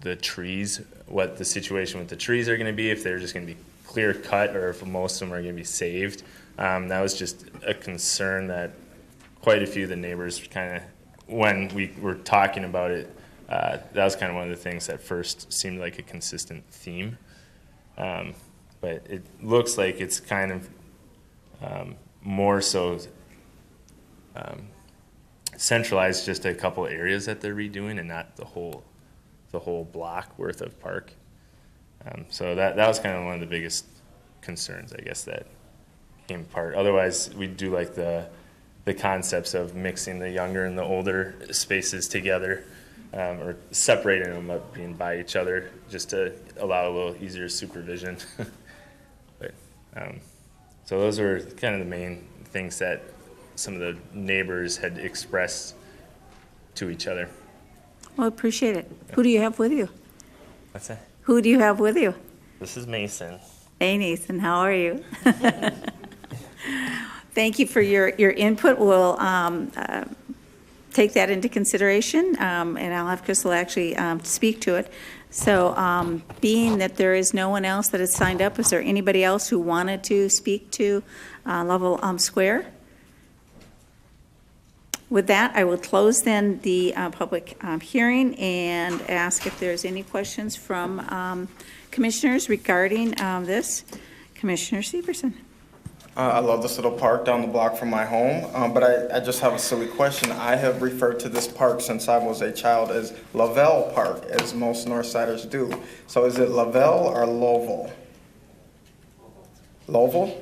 the trees, what the situation with the trees are going to be, if they're just going to be clear cut or if most of them are going to be saved. That was just a concern that quite a few of the neighbors kind of, when we were talking about it, that was kind of one of the things that first seemed like a consistent theme. But it looks like it's kind of more so centralized, just a couple areas that they're redoing and not the whole block worth of park. So that was kind of one of the biggest concerns, I guess, that came apart. Otherwise, we do like the concepts of mixing the younger and the older spaces together, or separating them up, being by each other, just to allow a little easier supervision. But so those were kind of the main things that some of the neighbors had expressed to each other. Well, I appreciate it. Who do you have with you? What's that? Who do you have with you? This is Mason. Hey, Nathan, how are you? Thank you for your input. We'll take that into consideration, and I'll have Crystal actually speak to it. So being that there is no one else that has signed up, is there anybody else who wanted to speak to Lovell Square? With that, I will close then the public hearing and ask if there's any questions from commissioners regarding this. Commissioner Severson. I love this little park down the block from my home, but I just have a silly question. I have referred to this park since I was a child as Lovell Park, as most Northsiders do. So is it Lovell or Lovell? Lovell?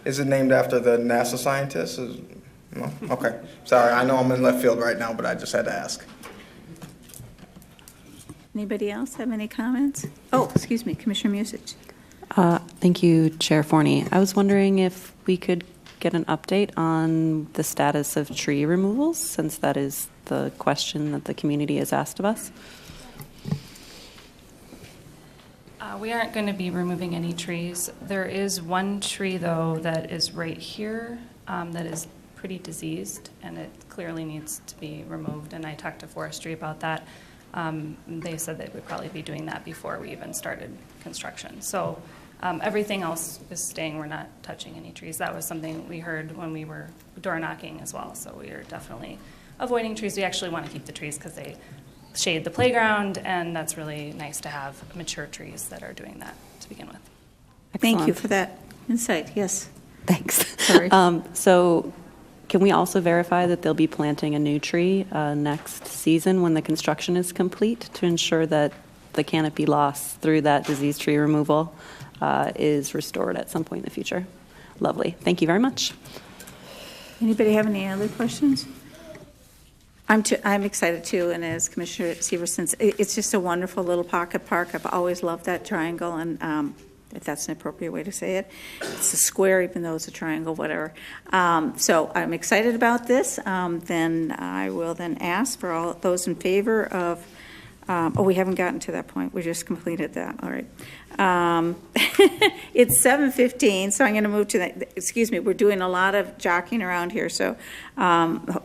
Is it named after the NASA scientist? No? Okay. Sorry, I know I'm in left field right now, but I just had to ask. Anybody else have any comments? Oh, excuse me, Commissioner Musich. Thank you, Chair Forney. I was wondering if we could get an update on the status of tree removals, since that is the question that the community has asked of us. We aren't going to be removing any trees. There is one tree, though, that is right here that is pretty diseased, and it clearly needs to be removed, and I talked to forestry about that. They said they would probably be doing that before we even started construction. So everything else is staying. We're not touching any trees. That was something we heard when we were door knocking as well. So we are definitely avoiding trees. We actually want to keep the trees because they shade the playground, and that's really nice to have mature trees that are doing that to begin with. Thank you for that insight. Yes. Thanks. Sorry. So can we also verify that they'll be planting a new tree next season when the construction is complete to ensure that the canopy loss through that disease tree removal is restored at some point in the future? Lovely. Thank you very much. Anybody have any other questions? I'm excited too, and as Commissioner Severson, it's just a wonderful little pocket park. I've always loved that triangle, and if that's an appropriate way to say it, it's a square, even though it's a triangle, whatever. So I'm excited about this. Then I will then ask for all those in favor of. We haven't gotten to that point. We just completed that. All right. It's 7:15, so I'm going to move to that. Excuse me. We're doing a lot of jockeying around here, so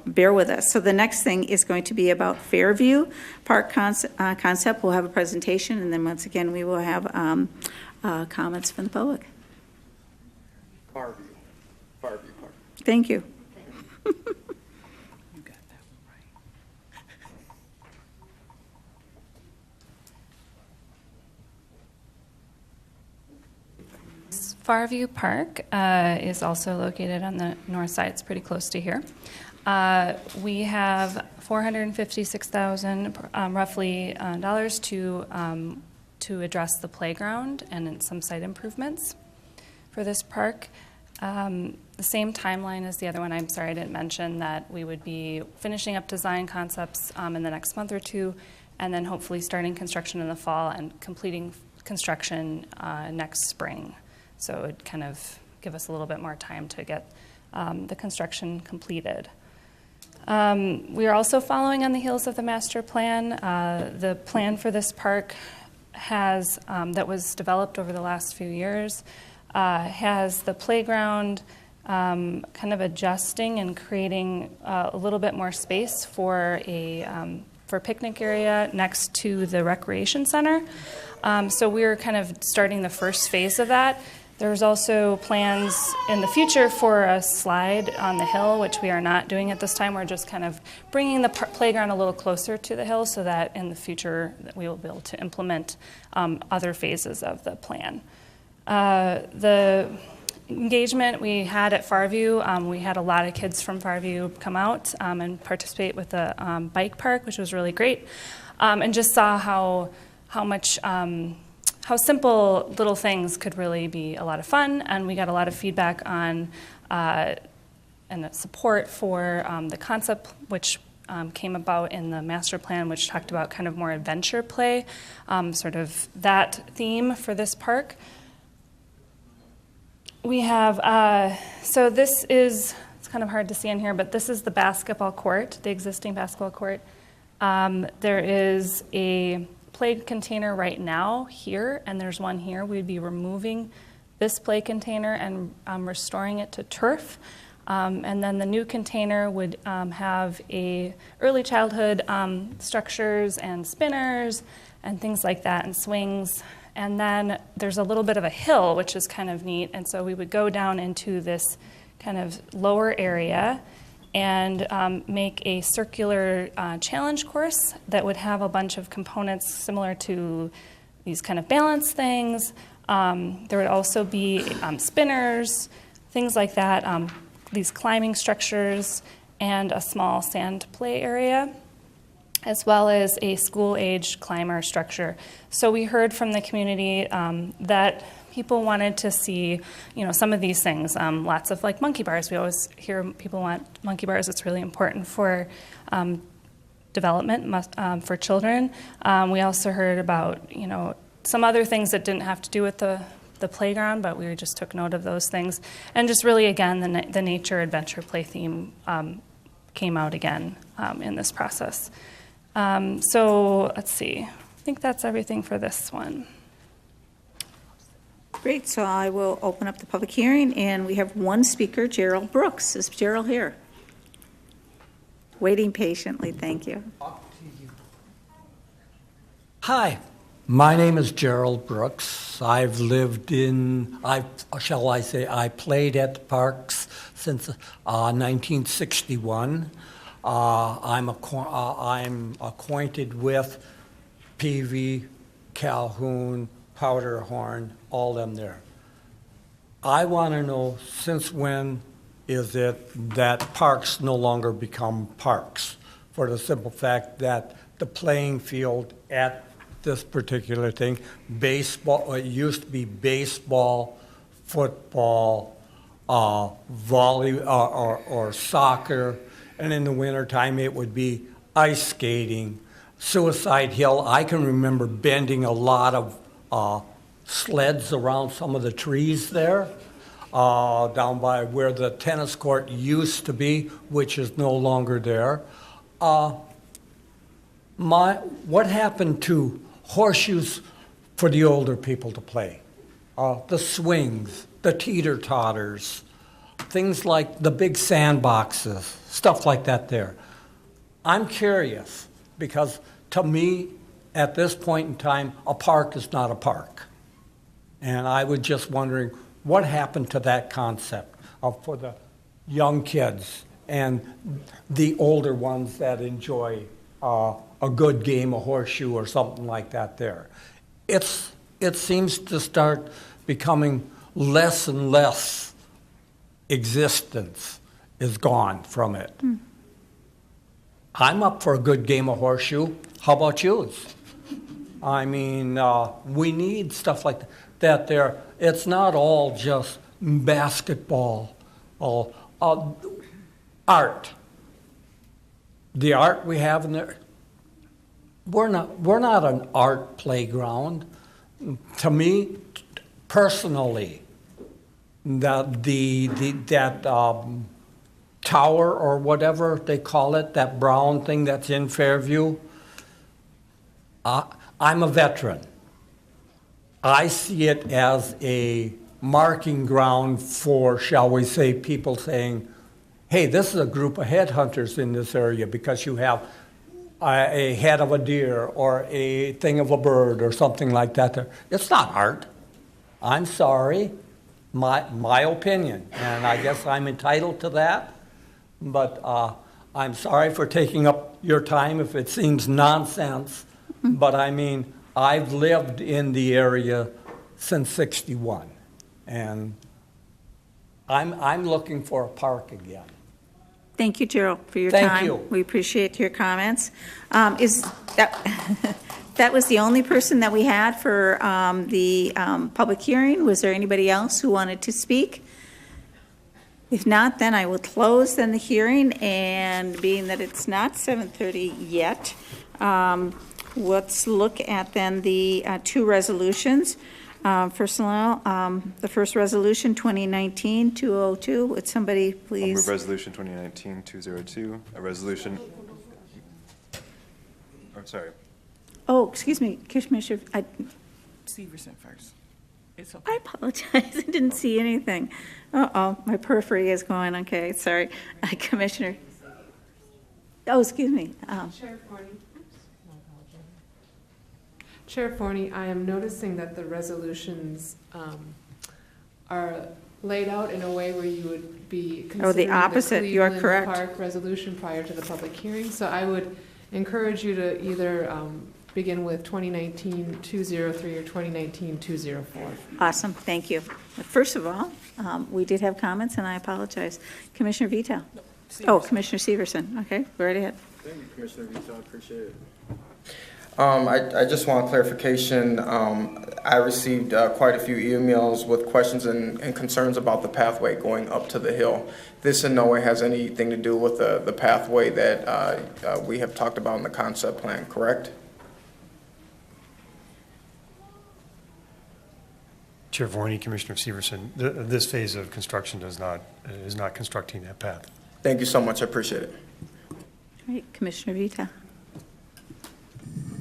bear with us. So the next thing is going to be about Fairview Park concept. We'll have a presentation, and then once again we will have comments from the public. Fairview Park. Thank you. Farview Park is also located on the north side. It's pretty close to here. We have $456,000 roughly dollars to address the playground and some site improvements for this park. The same timeline as the other one. I'm sorry I didn't mention that we would be finishing up design concepts in the next month or two, and then hopefully starting construction in the fall and completing construction next spring. So it would kind of give us a little bit more time to get the construction completed. We are also following on the heels of the master plan. The plan for this park has, that was developed over the last few years, has the playground kind of adjusting and creating a little bit more space for a picnic area next to the recreation center. So we're kind of starting the first phase of that. There's also plans in the future for a slide on the hill, which we are not doing at this time. We're just kind of bringing the playground a little closer to the hill so that in the future we will be able to implement other phases of the plan. The engagement we had at Farview, we had a lot of kids from Farview come out and participate with the bike park, which was really great, and just saw how simple little things could really be a lot of fun, and we got a lot of feedback on and support for the concept, which came about in the master plan, which talked about kind of more adventure play, sort of that theme for this park. We have, so this is, it's kind of hard to see in here, but this is the basketball court, the existing basketball court. There is a play container right now here, and there's one here. We'd be removing this play container and restoring it to turf. And then the new container would have a early childhood structures and spinners and things like that, and swings. And then there's a little bit of a hill, which is kind of neat. And so we would go down into this kind of lower area and make a circular challenge course that would have a bunch of components similar to these kind of balance things. There would also be spinners, things like that, these climbing structures, and a small sand play area, as well as a school-age climber structure. So we heard from the community that people wanted to see, some of these things. Lots of like monkey bars. We always hear people want monkey bars. It's really important for development for children. We also heard about, some other things that didn't have to do with the playground, but we just took note of those things. And just really, again, the nature adventure play theme came out again in this process. So let's see. I think that's everything for this one. Great, so I will open up the public hearing, and we have one speaker, Gerald Brooks. Is Gerald here? Waiting patiently, thank you. Hi, my name is Gerald Brooks. I played at the parks since 1961. I'm acquainted with Peavy, Calhoun, Powderhorn, all them there. I want to know, since when is it that parks no longer become parks? For the simple fact that the playing field at this particular thing, baseball, it used to be baseball, football, volley, or soccer, and in the wintertime it would be ice skating, Suicide Hill. I can remember bending a lot of sleds around some of the trees there, down by where the tennis court used to be, which is no longer there. What happened to horseshoes for the older people to play? The swings, the teeter-totters, things like the big sandboxes, stuff like that there. I'm curious because to me, at this point in time, a park is not a park. And I was just wondering what happened to that concept for the young kids and the older ones that enjoy a good game of horseshoe or something like that there. It seems to start becoming less and less existence is gone from it. I'm up for a good game of horseshoe. How about you? I mean, we need stuff like that there. It's not all just basketball, art. The art we have in there, we're not an art playground. To me, personally, that tower or whatever they call it, that brown thing that's in Fairview, I'm a veteran. I see it as a marking ground for, shall we say, people saying, hey, this is a group of headhunters in this area because you have a head of a deer or a thing of a bird or something like that there. It's not art. I'm sorry. My opinion, and I guess I'm entitled to that, but I'm sorry for taking up your time if it seems nonsense, but I mean, I've lived in the area since '61, and I'm looking for a park again. Thank you, Gerald, for your Thank time. you. We appreciate your comments. Is that was the only person that we had for the public hearing? Was there anybody else who wanted to speak? If not, then I will close then the hearing, and being that it's not 7:30 yet, let's look at then the two resolutions. First of all, the first resolution, 2019-202. Would somebody I'll please? move resolution 2019-202, a resolution. I'm sorry. Oh, excuse me, Commissioner. Severson first. It's okay. I apologize. I didn't see anything. Uh-oh, my periphery is going. Okay, sorry. Commissioner. Oh, excuse me. Chair Forney. Chair Forney, I am noticing that the resolutions are laid out in a way where you would be considering the opposite. You are Cleveland correct. Park resolution prior to the public hearing. So I would encourage you to either begin with 2019-203 or 2019-204. Awesome, thank you. But first of all, we did have comments, and I apologize. Commissioner Vito. Oh, Commissioner Severson. Okay, go right ahead. Thank you, Commissioner Vito. I appreciate it. I just want clarification. I received quite a few emails with questions and concerns about the pathway going up to the hill. This in no way has anything to do with the pathway that we have talked about in the concept plan, correct? Chair Vorney, Commissioner Severson, this phase of construction is not constructing that path. Thank you so much. I appreciate it. All right, Commissioner Vita.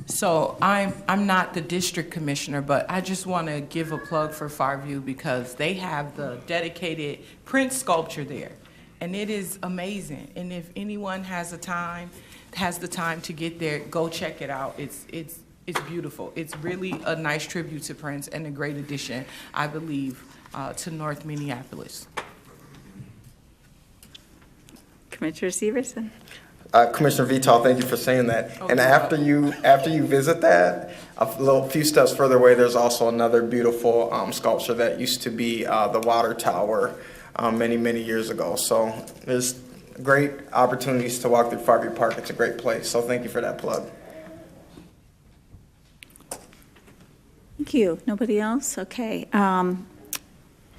So I'm not the district commissioner, but I just want to give a plug for Farview because they have the dedicated print sculpture there, and it is amazing. And if anyone has the time to get there, go check it out. It's beautiful. It's really a nice tribute to Prince and a great addition, I believe, to North Minneapolis. Commissioner Severson. Commissioner Vital, thank you for saying that. And after you visit that, a few steps further away, there's also another beautiful sculpture that used to be the water tower many years ago. So there's great opportunities to walk through Farview Park. It's a great place. So thank you for that plug. Thank you. Nobody else? Okay.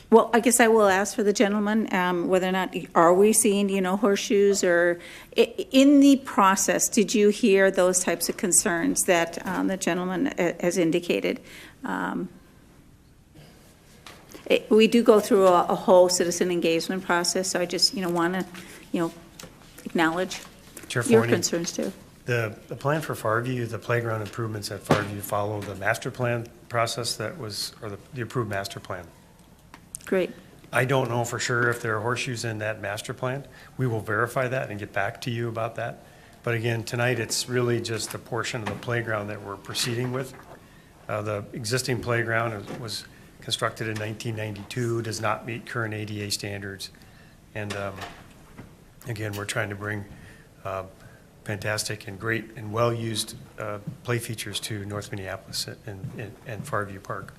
Well, I guess I will ask for the gentleman, whether or not, are we seeing, horseshoes, or in the process, did you hear those types of concerns that the gentleman has indicated? We do go through a whole citizen engagement process, so I just, want to, acknowledge Chair your Forney, concerns too. The plan for Farview, the playground improvements at Farview follow the master plan process or the approved master plan. Great. I don't know for sure if there are horseshoes in that master plan. We will verify that and get back to you about that. But again, tonight, it's really just a portion of the playground that we're proceeding with. The existing playground was constructed in 1992, does not meet current ADA standards. And again, we're trying to bring fantastic and great and well-used play features to North Minneapolis and Farview Park.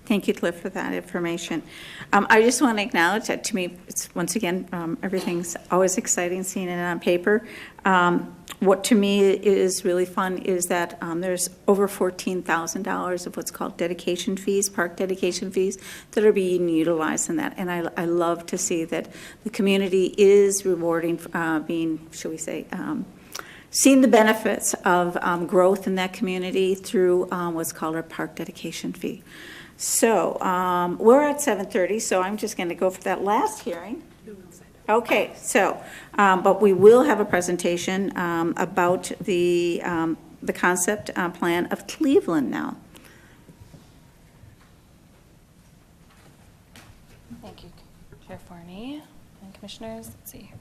Thank you, Cliff, for that information. I just want to acknowledge that to me, it's once again, everything's always exciting seeing it on paper. What to me is really fun is that there's over $14,000 of what's called dedication fees, park dedication fees, that are being utilized in that. And I love to see that the community is rewarding being, shall we say, seeing the benefits of growth in that community through what's called our park dedication fee. So we're at 7:30, so I'm just going to go for that last hearing. Okay, so, but we will have a presentation about the concept plan of Cleveland now. Thank you, Chair Forney and Commissioners. Let's see here.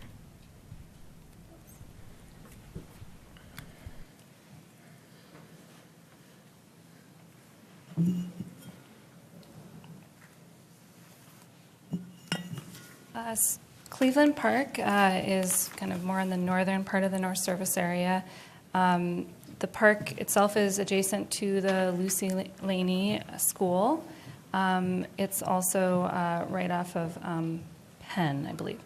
Cleveland Park is kind of more in the northern part of the North Service area. The park itself is adjacent to the Lucy Laney School. It's also right off of Penn, I believe.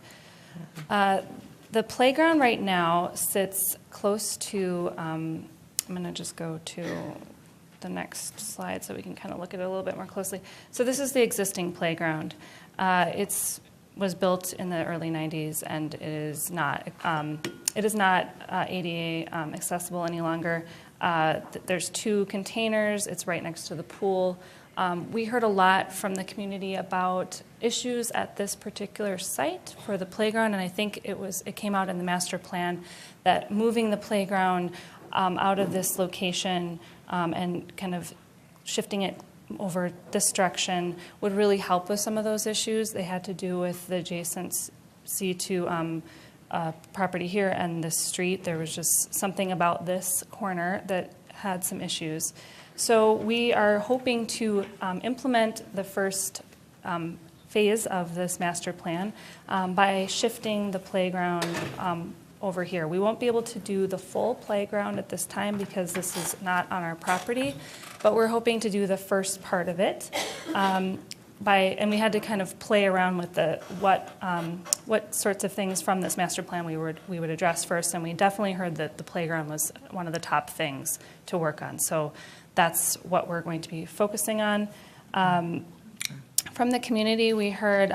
The playground right now sits close to, I'm going to just go to the next slide so we can kind of look at it a little bit more closely. So this is the existing playground. Was built in the early 90s, and it is not ADA accessible any longer. There's 2 containers. It's right next to the pool. We heard a lot from the community about issues at this particular site for the playground, and I think it came out in the master plan that moving the playground out of this location and kind of shifting it over this direction would really help with some of those issues. They had to do with the adjacency to property here and this street. There was just something about this corner that had some issues. So we are hoping to implement the first phase of this master plan by shifting the playground over here. We won't be able to do the full playground at this time because this is not on our property, but we're hoping to do the first part of it. And we had to kind of play around with what sorts of things from this master plan we would address first, and we definitely heard that the playground was one of the top things to work on. So that's what we're going to be focusing on. From the community, we heard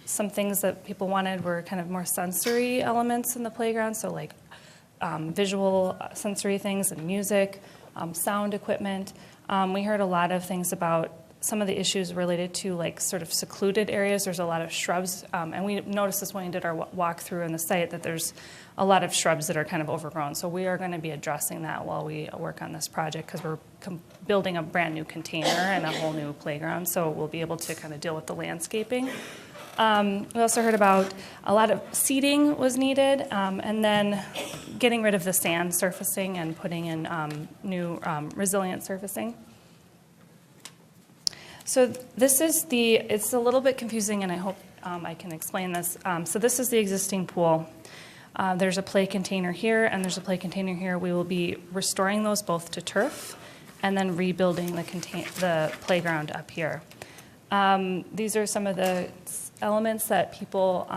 some things that people wanted were kind of more sensory elements in the playground, so like visual sensory things and music, sound equipment. We heard a lot of things about some of the issues related to like sort of secluded areas. There's a lot of shrubs, and we noticed this when we did our walkthrough on the site that there's a lot of shrubs that are kind of overgrown. So we are going to be addressing that while we work on this project because we're building a brand new container and a whole new playground. So we'll be able to kind of deal with the landscaping. We also heard about a lot of seeding was needed, and then getting rid of the sand surfacing and putting in new resilient surfacing. So this is it's a little bit confusing, and I hope I can explain this. So this is the existing pool. There's a play container here, and there's a play container here. We will be restoring those both to turf and then rebuilding the playground up here. These are some of the elements that people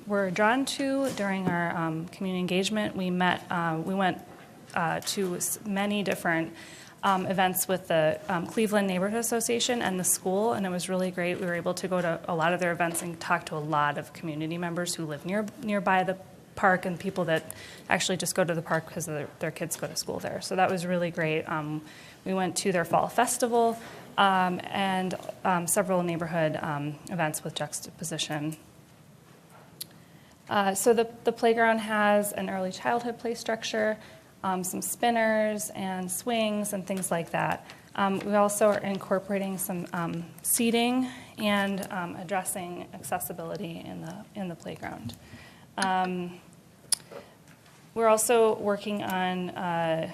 were drawn to during our community engagement. We went to many different events with the Cleveland Neighborhood Association and the school, and it was really great. We were able to go to a lot of their events and talk to a lot of community members who live nearby the park and people that actually just go to the park because their kids go to school there. So that was really great. We went to their fall festival and several neighborhood events with juxtaposition. So the playground has an early childhood play structure, some spinners and swings and things like that. We also are incorporating some seating and addressing accessibility in the playground. We're also working on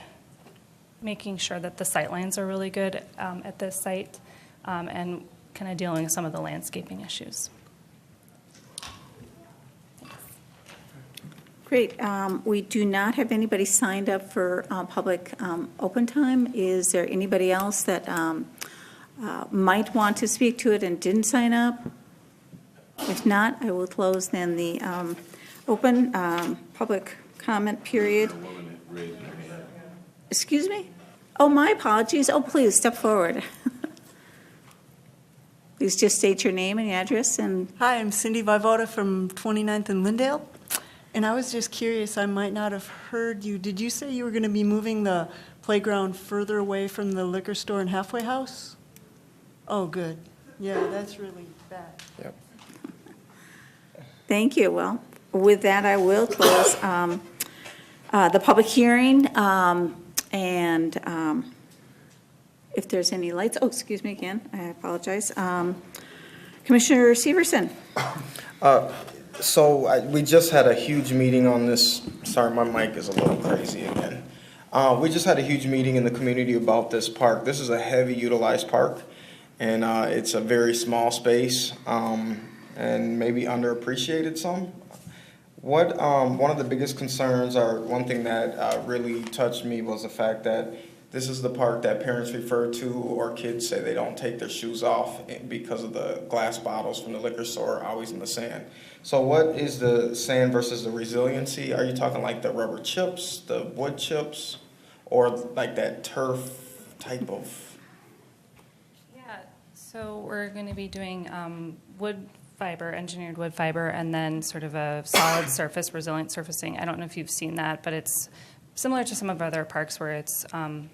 making sure that the sightlines are really good at this site and kind of dealing with some of the landscaping issues. Great. We do not have anybody signed up for public open time. Is there anybody else that might want to speak to it and didn't sign up? If not, I will close then the open public comment period. Excuse me? Oh, my apologies. Oh, please, step forward. Please just state your name and address. And Hi, I'm Cindy Vivoda from 29th and Lyndale. And I was just curious, I might not have heard you. Did you say you were going to be moving the playground further away from the liquor store and halfway house? Oh, good. Yeah, that's really bad. Yep. Thank you. Well, with that, I will close the public hearing. And if there's any lights, oh, excuse me again, I apologize. Commissioner Severson. So we just had a huge meeting on this. Sorry, my mic is a little crazy again. We just had a huge meeting in the community about this park. This is a heavy utilized park, and it's a very small space and maybe underappreciated some. What one of the biggest concerns, or one thing that really touched me, was the fact that this is the park that parents refer to, or kids say they don't take their shoes off because of the glass bottles from the liquor store always in the sand. So what is the sand versus the resiliency? Are you talking like the rubber chips, the wood chips, or like that turf type of? Yeah, so we're going to be doing wood fiber, engineered wood fiber, and then sort of a solid surface, resilient surfacing. I don't know if you've seen that, but it's similar to some of our other parks where it's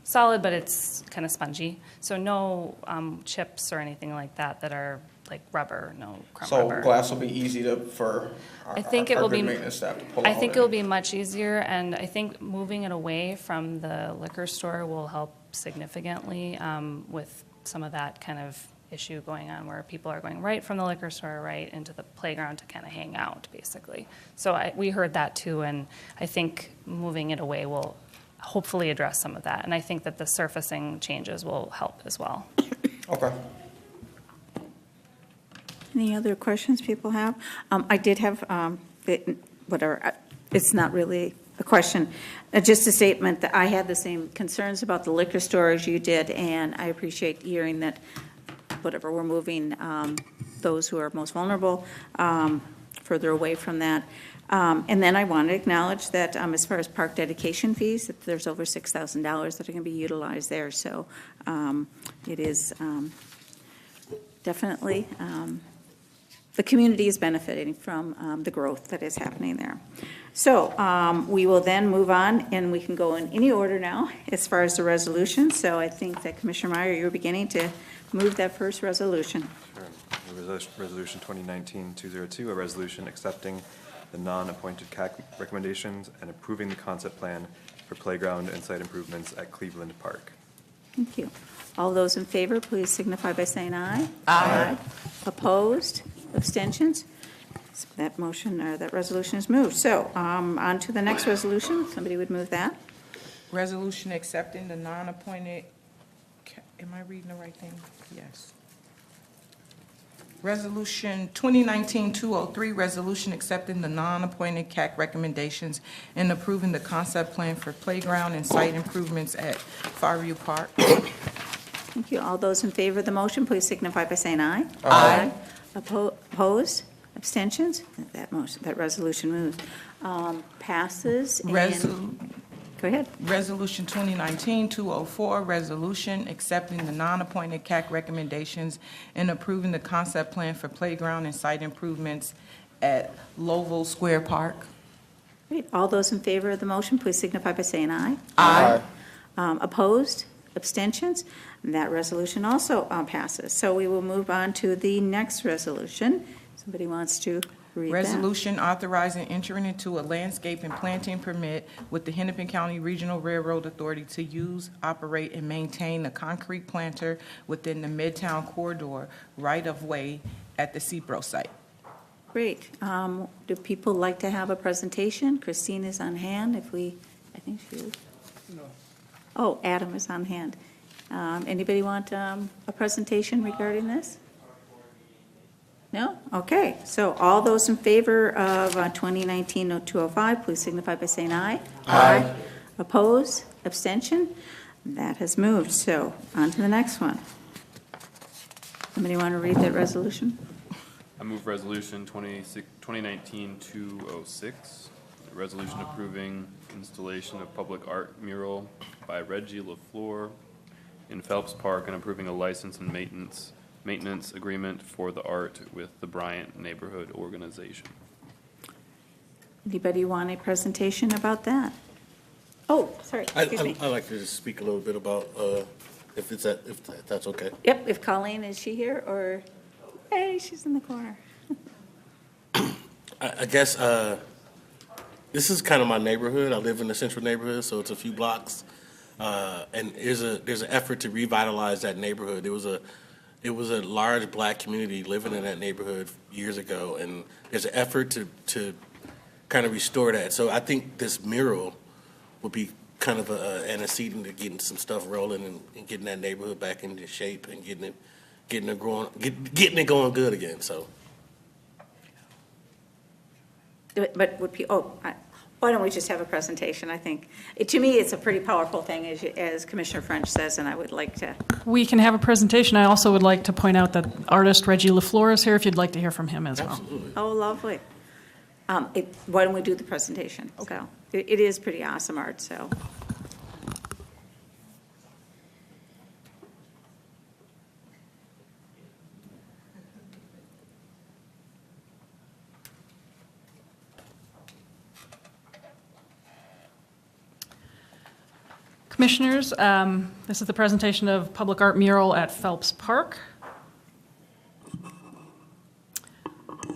solid, but it's kind of spongy. So no chips or anything like that are like rubber, no crumb rubber. So glass will be easy for our good maintenance staff to pull out. I think it will be much easier, and I think moving it away from the liquor store will help significantly with some of that kind of issue going on where people are going right from the liquor store right into the playground to kind of hang out, basically. So we heard that too, and I think moving it away will hopefully address some of that. And I think that the surfacing changes will help as well. Okay. any other questions people have? I did have, it's not really a question, just a statement that I had the same concerns about the liquor store as you did, and I appreciate hearing that we're moving those who are most vulnerable further away from that. And then I want to acknowledge that as far as park dedication fees, that there's over $6,000 that are going to be utilized there. So it is definitely, the community is benefiting from the growth that is happening there. So we will then move on, and we can go in any order now as far as the resolution. So I think that Commissioner Meyer, you're beginning to move that first resolution. Sure. Resolution 2019-202, a resolution accepting the non-appointed CAC recommendations and approving the concept plan for playground and site improvements at Cleveland Park. Thank you. All those in favor, please signify by saying aye. Aye. Opposed? Abstentions? So that motion, or that resolution is moved. So on to the next resolution. Somebody would move that. Resolution accepting the non-appointed, am I reading the right thing? Yes. Resolution 2019-203, resolution accepting the non-appointed CAC recommendations and approving the concept plan for playground and site improvements at Farview Park. Thank you. All those in favor of the motion, please signify by saying aye. Aye. Opposed? Abstentions? That resolution moves. Passes. And Go ahead. Resolution 2019-204, resolution accepting the non-appointed CAC recommendations and approving the concept plan for playground and site improvements at Lowell Square Park. Great. All those in favor of the motion, please signify by saying aye. Aye. Opposed? Abstentions? And that resolution also passes. So we will move on to the next resolution. Somebody wants to read that? Resolution authorizing entering into a landscape and planting permit with the Hennepin County Regional Railroad Authority to use, operate, and maintain a concrete planter within the Midtown corridor right-of-way at the CPRO site. Great. Do people like to have a presentation? Christine is on hand I think she is. No. Oh, Adam is on hand. Anybody want a presentation regarding this? No? Okay. So all those in favor of 2019-205, please signify by saying aye. Aye. Opposed? Abstention? That has moved. So on to the next one. Somebody want to read that resolution? I move resolution 2019-206, a resolution approving installation of public art mural by Reggie LaFleur in Phelps Park and approving a license and maintenance agreement for the art with the Bryant Neighborhood Organization. Anybody want a presentation about that? Oh, sorry. Excuse me. I'd like to just speak a little bit about, if that's okay. Yep, if Colleen, is she here, or, hey, she's in the corner. I guess this is kind of my neighborhood. I live in the central neighborhood, so it's a few blocks. And there's an effort to revitalize that neighborhood. It was a large black community living in that neighborhood years ago, and there's an effort to kind of restore that. So I think this mural would be kind of an antecedent to getting some stuff rolling and getting that neighborhood back into shape and getting it going good again. So. But would why don't we just have a presentation? I think, to me, it's a pretty powerful thing, as Commissioner French says, and I would like to. We can have a presentation. I also would like to point out that artist Reggie LaFleur is here, if you'd like to hear from him as well. Absolutely. Oh, lovely. Why don't we do the presentation? Okay. So it is pretty awesome art, so. Commissioners, this is the presentation of public art mural at Phelps Park.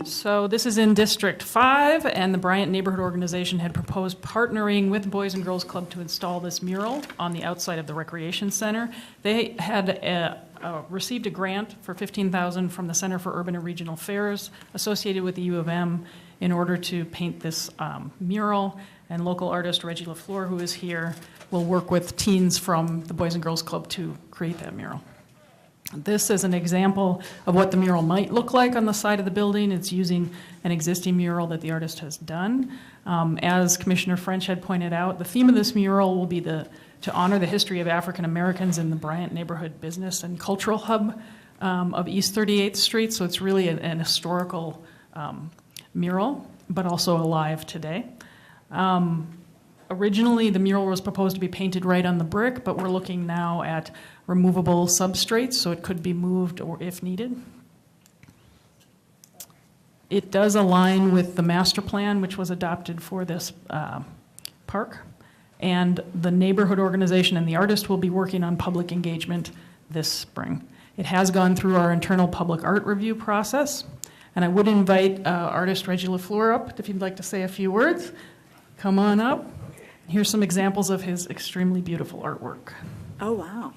So this is in District 5, and the Bryant Neighborhood Organization had proposed partnering with Boys and Girls Club to install this mural on the outside of the Recreation Center. They had received a grant for $15,000 from the Center for Urban and Regional Affairs associated with the U of M in order to paint this mural, and local artist Reggie LaFleur, who is here, will work with teens from the Boys and Girls Club to create that mural. This is an example of what the mural might look like on the side of the building. It's using an existing mural that the artist has done. As Commissioner French had pointed out, the theme of this mural will be to honor the history of African Americans in the Bryant Neighborhood Business and Cultural Hub of East 38th Street. So it's really an historical mural, but also alive today. Originally, the mural was proposed to be painted right on the brick, but we're looking now at removable substrates, so it could be moved or if needed. It does align with the master plan, which was adopted for this park, and the neighborhood organization and the artist will be working on public engagement this spring. It has gone through our internal public art review process, and I would invite artist Reggie LaFleur up if you'd like to say a few words. Come on up. Here's some examples of his extremely beautiful artwork. Oh, wow.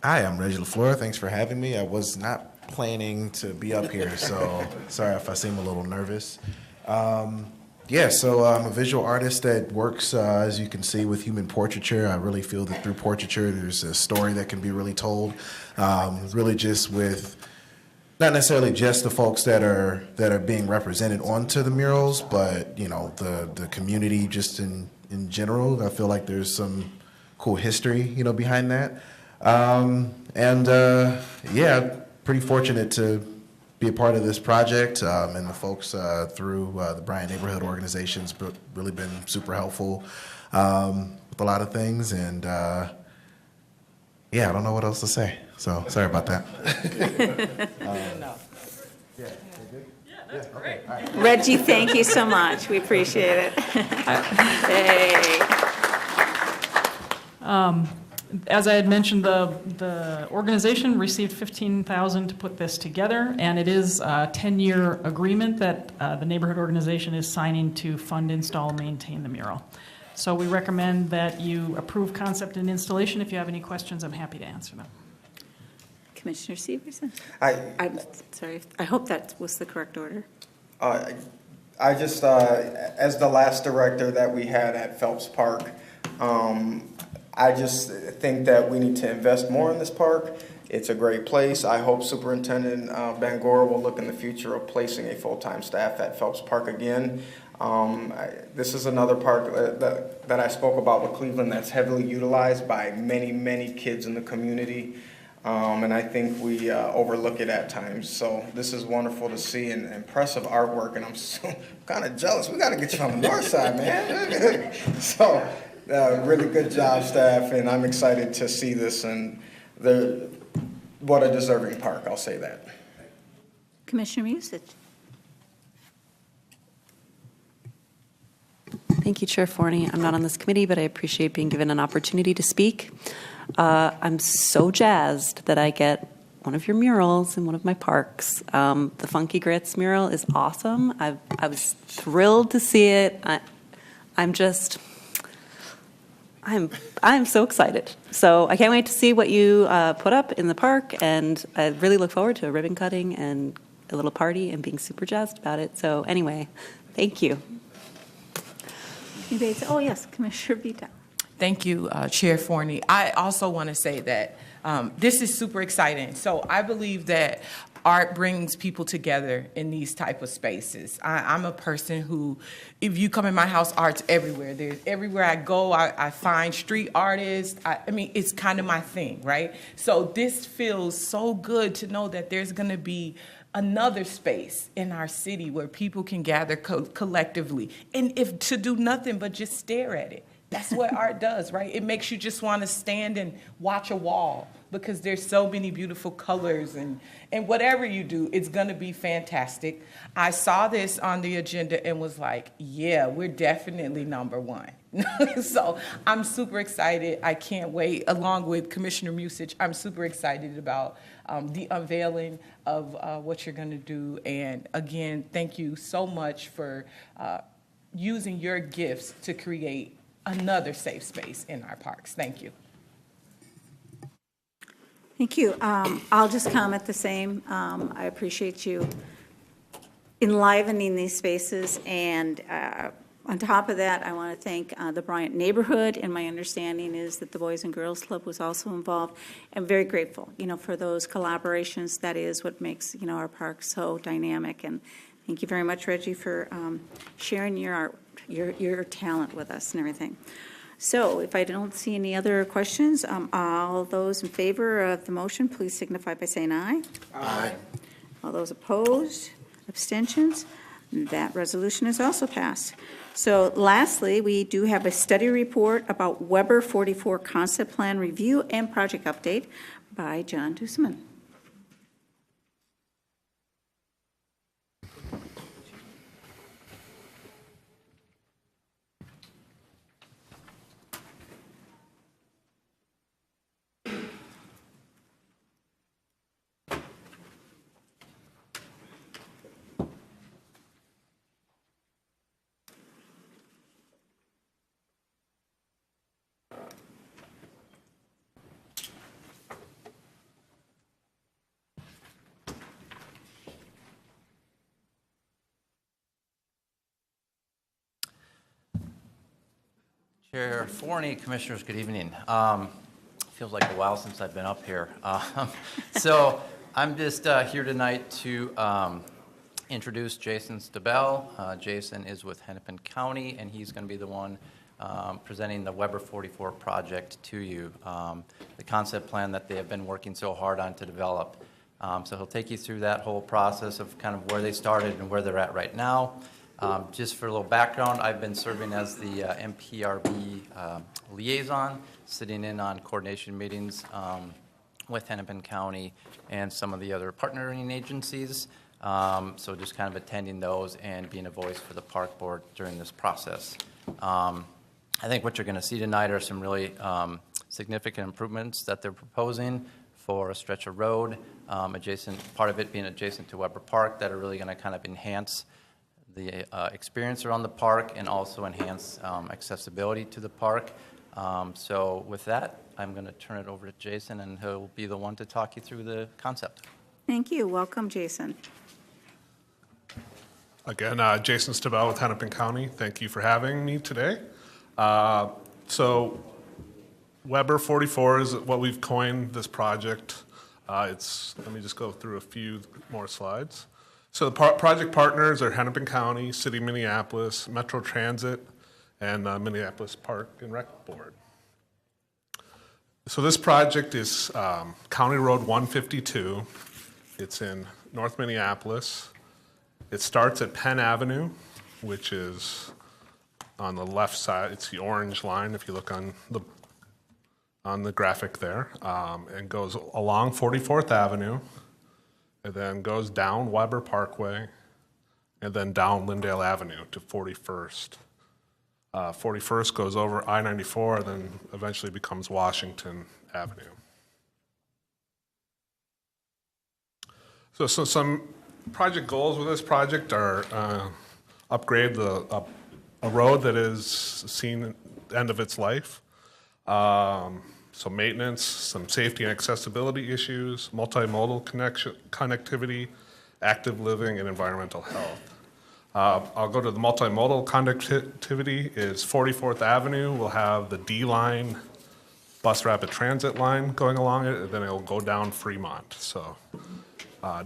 Hi, I'm Reggie LaFleur. Thanks for having me. I was not planning to be up here, so sorry if I seem a little nervous. I'm a visual artist that works, as you can see, with human portraiture. I really feel that through portraiture, there's a story that can be really told, really just with not necessarily just the folks that are being represented onto the murals, but the community just in general. I feel like there's some cool history behind that, pretty fortunate to be a part of this project, and the folks through the Bryant Neighborhood Organization's really been super helpful with a lot of things, and yeah, I don't know what else to say, so sorry about that. Reggie, thank you so much. We appreciate it. Hey. As I had mentioned, the organization received $15,000 to put this together, and it is a 10-year agreement that the neighborhood organization is signing to fund, install, and maintain the mural. So we recommend that you approve concept and installation. If you have any questions, I'm happy to answer them. Commissioner Severson? I'm sorry. I hope that was the correct order. I just, as the last director that we had at Phelps Park, I just think that we need to invest more in this park. It's a great place. I hope Superintendent Bangor will look in the future of placing a full-time staff at Phelps Park again. This is another park that I spoke about with Cleveland that's heavily utilized by many, many kids in the community. And I think we overlook it at times. So this is wonderful to see, and impressive artwork, and I'm so kind of jealous. We got to get you on the north side, man. So really good job, staff, and I'm excited to see this, and what a deserving park, I'll say that. Commissioner Musich? Thank you, Chair Forney. I'm not on this committee, but I appreciate being given an opportunity to speak. I'm so jazzed that I get one of your murals in one of my parks. The Funky Grits mural is awesome. I was thrilled to see it. I'm so excited. So I can't wait to see what you put up in the park, and I really look forward to a ribbon cutting and a little party and being super jazzed about it. So anyway, thank you. Oh, yes, Commissioner Vita. Thank you, Chair Forney. I also want to say that this is super exciting. So I believe that art brings people together in these type of spaces. I'm a person who, if you come in my house, art's everywhere. Everywhere I go, I find street artists. I mean, it's kind of my thing, right? So this feels so good to know that there's going to be another space in our city where people can gather collectively, and if to do nothing but just stare at it. That's what art does, right? It makes you just want to stand and watch a wall, because there's so many beautiful colors, and whatever you do, it's going to be fantastic. I saw this on the agenda and was like, yeah, we're definitely number one. So I'm super excited. I can't wait. Along with Commissioner Musich, I'm super excited about the unveiling of what you're going to do. And again, thank you so much for using your gifts to create another safe space in our parks. Thank you. Thank you. I'll just comment the same. I appreciate you enlivening these spaces, and on top of that, I want to thank the Bryant neighborhood, and my understanding is that the Boys and Girls Club was also involved. I'm very grateful, for those collaborations. That is what makes, our park so dynamic. And thank you very much, Reggie, for sharing your art, your talent with us and everything. So if I don't see any other questions, all those in favor of the motion, please signify by saying aye. Aye. All those opposed, abstentions, that resolution is also passed. So lastly, we do have a study report about Weber 44 concept plan review and project update by John Duseman. Chair Forney, Commissioners, good evening. Feels like a while since I've been up here. So I'm just here tonight to introduce Jason Stabell. Jason is with Hennepin County, and he's going to be the one presenting the Weber 44 project to you, the concept plan that they have been working so hard on to develop. So he'll take you through that whole process of kind of where they started and where they're at right now. Just for a little background, I've been serving as the MPRB liaison, sitting in on coordination meetings with Hennepin County and some of the other partnering agencies. So just kind of attending those and being a voice for the park board during this process. I think what you're going to see tonight are some really significant improvements that they're proposing for a stretch of road, part of it being adjacent to Weber Park, that are really going to kind of enhance the experience around the park and also enhance accessibility to the park. So with that, I'm going to turn it over to Jason, and he'll be the one to talk you through the concept. Thank you. Welcome, Jason. Again, Jason Stabell with Hennepin County. Thank you for having me today. So Weber 44 is what we've coined this project. Let me just go through a few more slides. So the project partners are Hennepin County, City of Minneapolis, Metro Transit, and Minneapolis Park and Rec Board. So this project is County Road 152. It's in North Minneapolis. It starts at Penn Avenue, which is on the left side. It's the orange line if you look on the graphic there, and goes along 44th Avenue, and then goes down Weber Parkway, and then down Lyndale Avenue to 41st. 41st goes over I-94, then eventually becomes Washington Avenue. So some project goals with this project are upgrade a road that is seen the end of its life. So maintenance, some safety and accessibility issues, multimodal connectivity, active living, and environmental health. I'll go to the multimodal connectivity is 44th Avenue. We'll have the D line bus rapid transit line going along it, and then it'll go down Fremont. So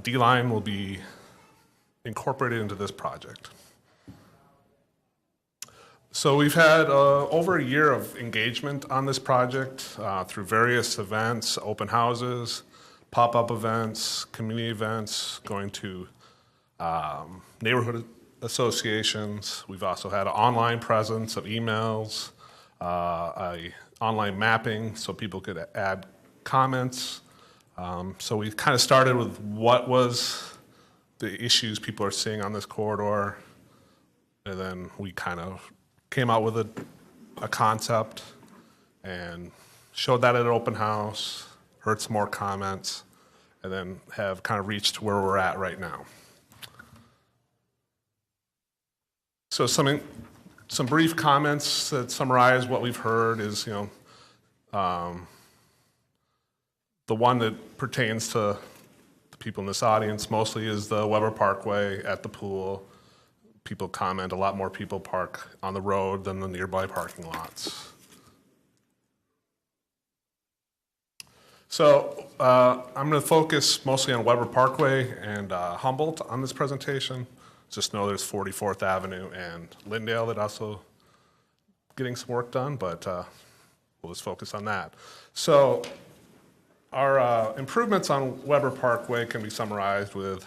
D line will be incorporated into this project. So we've had over a year of engagement on this project through various events, open houses, pop-up events, community events, going to neighborhood associations. We've also had an online presence of emails, online mapping so people could add comments. So we kind of started with what was the issues people are seeing on this corridor, and then we kind of came out with a concept and showed that at an open house, heard some more comments, and then have kind of reached where we're at right now. So some brief comments that summarize what we've heard is, the one that pertains to the people in this audience mostly is the Weber Parkway at the pool. People comment, a lot more people park on the road than the nearby parking lots. So I'm going to focus mostly on Weber Parkway and Humboldt on this presentation. Just know there's 44th Avenue and Lyndale that also getting some work done, but we'll just focus on that. So our improvements on Weber Parkway can be summarized with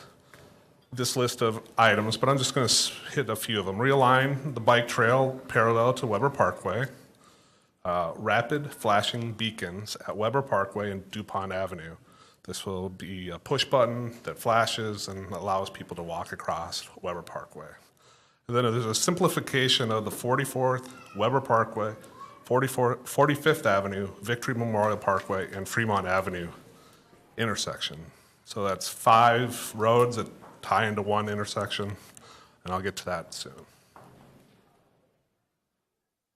this list of items, but I'm just going to hit a few of them. Realign the bike trail parallel to Weber Parkway. Rapid flashing beacons at Weber Parkway and DuPont Avenue. This will be a push button that flashes and allows people to walk across Weber Parkway. And then there's a simplification of the 44th Weber Parkway, 45th Avenue, Victory Memorial Parkway, and Fremont Avenue intersection. So that's 5 roads that tie into one intersection, and I'll get to that soon.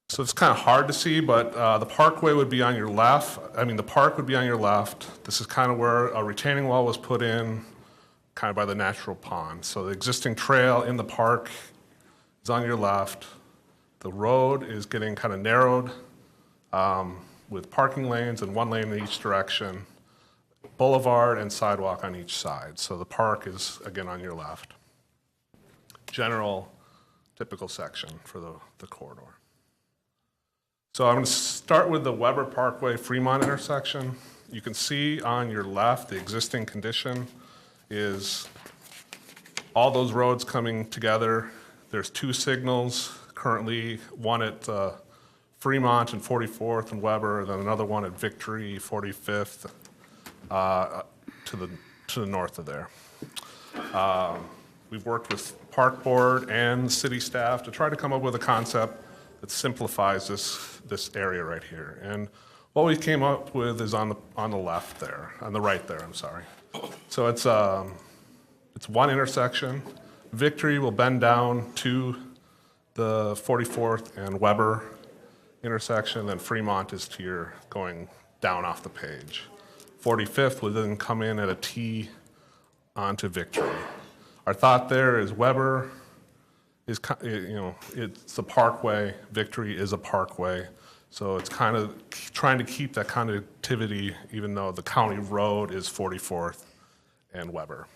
So it's kind of hard to see, but the parkway would be on your left. The park would be on your left. This is kind of where a retaining wall was put in, kind of by the natural pond. So the existing trail in the park is on your left. The road is getting kind of narrowed with parking lanes and one lane in each direction. Boulevard and sidewalk on each side. So the park is, again, on your left. General, typical section for the corridor. So I'm going to start with the Weber Parkway Fremont intersection. You can see on your left the existing condition is all those roads coming together. There's 2 signals currently, one at Fremont and 44th and Weber, and then another one at Victory, 45th, to the north of there. We've worked with Park Board and city staff to try to come up with a concept that simplifies this area right here. And what we came up with is on the left there, on the right there, I'm sorry. So it's one intersection. Victory will bend down to the 44th and Weber intersection, then Fremont is to your going down off the page. 45th will then come in at a T onto Victory. Our thought there is Weber is, it's a parkway, Victory is a parkway, so it's kind of trying to keep that connectivity even though the county road is 44th and Weber.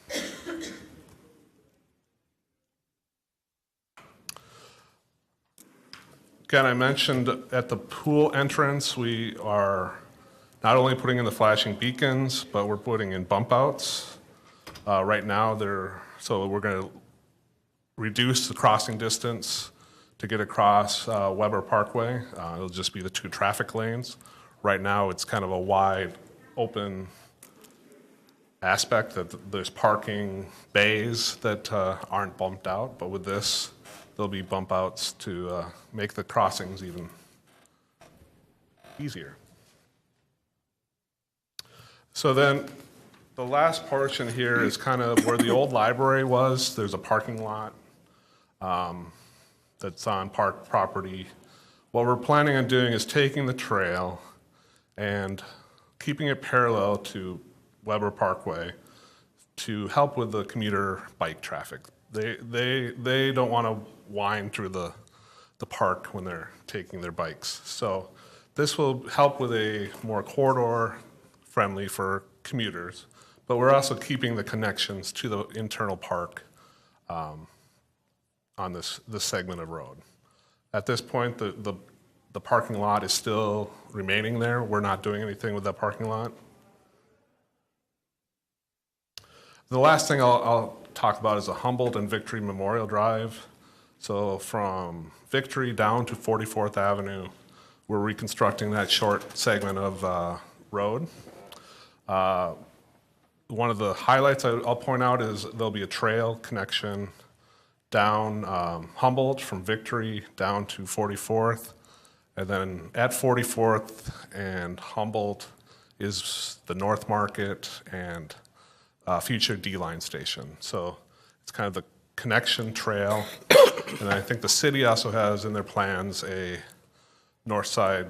Again, I mentioned at the pool entrance, we are not only putting in the flashing beacons, but we're putting in bump outs. Right now, so we're going to reduce the crossing distance to get across Weber Parkway. It'll just be the 2 traffic lanes. Right now, it's kind of a wide open aspect that there's parking bays that aren't bumped out, but with this, there'll be bump outs to make the crossings even easier. So then the last portion here is kind of where the old library was. There's a parking lot that's on park property. What we're planning on doing is taking the trail and keeping it parallel to Weber Parkway to help with the commuter bike traffic. They don't want to wind through the park when they're taking their bikes. So this will help with a more corridor friendly for commuters, but we're also keeping the connections to the internal park on this segment of road. At this point, the parking lot is still remaining there. We're not doing anything with that parking lot. The last thing I'll talk about is the Humboldt and Victory Memorial Drive. So from Victory down to 44th Avenue, we're reconstructing that short segment of road. One of the highlights I'll point out is there'll be a trail connection down Humboldt from Victory down to 44th. And then at 44th and Humboldt is the North Market and future D-Line station. So it's kind of the connection trail. And I think the city also has in their plans a north side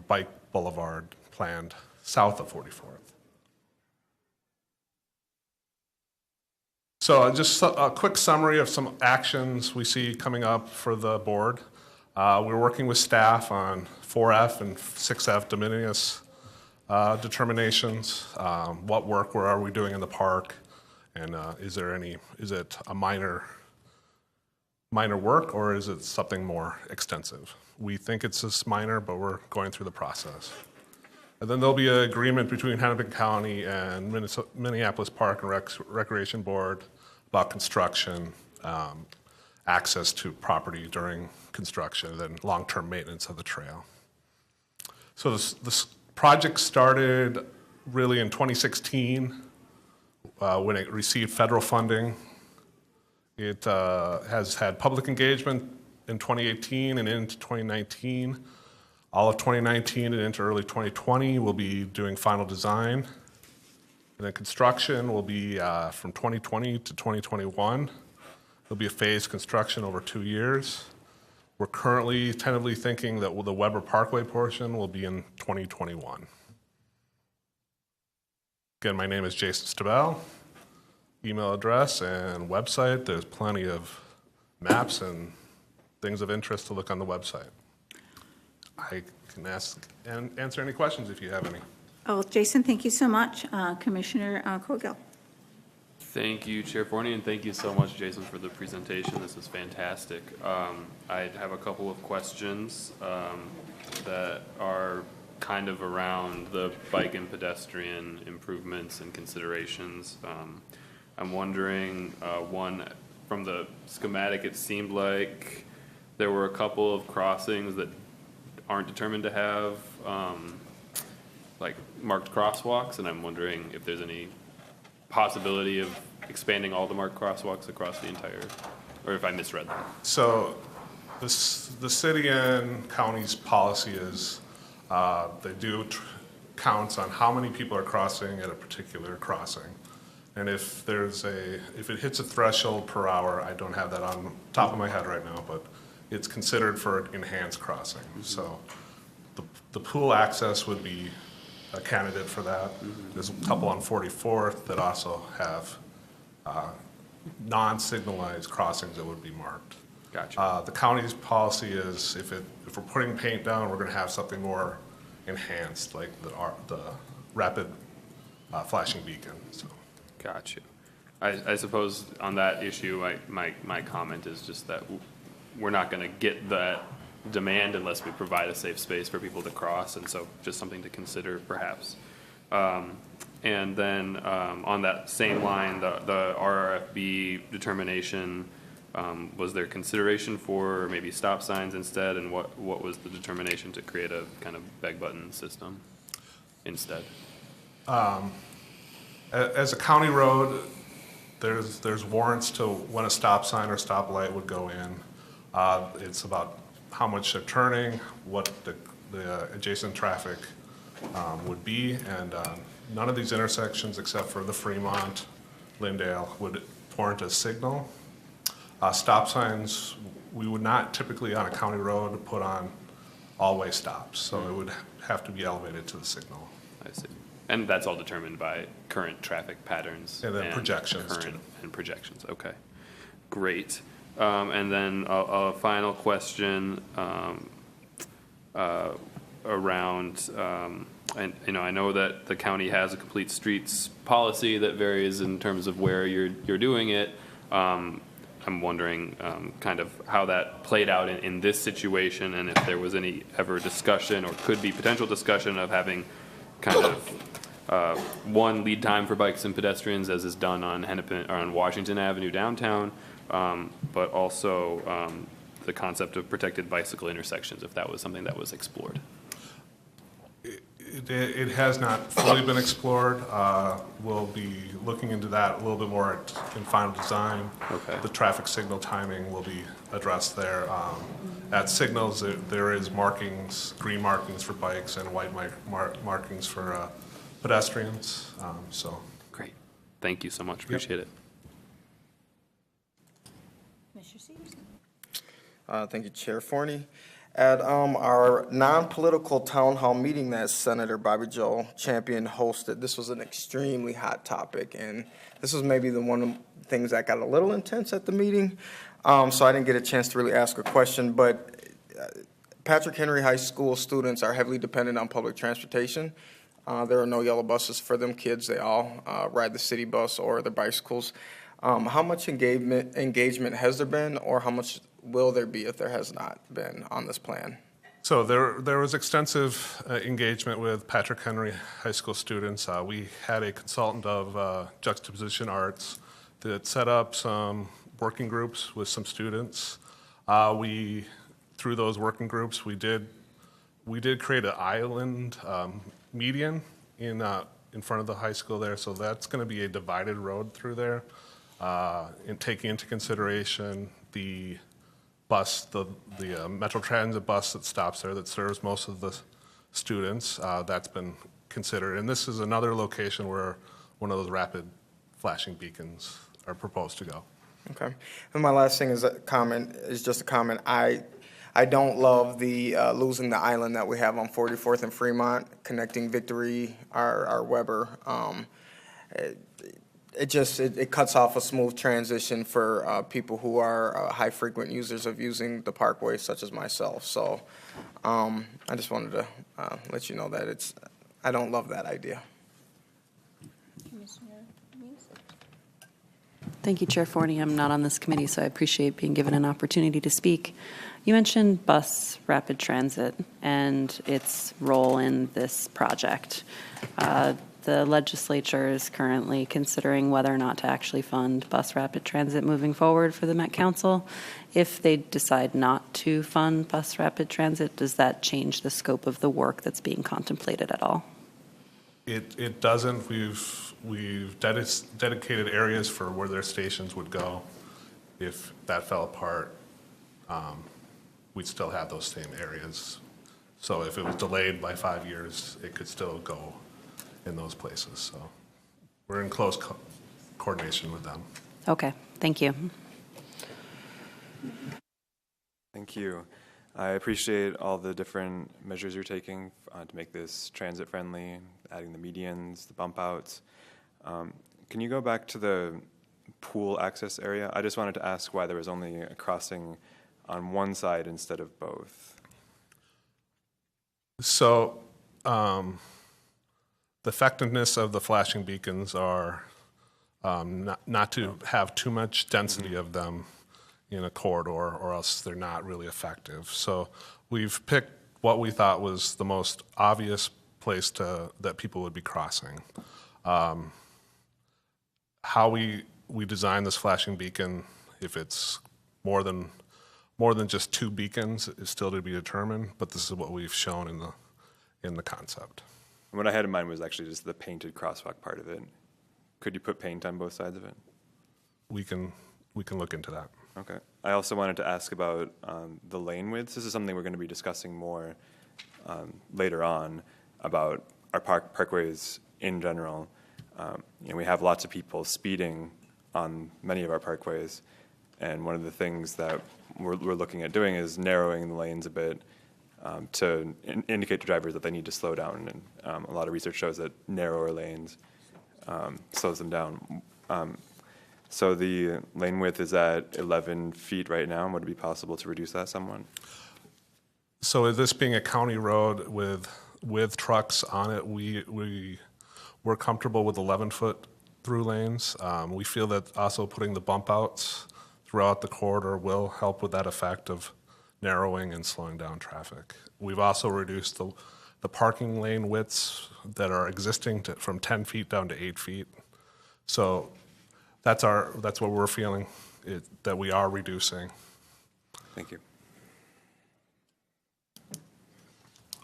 bike boulevard planned south of 44th. So just a quick summary of some actions we see coming up for the board. We're working with staff on 4F and 6F de minimis determinations. What work are we doing in the park? And is it a minor work or is it something more extensive? We think it's just minor, but we're going through the process. And then there'll be an agreement between Hennepin County and Minneapolis Park and Recreation Board about construction, access to property during construction, and then long-term maintenance of the trail. So this project started really in 2016 when it received federal funding. It has had public engagement in 2018 and into 2019. All of 2019 and into early 2020, we'll be doing final design. And then construction will be from 2020 to 2021. There'll be a phased construction over 2 years. We're currently tentatively thinking that the Weber Parkway portion will be in 2021. Again, my name is Jason Stabell. Email address and website. There's plenty of maps and things of interest to look on the website. I can ask and answer any questions if you have any. Oh, Jason, thank you so much. Commissioner Cogill. Thank you, Chair Forney, and thank you so much, Jason, for the presentation. This is fantastic. I have a couple of questions that are kind of around the bike and pedestrian improvements and considerations. I'm wondering, one, from the schematic, it seemed like there were a couple of crossings that aren't determined to have like marked crosswalks, and I'm wondering if there's any possibility of expanding all the marked crosswalks across the entire, or if I misread that. So the city and county's policy is they do counts on how many people are crossing at a particular crossing. And if it hits a threshold per hour, I don't have that on top of my head right now, but it's considered for an enhanced crossing. Mm-hmm. So the pool access would be a candidate for that. Mm-hmm. There's a couple on 44th that also have non-signalized crossings that would be marked. Gotcha. The county's policy is if we're putting paint down, we're going to have something more enhanced, like the rapid flashing beacon. So. Gotcha. I suppose on that issue, my comment is just that we're not going to get that demand unless we provide a safe space for people to cross, and so just something to consider perhaps. And then on that same line, the RRFB determination, was there consideration for maybe stop signs instead, and what was the determination to create a kind of beg button system instead? As a county road, there's warrants to when a stop sign or stop light would go in. It's about how much they're turning, what the adjacent traffic would be, and none of these intersections except for the Fremont, Lindale would warrant a signal. Stop signs, we would not typically on a county road put on all-way stops, so it would have to be elevated to the signal. I see. And that's all determined by current traffic patterns. And then projections too. And projections, okay. Great. And then a final question around, and I know that the county has a complete streets policy that varies in terms of where you're doing it. I'm wondering kind of how that played out in this situation, and if there was any ever discussion or could be potential discussion of having kind of one lead time for bikes and pedestrians, as is done on Hennepin or on Washington Avenue downtown, but also the concept of protected bicycle intersections, if that was something that was explored. It has not fully been explored. We'll be looking into that a little bit more in final design. Okay. The traffic signal timing will be addressed there. At signals, there is markings, green markings for bikes and white markings for pedestrians. So great. Thank you so much. Appreciate it. Mr. Sears. Thank you, Chair Forney. At our non-political town hall meeting that Senator Bobby Joe Champion hosted, this was an extremely hot topic, and this was maybe the one of the things that got a little intense at the meeting, so I didn't get a chance to really ask a question, but Patrick Henry High School students are heavily dependent on public transportation. There are no yellow buses for them kids. They all ride the city bus or their bicycles. How much engagement has there been, or how much will there be if there has not been on this plan? So there was extensive engagement with Patrick Henry High School students. We had a consultant of Juxtaposition Arts that set up some working groups with some students. Through those working groups, we did create an island median in front of the high school there. So that's going to be a divided road through there, and taking into consideration the bus, the Metro Transit bus that stops there that serves most of the students. That's been considered. And this is another location where one of those rapid flashing beacons are proposed to go. Okay. And my last thing is just a comment. I don't love the losing the island that we have on 44th and Fremont, connecting Victory, our Weber. It cuts off a smooth transition for people who are high frequent users of using the parkway, such as myself. So I just wanted to let you know that I don't love that idea. Thank you, Chair Forney. I'm not on this committee, so I appreciate being given an opportunity to speak. You mentioned bus rapid transit and its role in this project. the legislature is currently considering whether or not to actually fund bus rapid transit moving forward for the Met Council. If they decide not to fund bus rapid transit, does that change the scope of the work that's being contemplated at all? It doesn't. We've dedicated areas for where their stations would go. If that fell apart, we'd still have those same areas. So if it was delayed by 5 years, it could still go in those places. So we're in close coordination with them. Okay, thank you. Thank you. I appreciate all the different measures you're taking to make this transit friendly, adding the medians, the bump outs. Can you go back to the pool access area? I just wanted to ask why there was only a crossing on one side instead of both. So the effectiveness of the flashing beacons are not to have too much density of them in a corridor, or else they're not really effective. So we've picked what we thought was the most obvious place that people would be crossing. How we design this flashing beacon, if it's more than just 2 beacons, is still to be determined. But this is what we've shown in the concept. What I had in mind was actually just the painted crosswalk part of it. Could you put paint on both sides of it? We can look into that. Okay. I also wanted to ask about the lane widths. This is something we're going to be discussing more later on about our parkways in general. We have lots of people speeding on many of our parkways, and one of the things that we're looking at doing is narrowing the lanes a bit to indicate to drivers that they need to slow down. And a lot of research shows that narrower lanes slows them down. So the lane width is at 11 feet right now. Would it be possible to reduce that somewhat? So this being a county road with trucks on it, we're comfortable with 11-foot through lanes. We feel that also putting the bump outs throughout the corridor will help with that effect of narrowing and slowing down traffic. We've also reduced the parking lane widths that are existing from 10 feet down to 8 feet. So that's what we're feeling, that we are reducing. Thank you.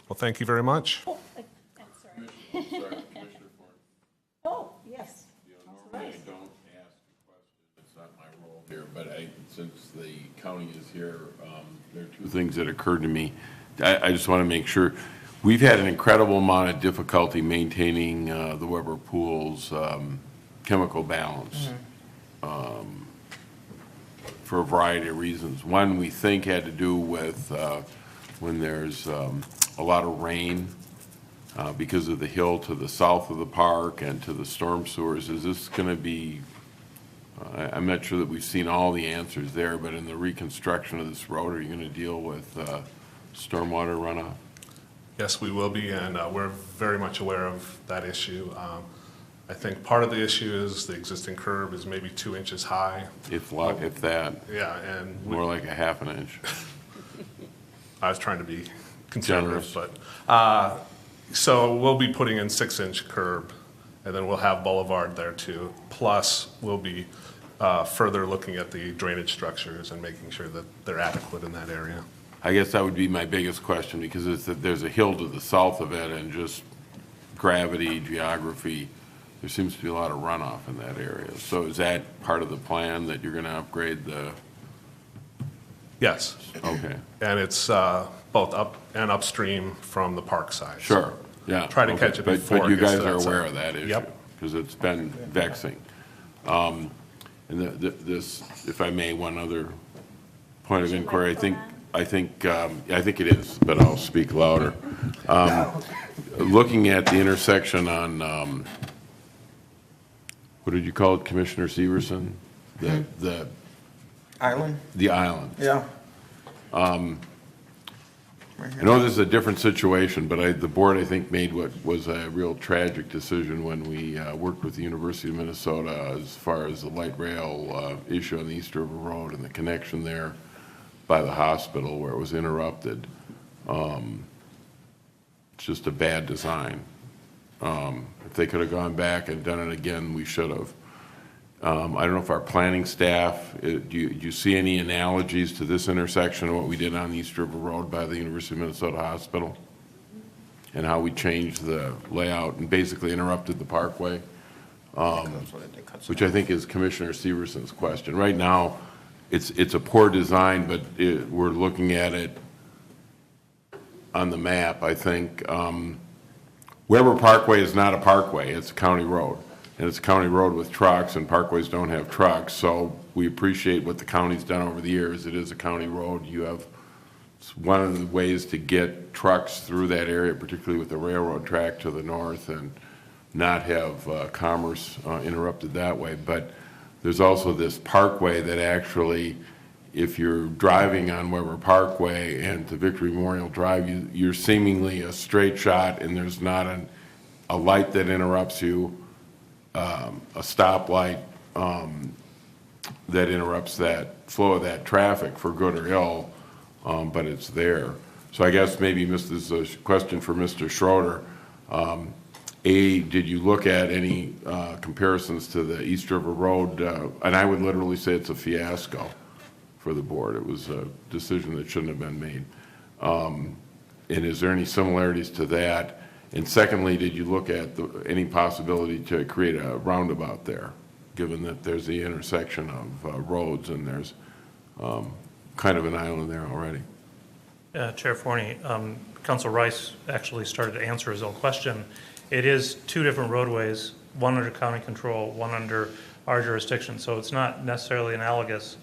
Well, thank you very much. Oh, I'm sorry. Oh, yes. Normally I don't ask a question, it's not my role here, but since the county is here, there are 2 things that occurred to me. I just want to make sure. We've had an incredible amount of difficulty maintaining the Weber Pool's chemical balance for a variety of reasons. One we think had to do with when there's a lot of rain because of the hill to the south of the park and to the storm sewers. Is this going to be, I'm not sure that we've seen all the answers there, but in the reconstruction of this road, are you going to deal with stormwater runoff? Yes, we will be, and we're very much aware of that issue. I think part of the issue is the existing curb is maybe 2 inches high. If that. Yeah, and more like a half an inch. I was trying to be conservative, but so we'll be putting in 6-inch curb, and then we'll have boulevard there too. Plus, we'll be further looking at the drainage structures and making sure that they're adequate in that area. I guess that would be my biggest question, because it's that there's a hill to the south of it, and just gravity, geography, there seems to be a lot of runoff in that area. So is that part of the plan, that you're going to upgrade the? Yes. Okay. And it's both up and upstream from the park side. Sure, yeah. Try to catch it before. But you it gets guys to are that aware side. of that issue? Yep. Because it's been vexing. And this, if I may, one other point of inquiry, I think it is, but I'll speak louder. Looking at the intersection on, what did you call it, Commissioner Severson? The Island? The island. Yeah. I know this is a different situation, but the board, I think, made what was a real tragic decision when we worked with the University of Minnesota as far as the light rail issue on the East River Road and the connection there by the hospital where it was interrupted. It's just a bad design. If they could have gone back and done it again, we should have. I don't know if our planning staff, do you see any analogies to this intersection of what we did on East River Road by the University of Minnesota Hospital? And how we changed the layout and basically interrupted the parkway? Which I think is Commissioner Severson's question. Right now, it's a poor design, but we're looking at it on the map. I think Weber Parkway is not a parkway, it's a county road. And it's a county road with trucks, and parkways don't have trucks. So we appreciate what the county's done over the years. It is a county road. You have, it's one of the ways to get trucks through that area, particularly with the railroad track to the north, and not have commerce interrupted that way. But there's also this parkway that actually, if you're driving on Weber Parkway and to Victory Memorial Drive, you're seemingly a straight shot, and there's not a light that interrupts you, a stoplight that interrupts that flow of that traffic for good or ill, but it's there. So I guess maybe this is a question for Mr. Schroeder. Did you look at any comparisons to the East River Road? And I would literally say it's a fiasco for the board. It was a decision that shouldn't have been made. And is there any similarities to that? And secondly, did you look at any possibility to create a roundabout there, given that there's the intersection of roads and there's kind of an island there already? Chair Forney, Council Rice actually started to answer his own question. It is two different roadways, one under county control, one under our jurisdiction. So it's not necessarily analogous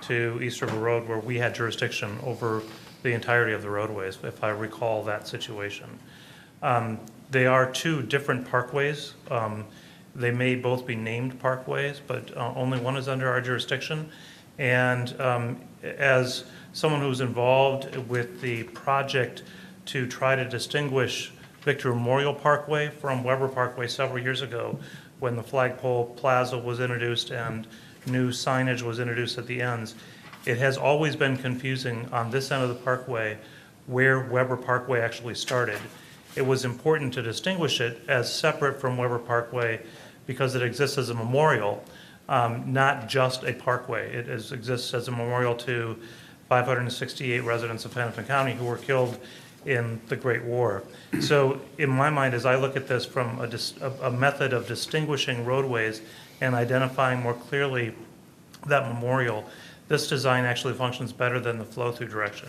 to East River Road, where we had jurisdiction over the entirety of the roadways, if I recall that situation. They are two different parkways. They may both be named parkways, but only one is under our jurisdiction. And as someone who's involved with the project to try to distinguish Victory Memorial Parkway from Weber Parkway several years ago, when the flagpole plaza was introduced and new signage was introduced at the ends, it has always been confusing on this end of the parkway where Weber Parkway actually started. It was important to distinguish it as separate from Weber Parkway because it exists as a memorial, not just a parkway. It exists as a memorial to 568 residents of Hennepin County who were killed in the Great War. So in my mind, as I look at this from a method of distinguishing roadways and identifying more clearly that memorial, this design actually functions better than the flow-through direction.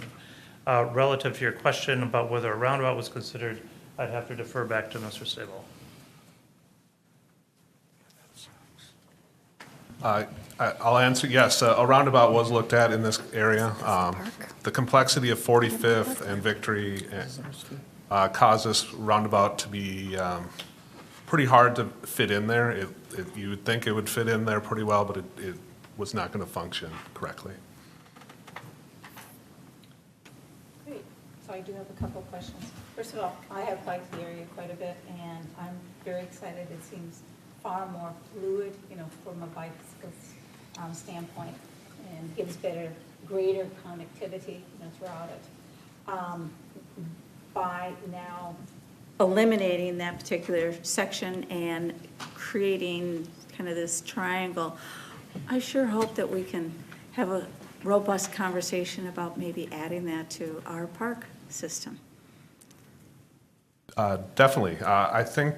Relative to your question about whether a roundabout was considered, I'd have to defer back to Mr. Sable. I'll answer, yes, a roundabout was looked at in this area. The complexity of 45th and Victory caused this roundabout to be pretty hard to fit in there. You would think it would fit in there pretty well, but it was not going to function correctly. Great. So I do have a couple questions. First of all, I have liked the area quite a bit, and I'm very excited. It seems far more fluid, from a bicycle standpoint, and gives greater connectivity, throughout it. By now eliminating that particular section and creating kind of this triangle, I sure hope that we can have a robust conversation about maybe adding that to our park system. Definitely. I think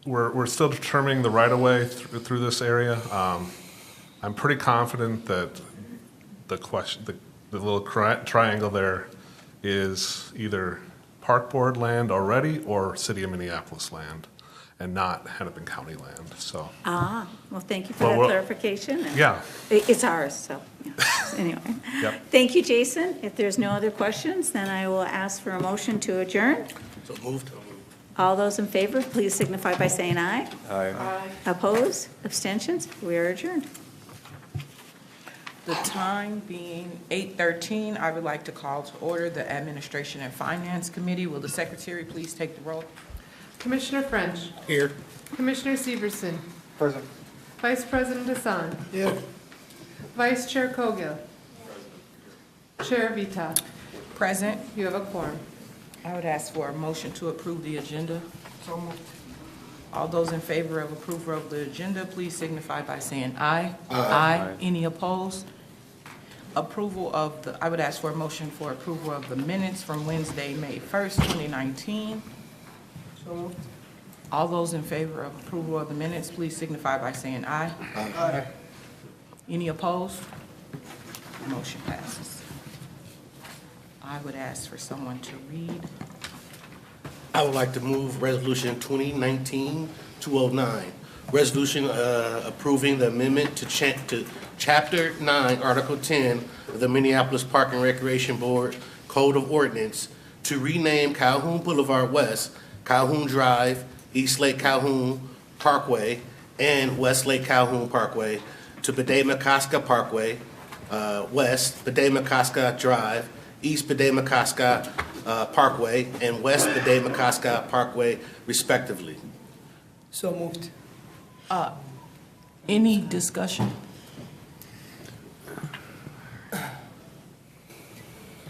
we're still determining the right-of-way through this area. I'm pretty confident that the little triangle there is either Park Board land already or City of Minneapolis land, and not Hennepin County land. So. Well, thank you for that clarification. Yeah. It's ours, so yeah. Anyway. Yep. Thank you, Jason. If there's no other questions, then I will ask for a motion to adjourn. So moved. All those in favor, please signify by saying aye. Aye. Opposed? Abstentions? We are adjourned. The time being 8:13, I would like to call to order the Administration and Finance Committee. Will the Secretary please take the roll? Commissioner French. Here. Commissioner Severson. Present. Vice President Hassan. Here. Vice Chair Cogill. Chair Vita. Present. You have a quorum. I would ask for a motion to approve the agenda. So moved. All those in favor of approval of the agenda, please signify by saying aye. Aye. Any opposed? Approval of the, I would ask for a motion for approval of the minutes from Wednesday, May 1st, 2019. So moved. All those in favor of approval of the minutes, please signify by saying aye. Aye. Any opposed? Motion passes. I would ask for someone to read. I would like to move Resolution 2019-209. Resolution approving the amendment to Chapter 9, Article 10 of the Minneapolis Park and Recreation Board Code of Ordinance to rename Calhoun Boulevard West, Calhoun Drive, East Lake Calhoun Parkway, and West Lake Calhoun Parkway to Pade-Makaska Parkway, West Pade-Makaska Drive, East Pade-Makaska Parkway, and West Pade-Makaska Parkway, respectively. So moved. Any discussion?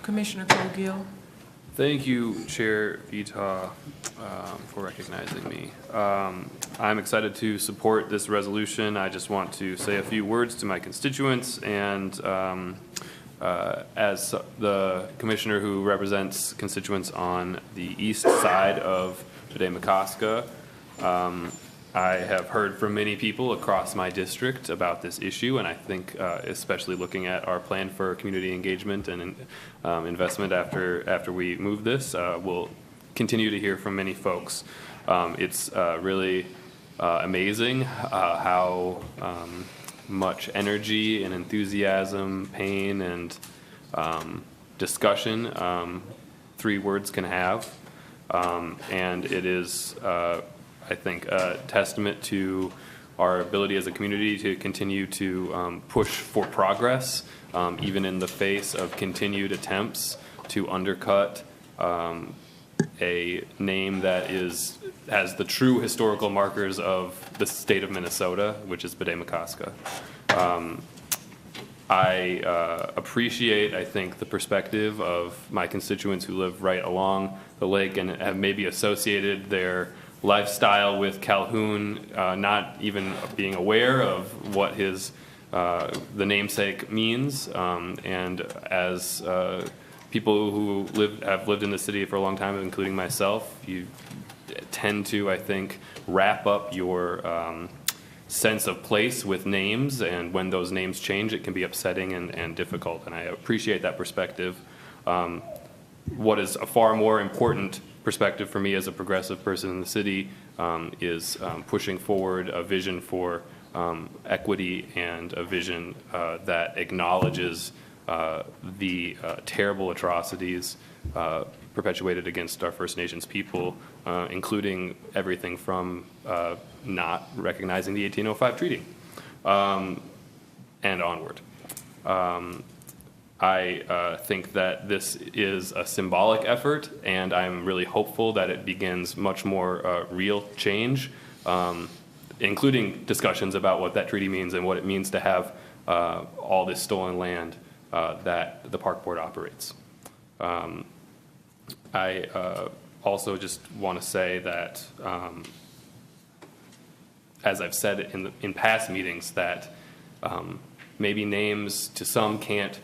Commissioner Cogill? Thank you, Chair Vita, for recognizing me. I'm excited to support this resolution. I just want to say a few words to my constituents, and as the commissioner who represents constituents on the east side of Pade-Makaska, I have heard from many people across my district about this issue, and I think especially looking at our plan for community engagement and investment after we move this, we'll continue to hear from many folks. It's really amazing how much energy and enthusiasm, pain, and discussion 3 words can have, and it is I think a testament to our ability as a community to continue to push for progress, even in the face of continued attempts to undercut a name that has the true historical markers of the state of Minnesota, which is Pade-Makaska. I appreciate, I think, the perspective of my constituents who live right along the lake and have maybe associated their lifestyle with Calhoun, not even being aware of what the namesake means. And as people who have lived in the city for a long time, including myself, you tend to, I think, wrap up your sense of place with names, and when those names change, it can be upsetting and difficult, and I appreciate that perspective. What is a far more important perspective for me as a progressive person in the city is pushing forward a vision for equity and a vision that acknowledges the terrible atrocities perpetuated against our First Nations people, including everything from not recognizing the 1805 treaty and onward. I think that this is a symbolic effort, and I'm really hopeful that it begins much more real change, including discussions about what that treaty means and what it means to have all this stolen land that the park board operates. I also just want to say that, as I've said in past meetings, that maybe names to some can't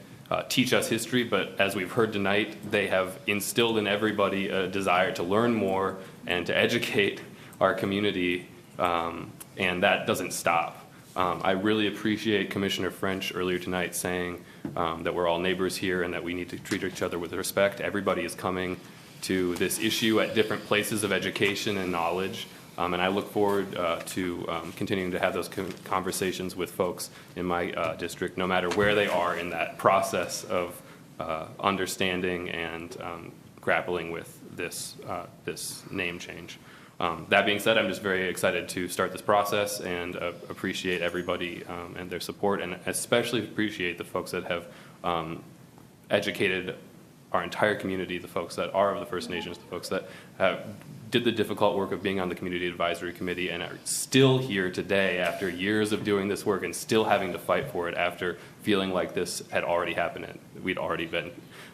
teach us history, but as we've heard tonight, they have instilled in everybody a desire to learn more and to educate our community, and that doesn't stop. I really appreciate Commissioner French earlier tonight saying that we're all neighbors here and that we need to treat each other with respect. Everybody is coming to this issue at different places of education and knowledge, and I look forward to continuing to have those conversations with folks in my district, no matter where they are in that process of understanding and grappling with this name change. That being said, I'm just very excited to start this process and appreciate everybody and their support, and especially appreciate the folks that have educated our entire community, the folks that are of the First Nations, the folks that did the difficult work of being on the Community Advisory Committee and are still here today after years of doing this work and still having to fight for it after feeling like this had already happened and we'd already been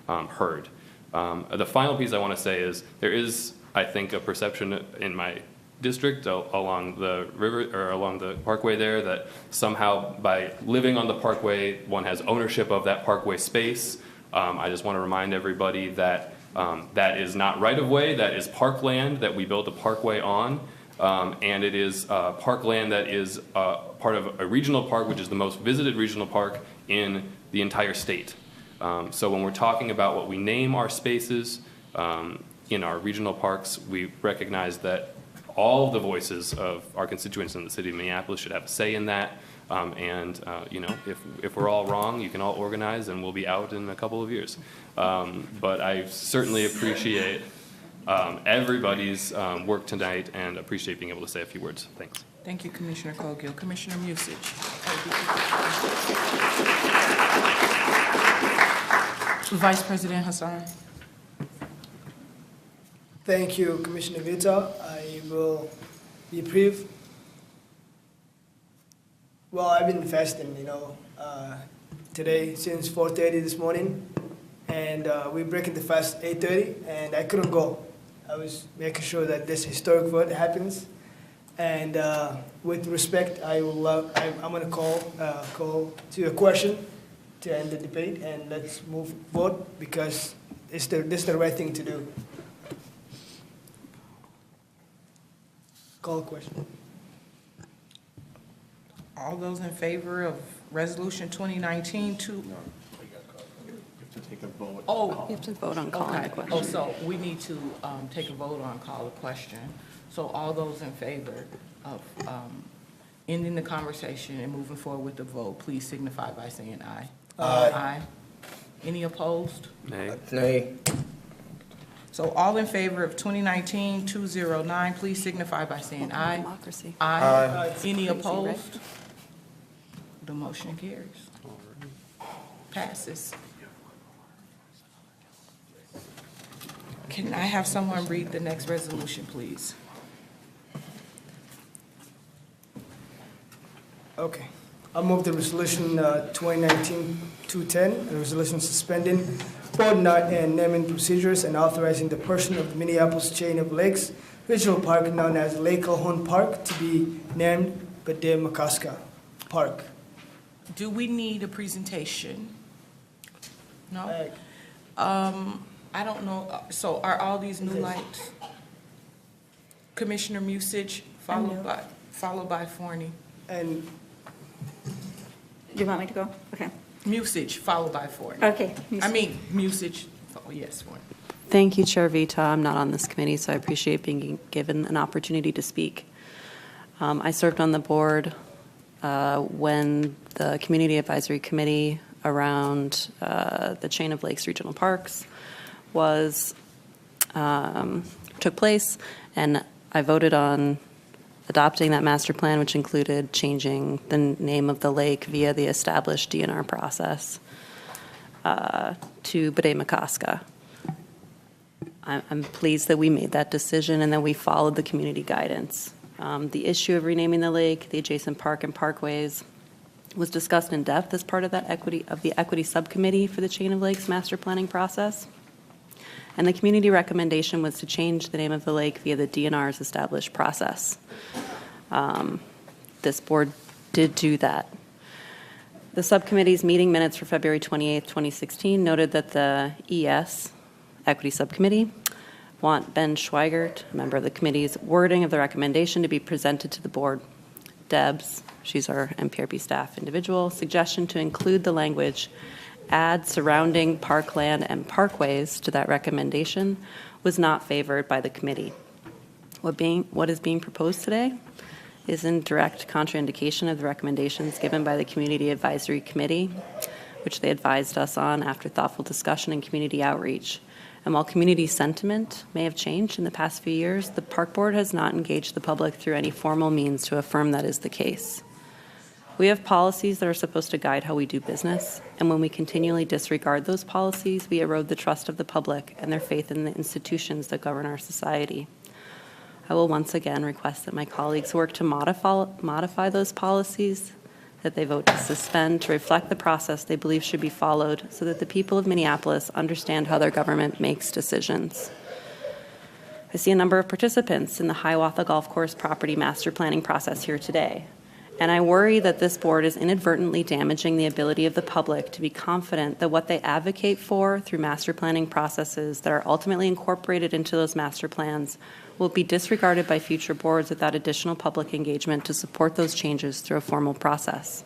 heard. The final piece I want to say is there is, I think, a perception in my district along the river or along the parkway there, that somehow by living on the parkway, one has ownership of that parkway space. I just want to remind everybody that that is not right-of-way, that is parkland that we built a parkway on, and it is parkland that is part of a regional park, which is the most visited regional park in the entire state. So when we're talking about what we name our spaces in our regional parks, we recognize that all the voices of our constituents in the city of Minneapolis should have a say in that. You know, if we're all wrong, you can all organize and we'll be out in a couple of years. But I certainly appreciate everybody's work tonight and appreciate being able to say a few words. Thanks. Thank you, Commissioner Cogill. Commissioner Musich. Vice President Hassan. Thank you, Commissioner Vita. I will be brief. Well, I've been fasting, you know, today since 4:30 this morning, and we're breaking the fast 8:30, and I couldn't go. I was making sure that this historic vote happens, and with respect, I'm going to call to a question to end the debate, and let's vote because this is the right thing to do. Call a question. All those in favor of Resolution 2019 Take a vote. Oh. You have to vote on calling the question. Oh, so we need to take a vote on call the question. So all those in favor of ending the conversation and moving forward with the vote, please signify by saying aye. Aye. Any opposed? Nay. Nay. So all in favor of 2019-209, please signify by saying aye. Democracy. Aye. Any opposed? The motion carries. Passes. Can I have someone read the next resolution, please? Okay. I'll move the resolution 2019-210, a resolution suspending board and naming procedures and authorizing the portion of the Minneapolis chain of lakes regional park known as Lake Calhoun Park to be named Petitions Park. Do we need a presentation? No? I don't know. So are all these new lights? Commissioner Musich, followed by Forney. And you want me to go? Okay. Musich, followed by Forney. Okay. Musich, yes, Forney. Thank you, Chair Vita. I'm not on this committee, so I appreciate being given an opportunity to speak. I served on the board when the Community Advisory Committee around the chain of lakes regional parks took place, and I voted on adopting that master plan, which included changing the name of the lake via the established DNR process to Petitions. I'm pleased that we made that decision and that we followed the community guidance. The issue of renaming the lake, the adjacent park and parkways, was discussed in depth as part of the equity subcommittee for the Chain of Lakes master planning process. And the community recommendation was to change the name of the lake via the DNR's established process. This board did do that. The subcommittee's meeting minutes for February 28, 2016 noted that the ES, Equity Subcommittee, want Ben Schweigert, a member of the committee's wording of the recommendation to be presented to the board. Debs, she's our MPRB staff individual, suggestion to include the language add surrounding parkland and parkways to that recommendation was not favored by the committee. What is being proposed today is in direct contraindication of the recommendations given by the Community Advisory Committee, which they advised us on after thoughtful discussion and community outreach. And while community sentiment may have changed in the past few years, the Park Board has not engaged the public through any formal means to affirm that is the case. We have policies that are supposed to guide how we do business, and when we continually disregard those policies, we erode the trust of the public and their faith in the institutions that govern our society. I will once again request that my colleagues work to modify those policies, that they vote to suspend to reflect the process they believe should be followed so that the people of Minneapolis understand how their government makes decisions. I see a number of participants in the Hiawatha Golf Course property master planning process here today, and I worry that this board is inadvertently damaging the ability of the public to be confident that what they advocate for through master planning processes that are ultimately incorporated into those master plans will be disregarded by future boards without additional public engagement to support those changes through a formal process.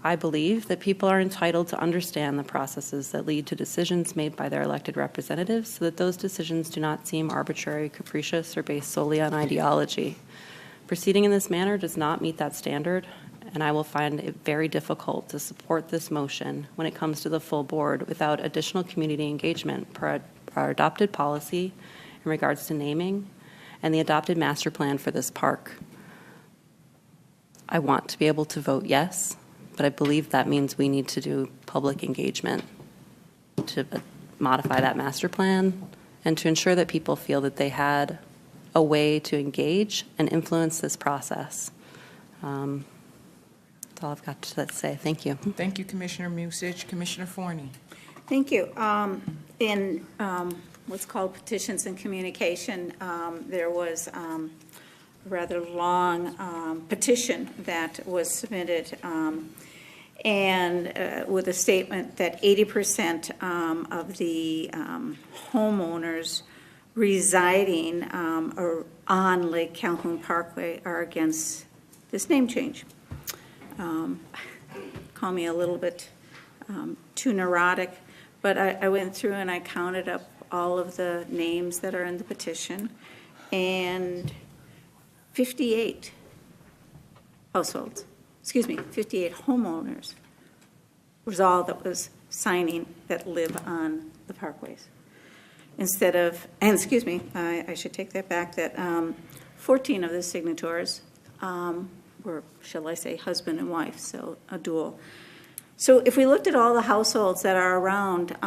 I believe that people are entitled to understand the processes that lead to decisions made by their elected representatives so that those decisions do not seem arbitrary, capricious, or based solely on ideology. Proceeding in this manner does not meet that standard, and I will find it very difficult to support this motion when it comes to the full board without additional community engagement per our adopted policy in regards to naming and the adopted master plan for this park. I want to be able to vote yes, but I believe that means we need to do public engagement to modify that master plan and to ensure that people feel that they had a way to engage and influence this process. That's all I've got to say. Thank you. Thank you, Commissioner Musich. Commissioner Forney. Thank you. In what's called Petitions and Communication, there was a rather long petition that was submitted and with a statement that 80% of the homeowners residing on Lake Calhoun Parkway are against this name change. Call me a little bit too neurotic, but I went through and I counted up all of the names that are in the petition, and 58 households, 58 homeowners was all that was signing that live on the parkways. Instead of, and I should take that back, that 14 of the signatories were, shall I say, husband and wife, so a dual. So if we looked at all the households that are around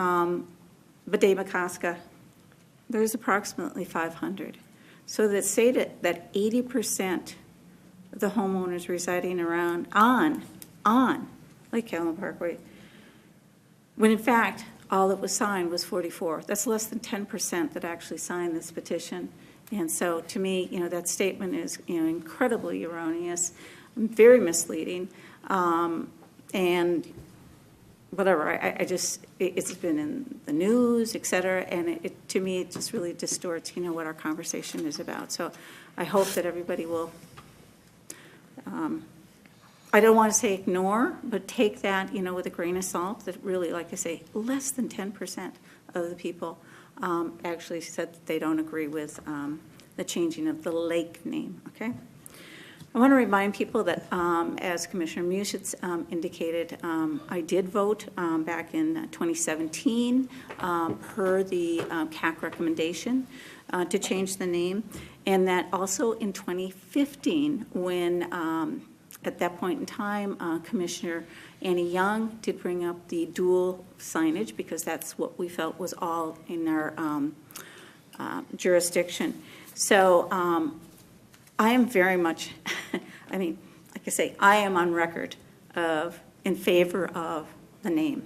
Bede-Makaska, there's approximately 500. So that say that 80% of the homeowners residing around on Lake Calhoun Parkway, when in fact all that was signed was 44. That's less than 10% that actually signed this petition. And so to me, that statement is incredibly erroneous, very misleading, and whatever. I just, it's been in the news, et cetera, and to me it just really distorts what our conversation is about. So I hope that everybody will, I don't want to say ignore, but take that with a grain of salt, that really, like I say, less than 10% of the people actually said that they don't agree with the changing of the lake name, okay? I want to remind people that, as Commissioner Musich indicated, I did vote back in 2017 per the CAC recommendation to change the name, and that also in 2015 when at that point in time, Commissioner Annie Young did bring up the dual signage because that's what we felt was all in our jurisdiction. So I am very much, like I say, I am on record in favor of the name.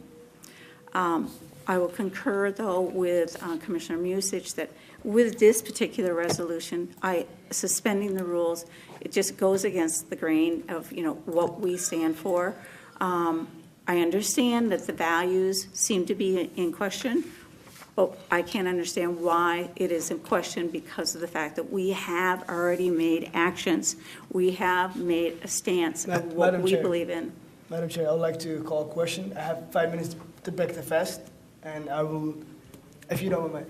I will concur, though, with Commissioner Musich that with this particular resolution, suspending the rules, it just goes against the grain of what we stand for. I understand that the values seem to be in question, but I can't understand why it is in question because of the fact that we have already made actions. We have made a stance of what we believe in. Madam Chair, I would like to call a question. I have 5 minutes to break the fast, and I will, if you don't mind.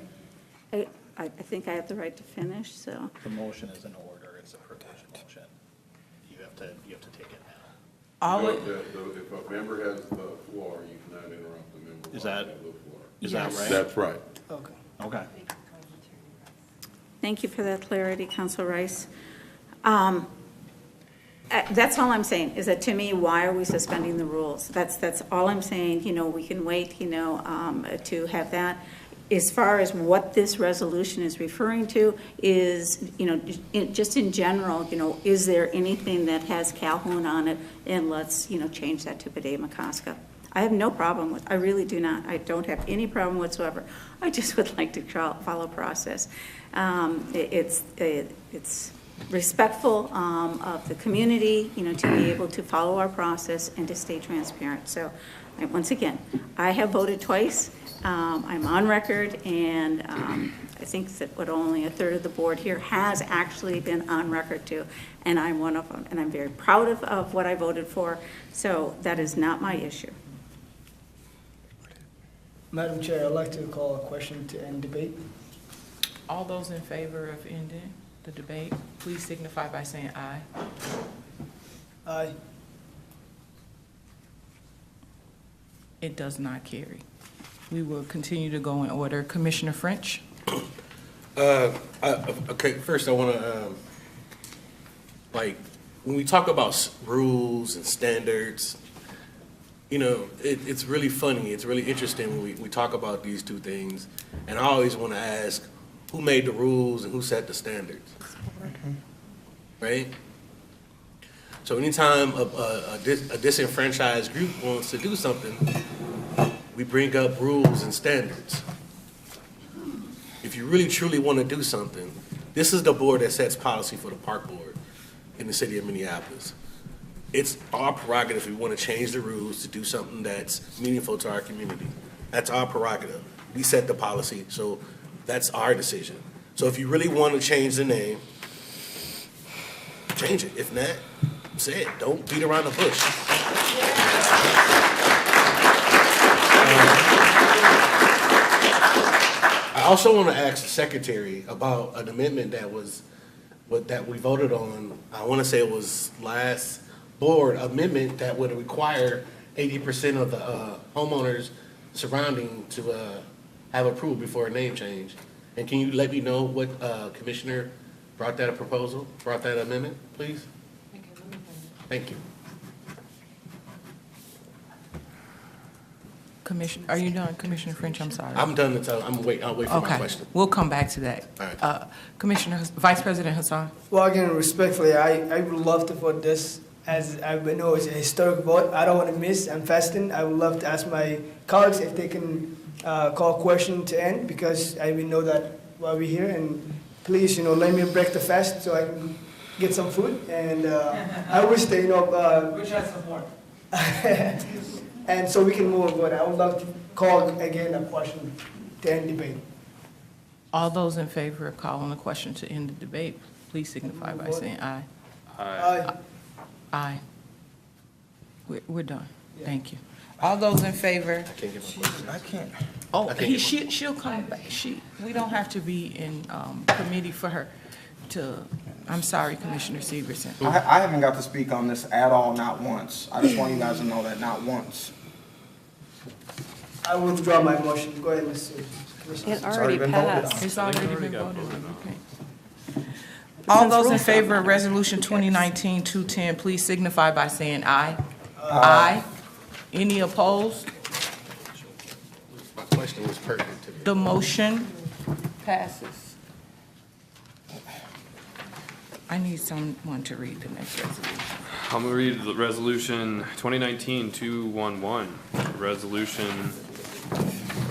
I think I have the right to finish, so. The motion is in order. It's a privileged motion. You have to take it now. If a member has the floor, you cannot interrupt the member. Is that Yes. right? That's right. Okay. Thank you for that clarity, Council Rice. That's all I'm saying, is that to me, why are we suspending the rules? That's all I'm saying. We can wait, to have that. As far as what this resolution is referring to is, just in general, is there anything that has Calhoun on it? And let's, change that to Bede-Makaska. I have no problem with, I really do not. I don't have any problem whatsoever. I just would like to follow process. It's respectful of the community, you know, to be able to follow our process and to stay transparent. So, once again, I have voted twice. I'm on record, and I think that only a third of the board here has actually been on record too, and I'm one of them. And I'm very proud of what I voted for, so that is not my issue. Madam Chair, I'd like to call a question to end debate. All those in favor of ending the debate, please signify by saying aye. Aye. It does not carry. We will continue to go in order. Commissioner French? Okay, first I want to, like, when we talk about rules and standards, you know, it's really funny, it's really interesting when we talk about these two things, and I always want to ask, who made the rules and who set the standards? Right? So anytime a disenfranchised group wants to do something, we bring up rules and standards. If you really truly want to do something, this is the board that sets policy for the park board in the city of Minneapolis. It's our prerogative if we want to change the rules to do something that's meaningful to our community. That's our prerogative. We set the policy, so that's our decision. So if you really want to change the name, change it. If not, say it. Don't beat around the bush. I also want to ask the secretary about an amendment that we voted on. I want to say it was last board amendment that would require 80% of the homeowners surrounding to have approval before a name change. And can you let me know what commissioner brought that amendment, please? Thank you. Commissioner, are you done, Commissioner French? I'm sorry. I'm done until I'll wait for my question. We'll come back to that. All right. Commissioner, Vice President Hassan. Well, again, respectfully, I would love to vote this as I know it's a historic vote. I don't want to miss. I'm fasting. I would love to ask my colleagues if they can call a question to end, because I will know that while we're here. And please, you know, let me break the fast so I can get some food. And I wish that, you know, Which has some more. and so we can move on. But I would love to call again a question to end debate. All those in favor of calling the question to end the debate, please signify by saying aye. Aye. Aye. We're done. Thank you. All those in favor? I can't get my question. I can't. Oh, she'll come back. We don't have to be in committee for her to, I'm sorry, Commissioner Severson. I haven't got to speak on this at all, not once. I just want you guys to know that, not once. I withdraw my motion. Go ahead, Mr. Commissioner. It already passed. It's already been voted on, okay. All those in favor of Resolution 2019-210, please signify by saying aye. Aye. Any opposed? My question was pertinent to me. The motion passes. I need someone to read the next resolution. I'm gonna read the resolution 2019-211,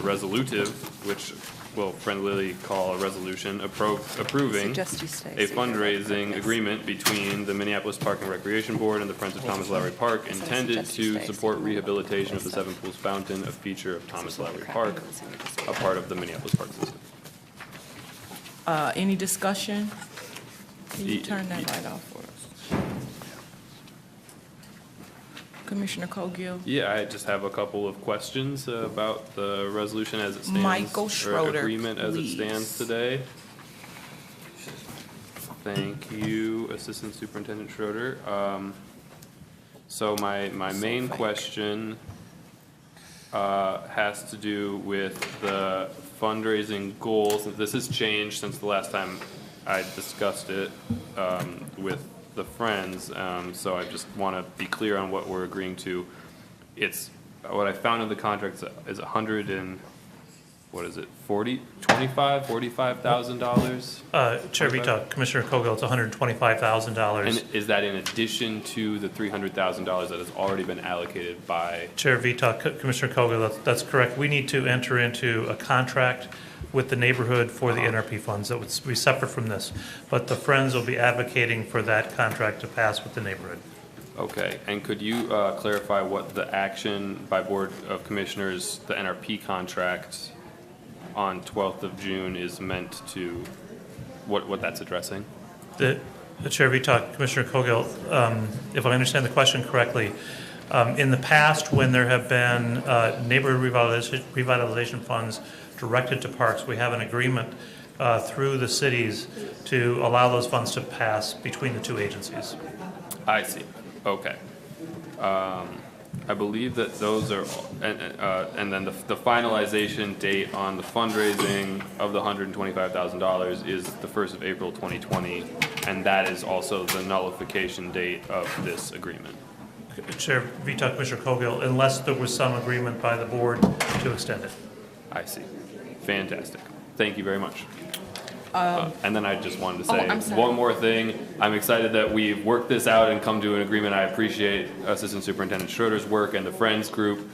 resolutive, which we'll friendlily call a resolution, approving Suggest you stay, a so fundraising agreement between the Minneapolis Park and Recreation Board and the Friends of Thomas Lowry Park intended to support rehabilitation of the Seven Pools Fountain, a feature of Thomas Lowry Park, a part of the Minneapolis Park System. Any discussion? Can you turn that light off for us? Commissioner Cogill? Yeah, I just have a couple of questions about the resolution as it stands. Michael Schroeder, or agreement as it please. stands today. Thank you, Assistant Superintendent Schroeder. So my main question has to do with the fundraising goals. This has changed since the last time I discussed it with the Friends, so I just want to be clear on what we're agreeing to. It's what I found in the contract is what is it, $45,000? Chair Vito, Commissioner Kogel, it's $125,000. And is that in addition to the $300,000 that has already been allocated by? Chair Vito, Commissioner Kogel, that's correct. We need to enter into a contract with the neighborhood for the NRP funds. That would be separate from this. But the Friends will be advocating for that contract to pass with the neighborhood. Okay, and could you clarify what the action by Board of Commissioners, the NRP contract on 12th of June is meant to, what that's addressing? The Chair Vito, Commissioner Kogel, if I understand the question correctly, in the past when there have been neighborhood revitalization funds directed to parks, we have an agreement through the cities to allow those funds to pass between the two agencies. I see. Okay. I believe that those are, and then the finalization date on the fundraising of the $125,000 is the 1st of April 2020, and that is also the nullification date of this agreement. Chair Vito, Commissioner Kogel, unless there was some agreement by the board to extend it. I see. Fantastic. Thank you very much. And then I just wanted to say one more thing. I'm excited that we've worked this out and come to an agreement. I appreciate Assistant Superintendent Schroeder's work and the Friends group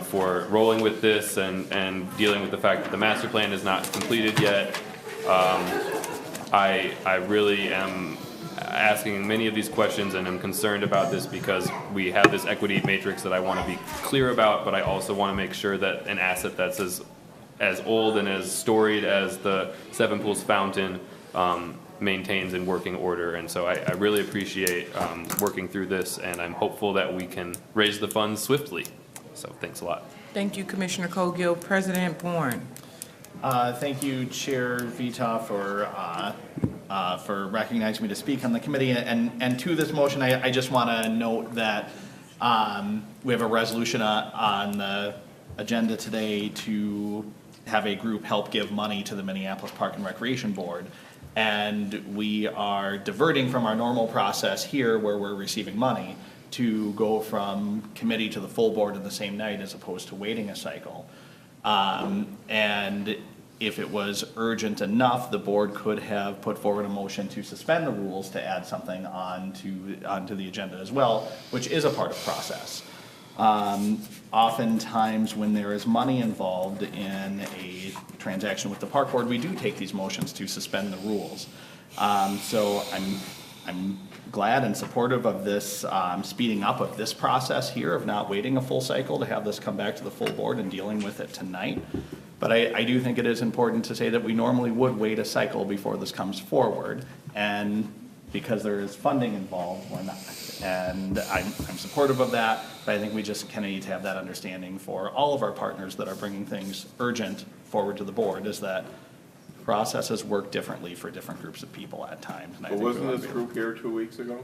for rolling with this and dealing with the fact that the master plan is not completed yet. I really am asking many of these questions and I'm concerned about this because we have this equity matrix that I want to be clear about, but I also want to make sure that an asset that's as old and as storied as the Seven Pools Fountain maintains in working order. And so I really appreciate working through this, and I'm hopeful that we can raise the funds swiftly. So thanks a lot. Thank you, Commissioner Kogel. President Bourne. Thank you, Chair Vita, for recognizing me to speak on the committee. And to this motion, I just want to note that we have a resolution on the agenda today to have a group help give money to the Minneapolis Park and Recreation Board. And we are diverting from our normal process here where we're receiving money to go from committee to the full board in the same night as opposed to waiting a cycle. And if it was urgent enough, the board could have put forward a motion to suspend the rules to add something onto the agenda as well, which is a part of process. Oftentimes when there is money involved in a transaction with the park board, we do take these motions to suspend the rules. So I'm glad and supportive of this speeding up of this process here, of not waiting a full cycle to have this come back to the full board and dealing with it tonight. But I do think it is important to say that we normally would wait a cycle before this comes forward, and because there is funding involved, we're not. And I'm supportive of that, but I think we just kind of need to have that understanding for all of our partners that are bringing things urgent forward to the board, is that processes work differently for different groups of people at times. And I think wasn't this group here 2 weeks ago?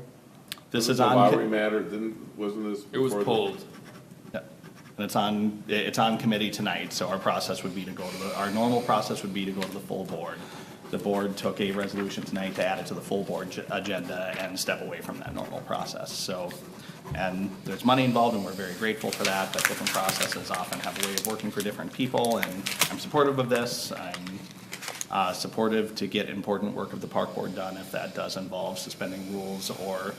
This is on. Lowry matter, wasn't this? It was pulled. Yeah. And it's on committee tonight, so our process would be to go to our normal process would be to go to the full board. The board took a resolution tonight to add it to the full board agenda and step away from that normal process. So, and there's money involved and we're very grateful for that, but different processes often have a way of working for different people, and I'm supportive of this. I'm supportive to get important work of the park board done if that does involve suspending rules or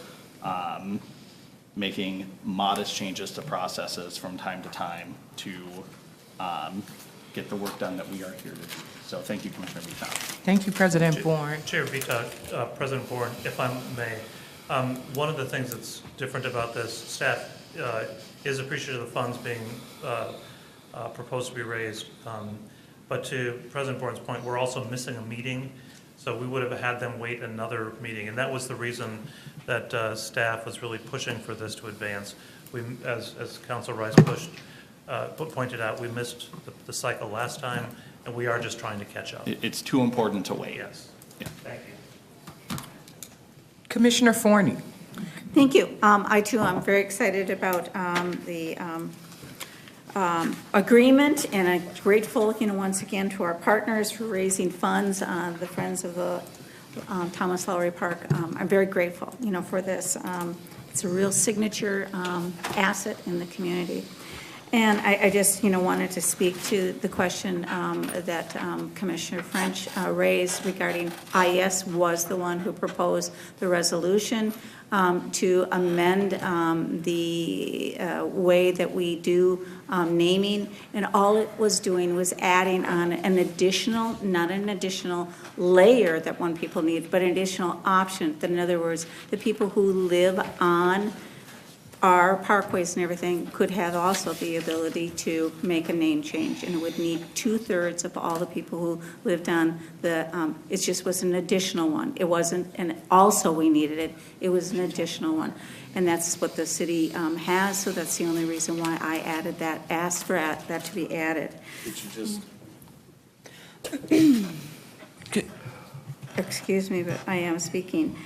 making modest changes to processes from time to time to get the work done that we are here to do. So thank you, Commissioner Vita. Thank you, President Bourne. Chair Vita, President Bourne, if I may, one of the things that's different about this, staff is appreciative of the funds being proposed to be raised. But to President Bourne's point, we're also missing a meeting, so we would have had them wait another meeting. And that was the reason that staff was really pushing for this to advance. We, as Council Rice pointed out, we missed the cycle last time, and we are just trying to catch up. It's too important to wait. Yes. Yeah. Thank you. Commissioner Forney. Thank you. I too am very excited about the agreement, and I'm grateful, once again to our partners for raising funds, the Friends of the Thomas Lowry Park. I'm very grateful, for this. It's a real signature asset in the community. And I just, wanted to speak to the question that Commissioner French raised regarding IES was the one who proposed the resolution to amend the way that we do naming. And all it was doing was adding on an additional, not an additional layer that one people need, but an additional option. That, in other words, the people who live on our parkways and everything could have also the ability to make a name change, and it would need 2/3 of all the people who lived on the, it just was an additional one. It wasn't, and also we needed it, it was an additional one. And that's what the city has, so that's the only reason why I added that, asked for that to be added. Did you just? Excuse me, but I am speaking.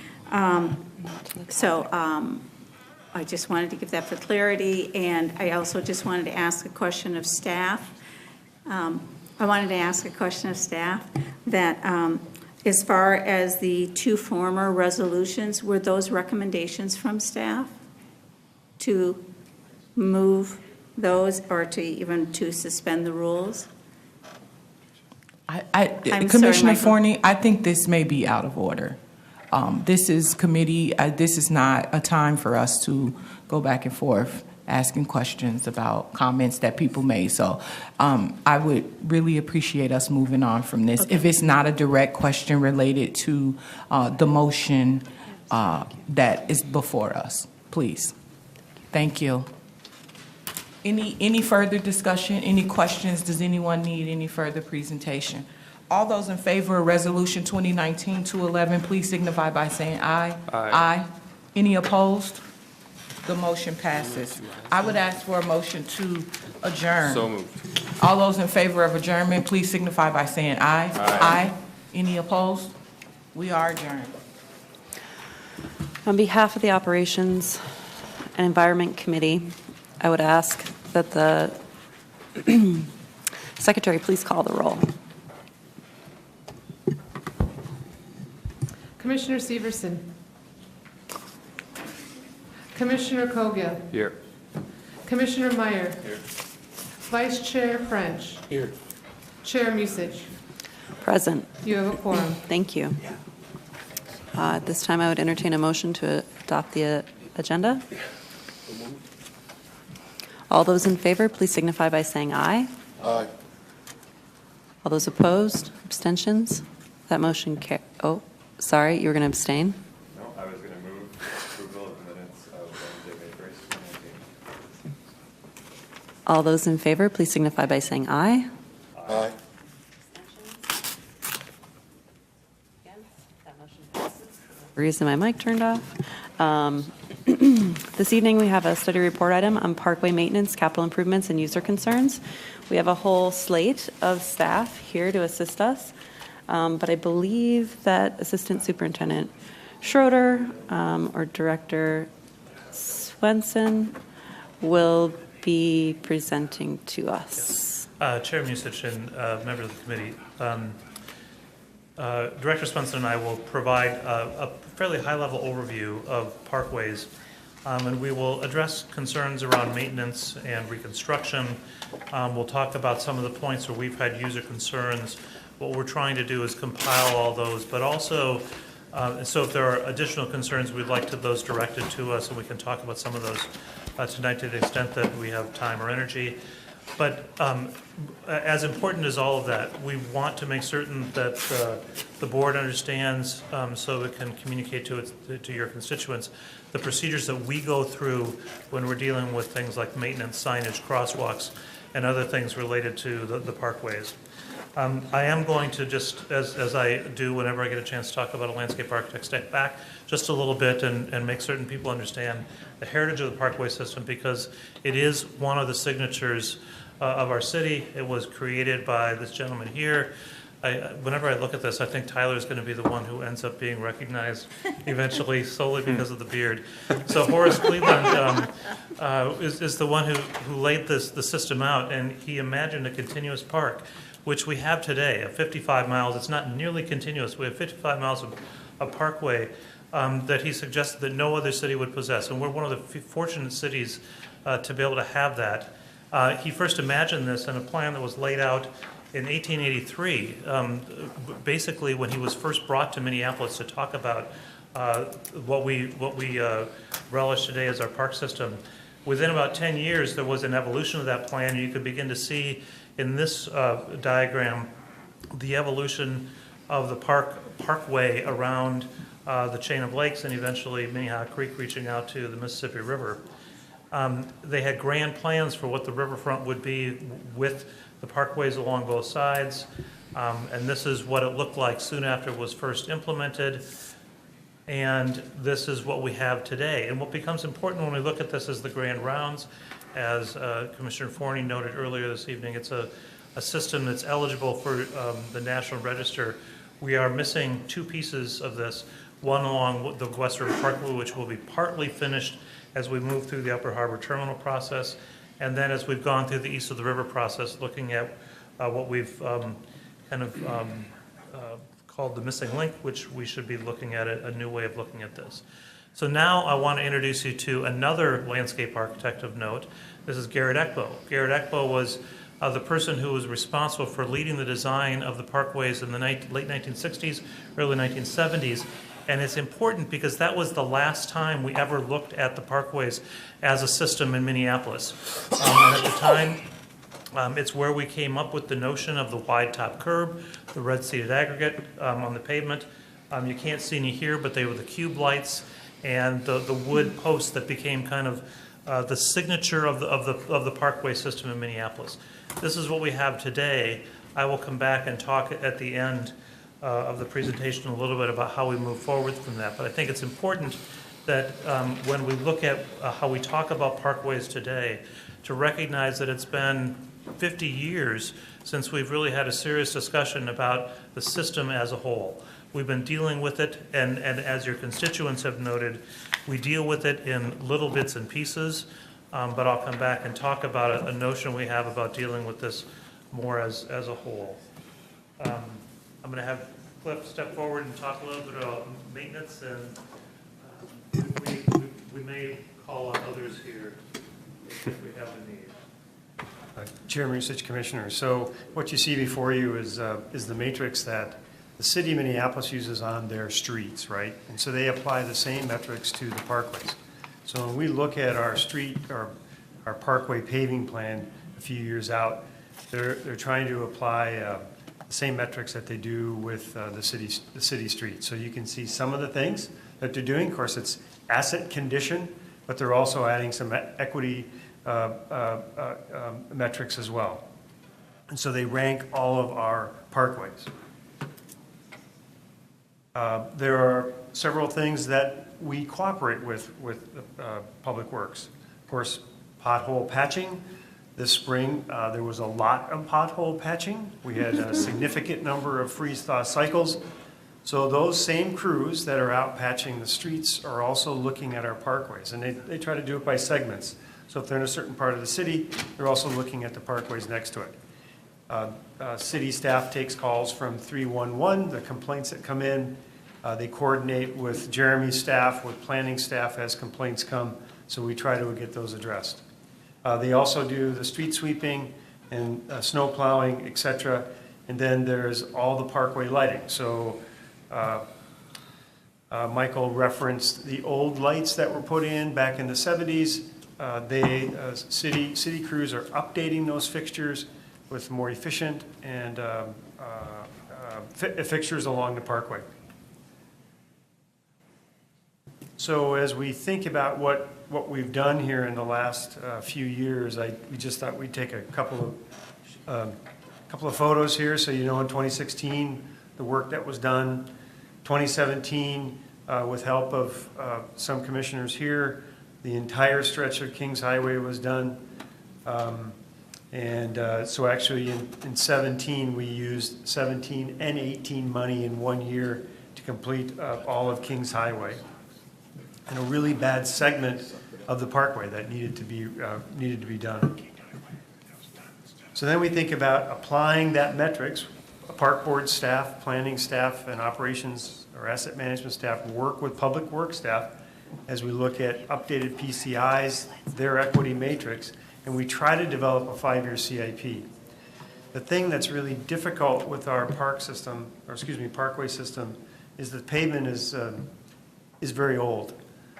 I just wanted to give that for clarity, and I also just wanted to ask a question of staff. That as far as the two former resolutions, were those recommendations from staff to move those or to even to suspend the rules? Commissioner Forney, I think this may be out of order. This is committee, this is not a time for us to go back and forth asking questions about comments that people made. So I would really appreciate us moving on from this. Okay. If it's not a direct question related to the motion that is before us, please. Thank you. Any further discussion, any questions? Does anyone need any further presentation? All those in favor of Resolution 2019-211, please signify by saying aye. Aye. Any opposed? The motion passes. I would ask for a motion to adjourn. So moved. All those in favor of adjournment, please signify by saying aye. Aye. Any opposed? We are adjourned. On behalf of the Operations and Environment Committee, I would ask that the Secretary please call the roll. Commissioner Severson. Commissioner Kogia. Here. Commissioner Meyer. Here. Vice Chair French. Here. Chair Musich. Present. You have a quorum. Thank you. At this time, I would entertain a motion to adopt the agenda. All those in favor, please signify by saying aye. Aye. All those opposed, abstentions? That motion oh, sorry, you were going to abstain? No, I was going to move approval of the minutes of Wednesday, May 1st, 2019. All those in favor, please signify by saying aye. Aye. Reason my mic turned off. This evening we have a study report item on parkway maintenance, capital improvements, and user concerns. We have a whole slate of staff here to assist us, but I believe that Assistant Superintendent Schroeder or Director Swenson will be presenting to us. Chair Musich and members of the committee, Director Swenson and I will provide a fairly high-level overview of parkways, and we will address concerns around maintenance and reconstruction. We'll talk about some of the points where we've had user concerns. What we're trying to do is compile all those, but also, so if there are additional concerns, we'd like those directed to us, and we can talk about some of those tonight to the extent that we have time or energy. But as important as all of that, we want to make certain that the board understands, so it can communicate to your constituents, the procedures that we go through when we're dealing with things like maintenance, signage, crosswalks, and other things related to the parkways. I am going to just, as I do whenever I get a chance to talk about a landscape architect, step back just a little bit and make certain people understand the heritage of the parkway system, because it is one of the signatures of our city. It was created by this gentleman here. Whenever I look at this, I think Tyler's going to be the one who ends up being recognized eventually solely because of the beard. So Horace Cleveland is the one who laid the system out, and he imagined a continuous park, which we have today, of 55 miles. It's not nearly continuous. We have 55 miles of parkway that he suggested that no other city would possess. And we're one of the fortunate cities to be able to have that. He first imagined this in a plan that was laid out in 1883, basically when he was first brought to Minneapolis to talk about what we relish today as our park system. Within about 10 years, there was an evolution of that plan. You could begin to see in this diagram the evolution of the parkway around the chain of lakes and eventually Minnehaha Creek reaching out to the Mississippi River. They had grand plans for what the riverfront would be with the parkways along both sides, and this is what it looked like soon after it was first implemented, and this is what we have today. And what becomes important when we look at this is the grand rounds. As Commissioner Forney noted earlier this evening, it's a system that's eligible for the National Register. We are missing two pieces of this, one along the West River Parkway, which will be partly finished as we move through the Upper Harbor Terminal process, and then as we've gone through the East of the River process, looking at what we've called the missing link, which we should be looking at a new way of looking at this. So now I want to introduce you to another landscape architect of note. This is Garrett Ekbo. Garrett Ekbo was the person who was responsible for leading the design of the parkways in the late 1960s, early 1970s. And it's important because that was the last time we ever looked at the parkways as a system in Minneapolis. And at the time, it's where we came up with the notion of the wide top curb, the red seated aggregate on the pavement. You can't see any here, but they were the cube lights and the wood posts that became kind of the signature of the parkway system in Minneapolis. This is what we have today. I will come back and talk at the end of the presentation a little bit about how we move forward from that. But I think it's important that when we look at how we talk about parkways today, to recognize that it's been 50 years since we've really had a serious discussion about the system as a whole. We've been dealing with it, and as your constituents have noted, we deal with it in little bits and pieces, but I'll come back and talk about a notion we have about dealing with this more as a whole. I'm going to have Cliff step forward and talk a little bit about maintenance, and we may call on others here if we have the need. Chairman, Such Commissioner, so what you see before you is the matrix that the city of Minneapolis uses on their streets, right? And so they apply the same metrics to the parkways. So when we look at our street, our parkway paving plan a few years out, they're trying to apply the same metrics that they do with the city streets. So you can see some of the things that they're doing. Of course, it's asset condition, but they're also adding some equity metrics as well. And so they rank all of our parkways. There are several things that we cooperate with Public Works. Of course, pothole patching. This spring, there was a lot of pothole patching. We had a significant number of freeze-thaw cycles. So those same crews that are out patching the streets are also looking at our parkways, and they try to do it by segments. So if they're in a certain part of the city, they're also looking at the parkways next to it. City staff takes calls from 311, the complaints that come in. They coordinate with Jeremy's staff, with planning staff as complaints come, so we try to get those addressed. They also do the street sweeping and snow plowing, et cetera. And then there's all the parkway lighting. So Michael referenced the old lights that were put in back in the 70s. City crews are updating those fixtures with more efficient and fixtures along the parkway. So as we think about what we've done here in the last few years, we just thought we'd take a couple of photos here, so you know in 2016 the work that was done. 2017, with help of some commissioners here, the entire stretch of Kings Highway was done. So actually in 17 we used 17 and 18 money in 1 year to complete all of Kings Highway. And a really bad segment of the parkway that needed to be done. So then we think about applying that metrics. Park board staff, planning staff, and operations or asset management staff work with public works staff as we look at updated PCIs, their equity matrix, and we try to develop a 5-year CIP. The thing that's really difficult with our parkway system is the pavement is very old.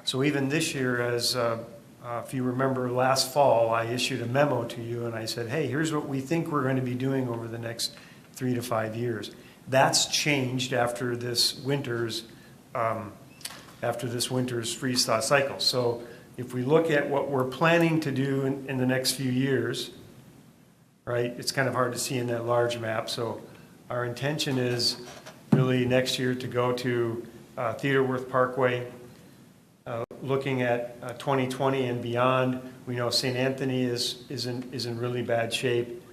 So even this year, as if you remember last fall, I issued a memo to you and I said, hey, here's what we think we're going to be doing over the next 3 to 5 years. That's changed after this winter's freeze-thaw cycle. So if we look at what we're planning to do in the next few years, right, it's kind of hard to see in that large map. So our intention is really next year to go to Theodore Wirth Parkway, looking at 2020 and beyond. We know St. Anthony is in really bad shape,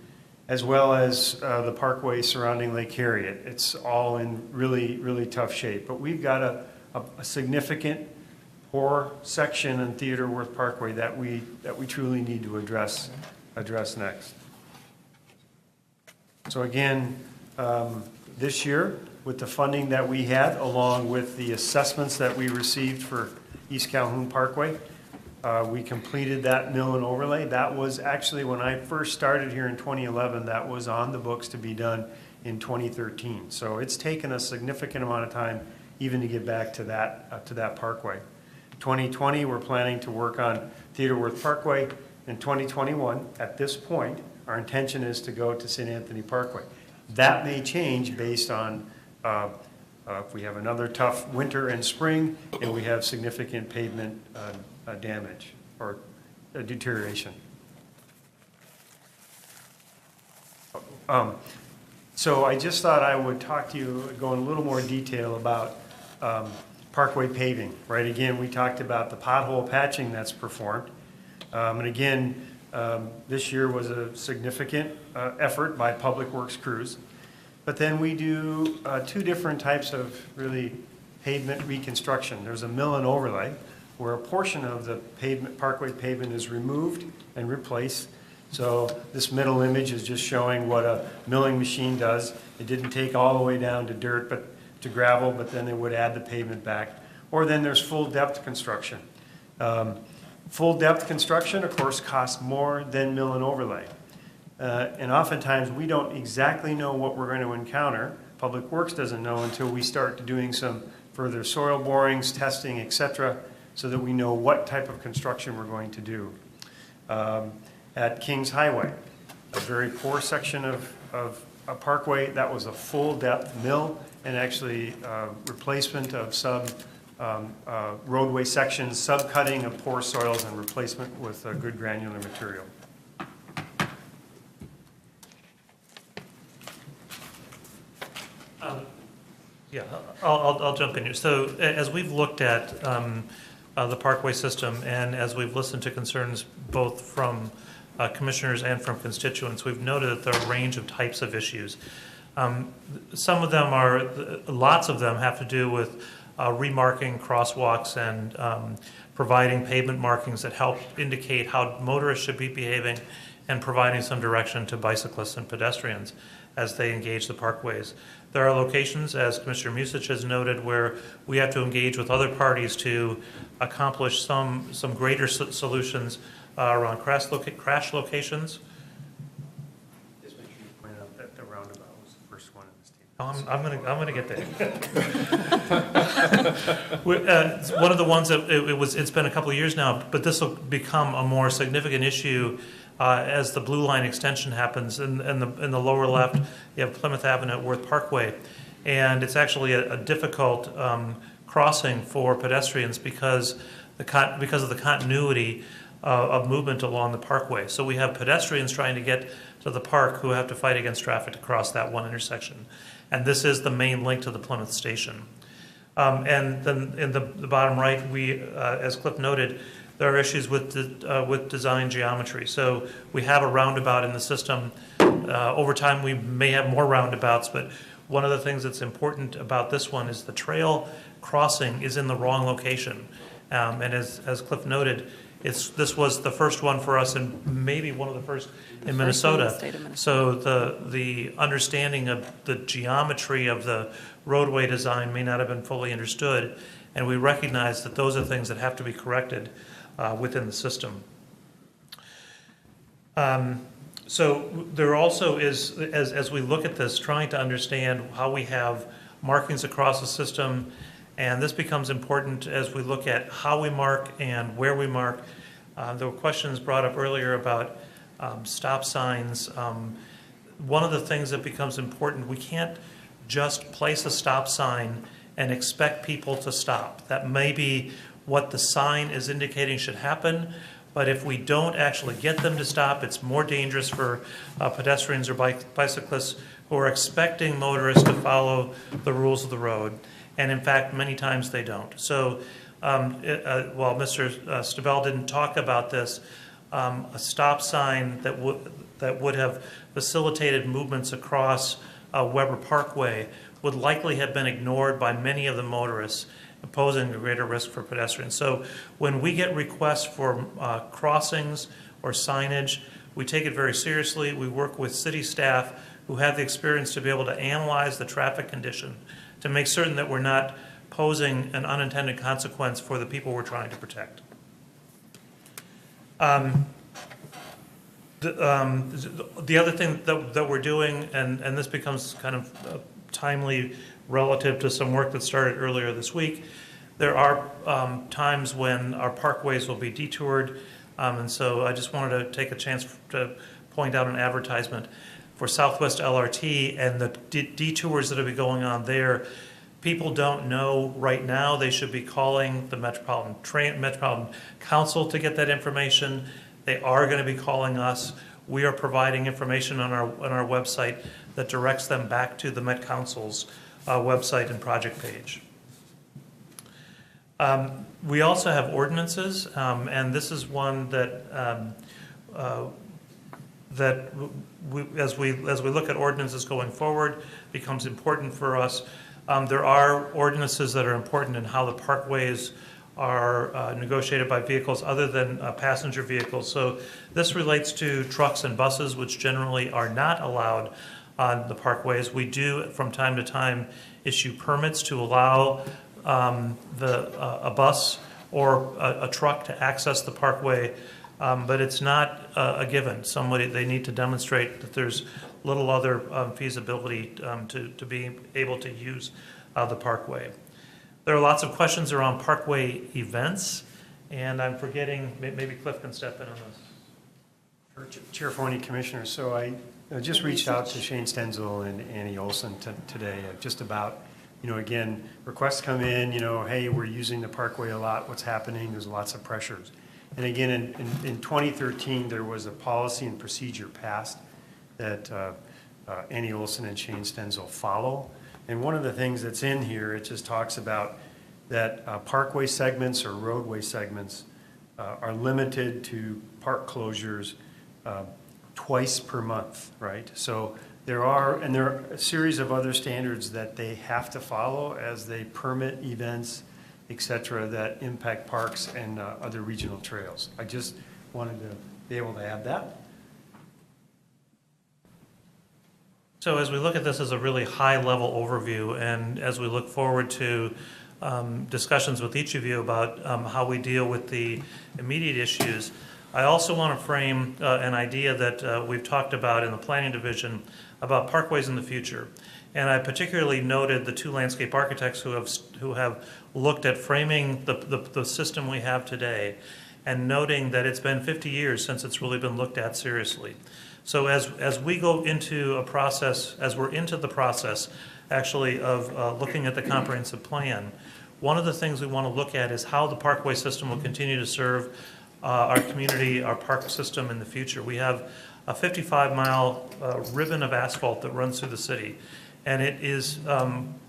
as well as the parkway surrounding Lake Harriet. It's all in really, really tough shape. But we've got a significant poor section in Theodore Wirth Parkway that we truly need to address next. So again, this year, with the funding that we had, along with the assessments that we received for East Calhoun Parkway, we completed that mill and overlay. That was actually, when I first started here in 2011, that was on the books to be done in 2013. So it's taken a significant amount of time even to get back to that parkway. 2020, we're planning to work on Theodore Wirth Parkway. In 2021, at this point, our intention is to go to St. Anthony Parkway. That may change based on if we have another tough winter and spring and we have significant pavement damage or deterioration. So I just thought I would talk to you, go in a little more detail about parkway paving, right? Again, we talked about the pothole patching that's performed. And again, this year was a significant effort by Public Works crews. But then we do 2 different types of really pavement reconstruction. There's a mill and overlay, where a portion of the parkway pavement is removed and replaced. So this middle image is just showing what a milling machine does. It didn't take all the way down to dirt, but to gravel, but then it would add the pavement back. Or then there's full depth construction. Full depth construction, of course, costs more than mill and overlay. And oftentimes we don't exactly know what we're going to encounter. Public Works doesn't know until we start doing some further soil borings, testing, etc., so that we know what type of construction we're going to do. At Kings Highway, a very poor section of a parkway, that was a full depth mill and actually replacement of some roadway sections, subcutting of poor soils and replacement with good granular material. Yeah, I'll jump in here. So as we've looked at the parkway system and as we've listened to concerns both from commissioners and from constituents, we've noted that there are a range of types of issues. Some of them are, lots of them have to do with remarking crosswalks and providing pavement markings that help indicate how motorists should be behaving and providing some direction to bicyclists and pedestrians as they engage the parkways. There are locations, as Commissioner Musich has noted, where we have to engage with other parties to accomplish some greater solutions around crash locations. Just make sure you point out that the roundabout was the first one in this table. I'm gonna get there. One of the ones that it's been a couple of years now, but this will become a more significant issue as the Blue Line extension happens. In the lower left, you have Plymouth Avenue at Wirth Parkway, and it's actually a difficult crossing for pedestrians because of the continuity of movement along the parkway. So we have pedestrians trying to get to the park who have to fight against traffic to cross that one intersection. And this is the main link to the Plymouth station. And then in the bottom right, we, as Cliff noted, there are issues with design geometry. So we have a roundabout in the system. Over time, we may have more roundabouts, but one of the things that's important about this one is the trail crossing is in the wrong location. And as Cliff noted, this was the first one for us and maybe one of the first in Minnesota. So the understanding of the geometry of the roadway design may not have been fully understood, and we recognize that those are things that have to be corrected within the system. So there also is, as we look at this, trying to understand how we have markings across the system, and this becomes important as we look at how we mark and where we mark. There were questions brought up earlier about stop signs. One of the things that becomes important, we can't just place a stop sign and expect people to stop. That may be what the sign is indicating should happen, but if we don't actually get them to stop, it's more dangerous for pedestrians or bicyclists who are expecting motorists to follow the rules of the road. And in fact, many times they don't. So while Mr. Stabell didn't talk about this, a stop sign that would have facilitated movements across Weber Parkway would likely have been ignored by many of the motorists, posing a greater risk for pedestrians. So when we get requests for crossings or signage, we take it very seriously. We work with city staff who have the experience to be able to analyze the traffic condition to make certain that we're not posing an unintended consequence for the people we're trying to protect. The other thing that we're doing, and this becomes kind of timely relative to some work that started earlier this week, there are times when our parkways will be detoured, and so I just wanted to take a chance to point out an advertisement for Southwest LRT and the detours that will be going on there. People don't know right now. They should be calling the Metropolitan Council to get that information. They are going to be calling us. We are providing information on our website that directs them back to the Met Council's website and project page. We also have ordinances, and this is one that as we look at ordinances going forward, becomes important for us. There are ordinances that are important in how the parkways are negotiated by vehicles other than passenger vehicles. So this relates to trucks and buses, which generally are not allowed on the parkways. We do, from time to time, issue permits to allow a bus or a truck to access the parkway, but it's not a given. They need to demonstrate that there's little other feasibility to be able to use the parkway. There are lots of questions around parkway events, and I'm forgetting, maybe Cliff can step in on this. Chair Forney, Commissioner, so I just reached out to Shane Stenzel and Annie Olson today just about, again, requests come in, hey, we're using the parkway a lot, what's happening, there's lots of pressures. And again, in 2013, there was a policy and procedure passed that Annie Olson and Shane Stenzel follow. And one of the things that's in here, it just talks about that parkway segments or roadway segments are limited to park closures twice per month, right? So there are a series of other standards that they have to follow as they permit events, et cetera, that impact parks and other regional trails. I just wanted to be able to add that. So as we look at this as a really high-level overview, and as we look forward to discussions with each of you about how we deal with the immediate issues, I also want to frame an idea that we've talked about in the Planning Division about parkways in the future. And I particularly noted the two landscape architects who have looked at framing the system we have today and noting that it's been 50 years since it's really been looked at seriously. So as we go into a process, as we're into the process actually of looking at the comprehensive plan, one of the things we want to look at is how the parkway system will continue to serve our community, our park system in the future. We have a 55-mile ribbon of asphalt that runs through the city, and it is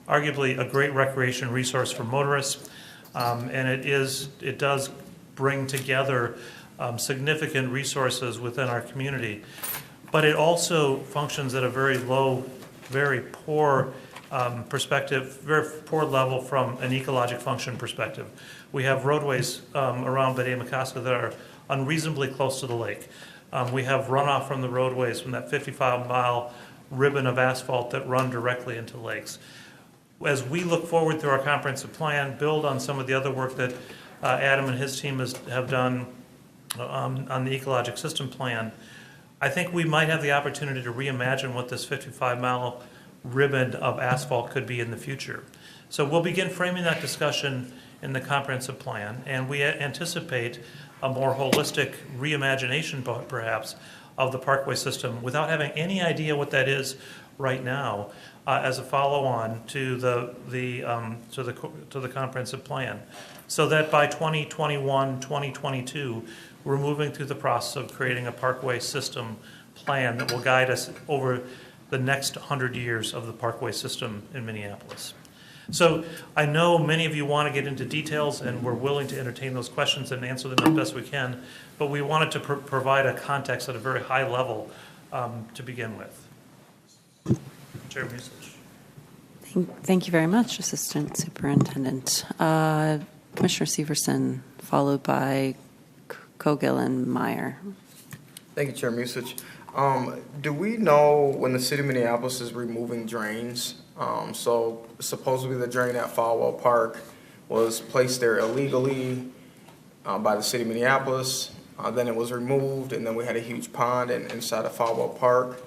arguably a great recreation resource for motorists, and it does bring together significant resources within our community. But it also functions at a very low, very poor perspective, very poor level from an ecologic function perspective. We have roadways around Bedé-Makaska that are unreasonably close to the lake. We have runoff from the roadways from that 55-mile ribbon of asphalt that run directly into lakes. As we look forward through our comprehensive plan, build on some of the other work that Adam and his team have done on the ecologic system plan, I think we might have the opportunity to reimagine what this 55-mile ribbon of asphalt could be in the future. So we'll begin framing that discussion in the comprehensive plan, and we anticipate a more holistic reimagination, perhaps, of the parkway system without having any idea what that is right now, as a follow-on to the comprehensive plan, so that by 2021, 2022, we're moving through the process of creating a parkway system plan that will guide us over the next 100 years of the parkway system in Minneapolis. So I know many of you want to get into details, and we're willing to entertain those questions and answer them as best we can, but we wanted to provide a context at a very high level to begin with. Chair Musich. Thank you very much, Assistant Superintendent. Commissioner Severson, followed by Cogill and Meyer. Thank you, Chair Musich. Do we know when the city of Minneapolis is removing drains? So supposedly the drain at Falwell Park was placed there illegally by the city of Minneapolis. Then it was removed, and then we had a huge pond inside of Falwell Park.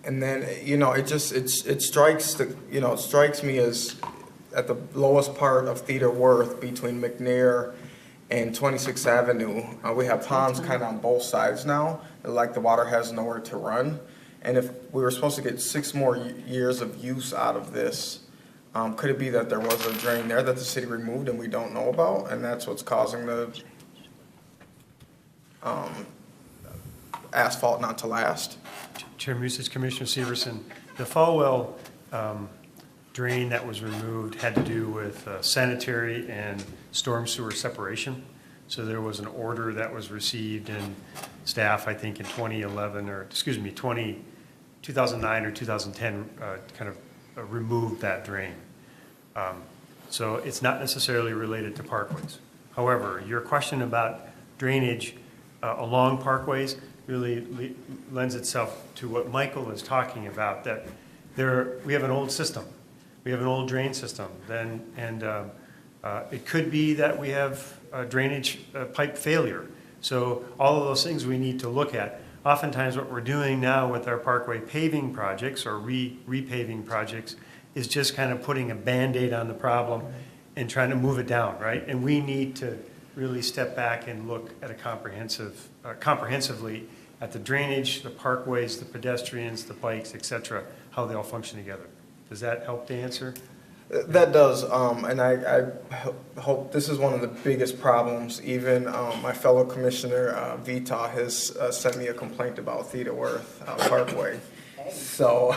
And then, it strikes me as at the lowest part of Theodore Worth between McNair and 26th Avenue. We have ponds kind of on both sides now, like the water has nowhere to run. And if we were supposed to get 6 more years of use out of this, could it be that there was a drain there that the city removed and we don't know about, and that's what's causing the asphalt not to last? Chair Musich, Commissioner Severson, the Falwell drain that was removed had to do with sanitary and storm sewer separation. So there was an order that was received in staff, I think in 2011, or excuse me, 2009 or 2010, kind of removed that drain. So it's not necessarily related to parkways. However, your question about drainage along parkways really lends itself to what Michael is talking about, that we have an old system. We have an old drain system. It could be that we have drainage pipe failure. So all of those things we need to look at. Oftentimes what we're doing now with our parkway paving projects or repaving projects is just kind of putting a Band-Aid on the problem and trying to move it down, right? And we need to really step back and look at a comprehensively at the drainage, the parkways, the pedestrians, the bikes, et cetera, how they all function together. Does that help to answer? That does, and I hope this is one of the biggest problems. Even my fellow Commissioner Vita has sent me a complaint about Theodore Worth Parkway. So,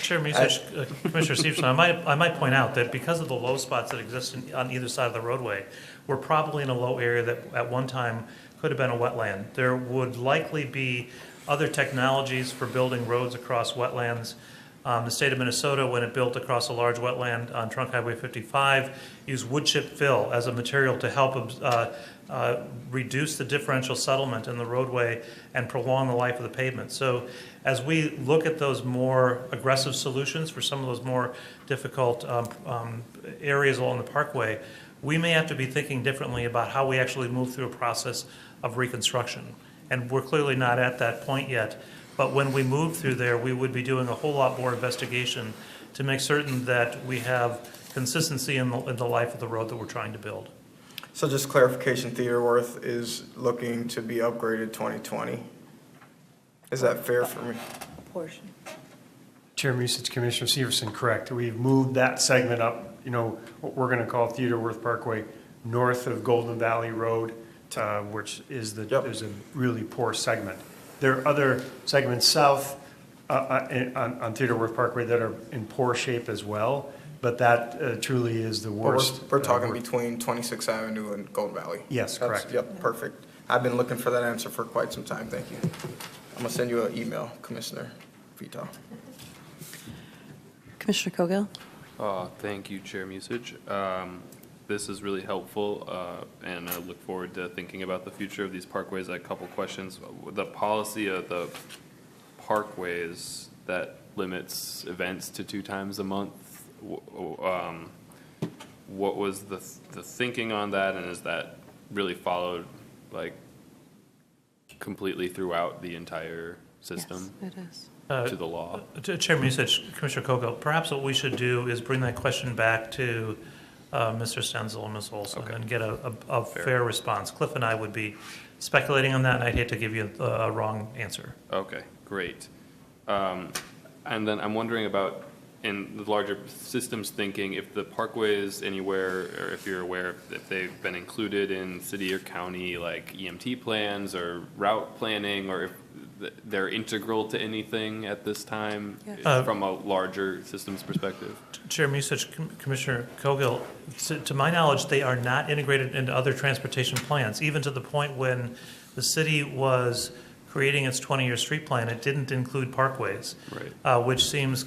Chair Musich, Commissioner Severson, I might point out that because of the low spots that exist on either side of the roadway, we're probably in a low area that at one time could have been a wetland. There would likely be other technologies for building roads across wetlands. The state of Minnesota, when it built across a large wetland on Trunk Highway 55, used wood chip fill as a material to help reduce the differential settlement in the roadway and prolong the life of the pavement. So as we look at those more aggressive solutions for some of those more difficult areas along the parkway, we may have to be thinking differently about how we actually move through a process of reconstruction. And we're clearly not at that point yet. But when we move through there, we would be doing a whole lot more investigation to make certain that we have consistency in the life of the road that we're trying to build. So just clarification, Theodore Worth is looking to be upgraded 2020. Is that fair for me? Portion. Chair Musich, Commissioner Severson, correct. We've moved that segment up, what we're going to call Theodore Worth Parkway, north of Golden Valley Road, which is is a really poor segment. There are other segments south on Theodore Worth Parkway that are in poor shape as well, but that truly is the worst. We're talking between 26th Avenue and Golden Valley. Yes, correct. Yep, perfect. I've been looking for that answer for quite some time. Thank you. I'm going to send you an email, Commissioner Vito. Commissioner Cogill? Thank you, Chair Musich. This is really helpful, and I look forward to thinking about the future of these parkways. I have a couple questions. The policy of the parkways that limits events to 2 times a month, what was the thinking on that, and is that really followed? Like, completely throughout the entire system? Yes, it is. To the law? Chairman Usich, Commissioner Kogo, perhaps what we should do is bring that question back to Mr. Stenzel and Ms. Olson and get a fair response. Cliff and I would be speculating on that, and I'd hate to give you a wrong answer. Okay, great. And then I'm wondering about, in the larger systems thinking, if the parkways anywhere, or if you're aware if they've been included in city or county, like EMT plans or route planning, or if they're integral to anything at this time from a larger systems perspective? Chairman Usich, Commissioner Cogill, to my knowledge, they are not integrated into other transportation plans, even to the point when the city was creating its 20-year street plan, it didn't include parkways, which seems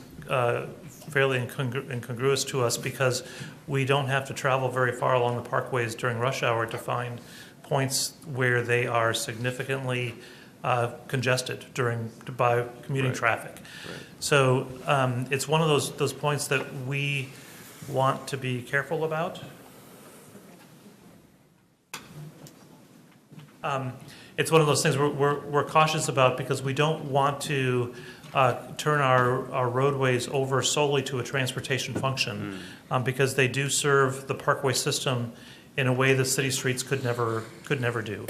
fairly incongruous to us because we don't have to travel very far along the parkways during rush hour to find points where they are significantly congested by commuting traffic. So it's one of those points that we want to be careful about. It's one of those things we're cautious about because we don't want to turn our roadways over solely to a transportation function because they do serve the parkway system in a way the city streets could never do.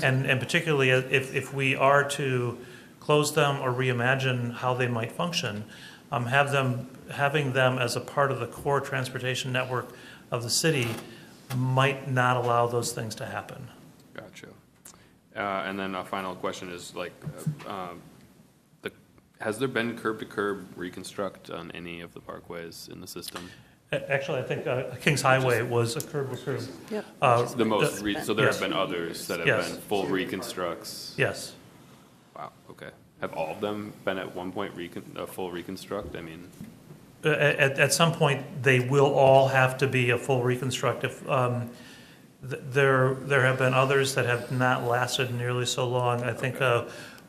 And particularly if we are to close them or reimagine how they might function, having them as a part of the core transportation network of the city might not allow those things to happen. Gotcha. And then a final question is has there been curb-to-curb reconstruct on any of the parkways in the system? Actually, I think Kings Highway was a curb-to-curb. Yep. The most, so there yes. have been others that have been full reconstructs? Yes. Wow, okay. Have all of them been at one point a full reconstruct? I mean... At some point, they will all have to be a full reconstruct. There have been others that have not lasted nearly so long. I think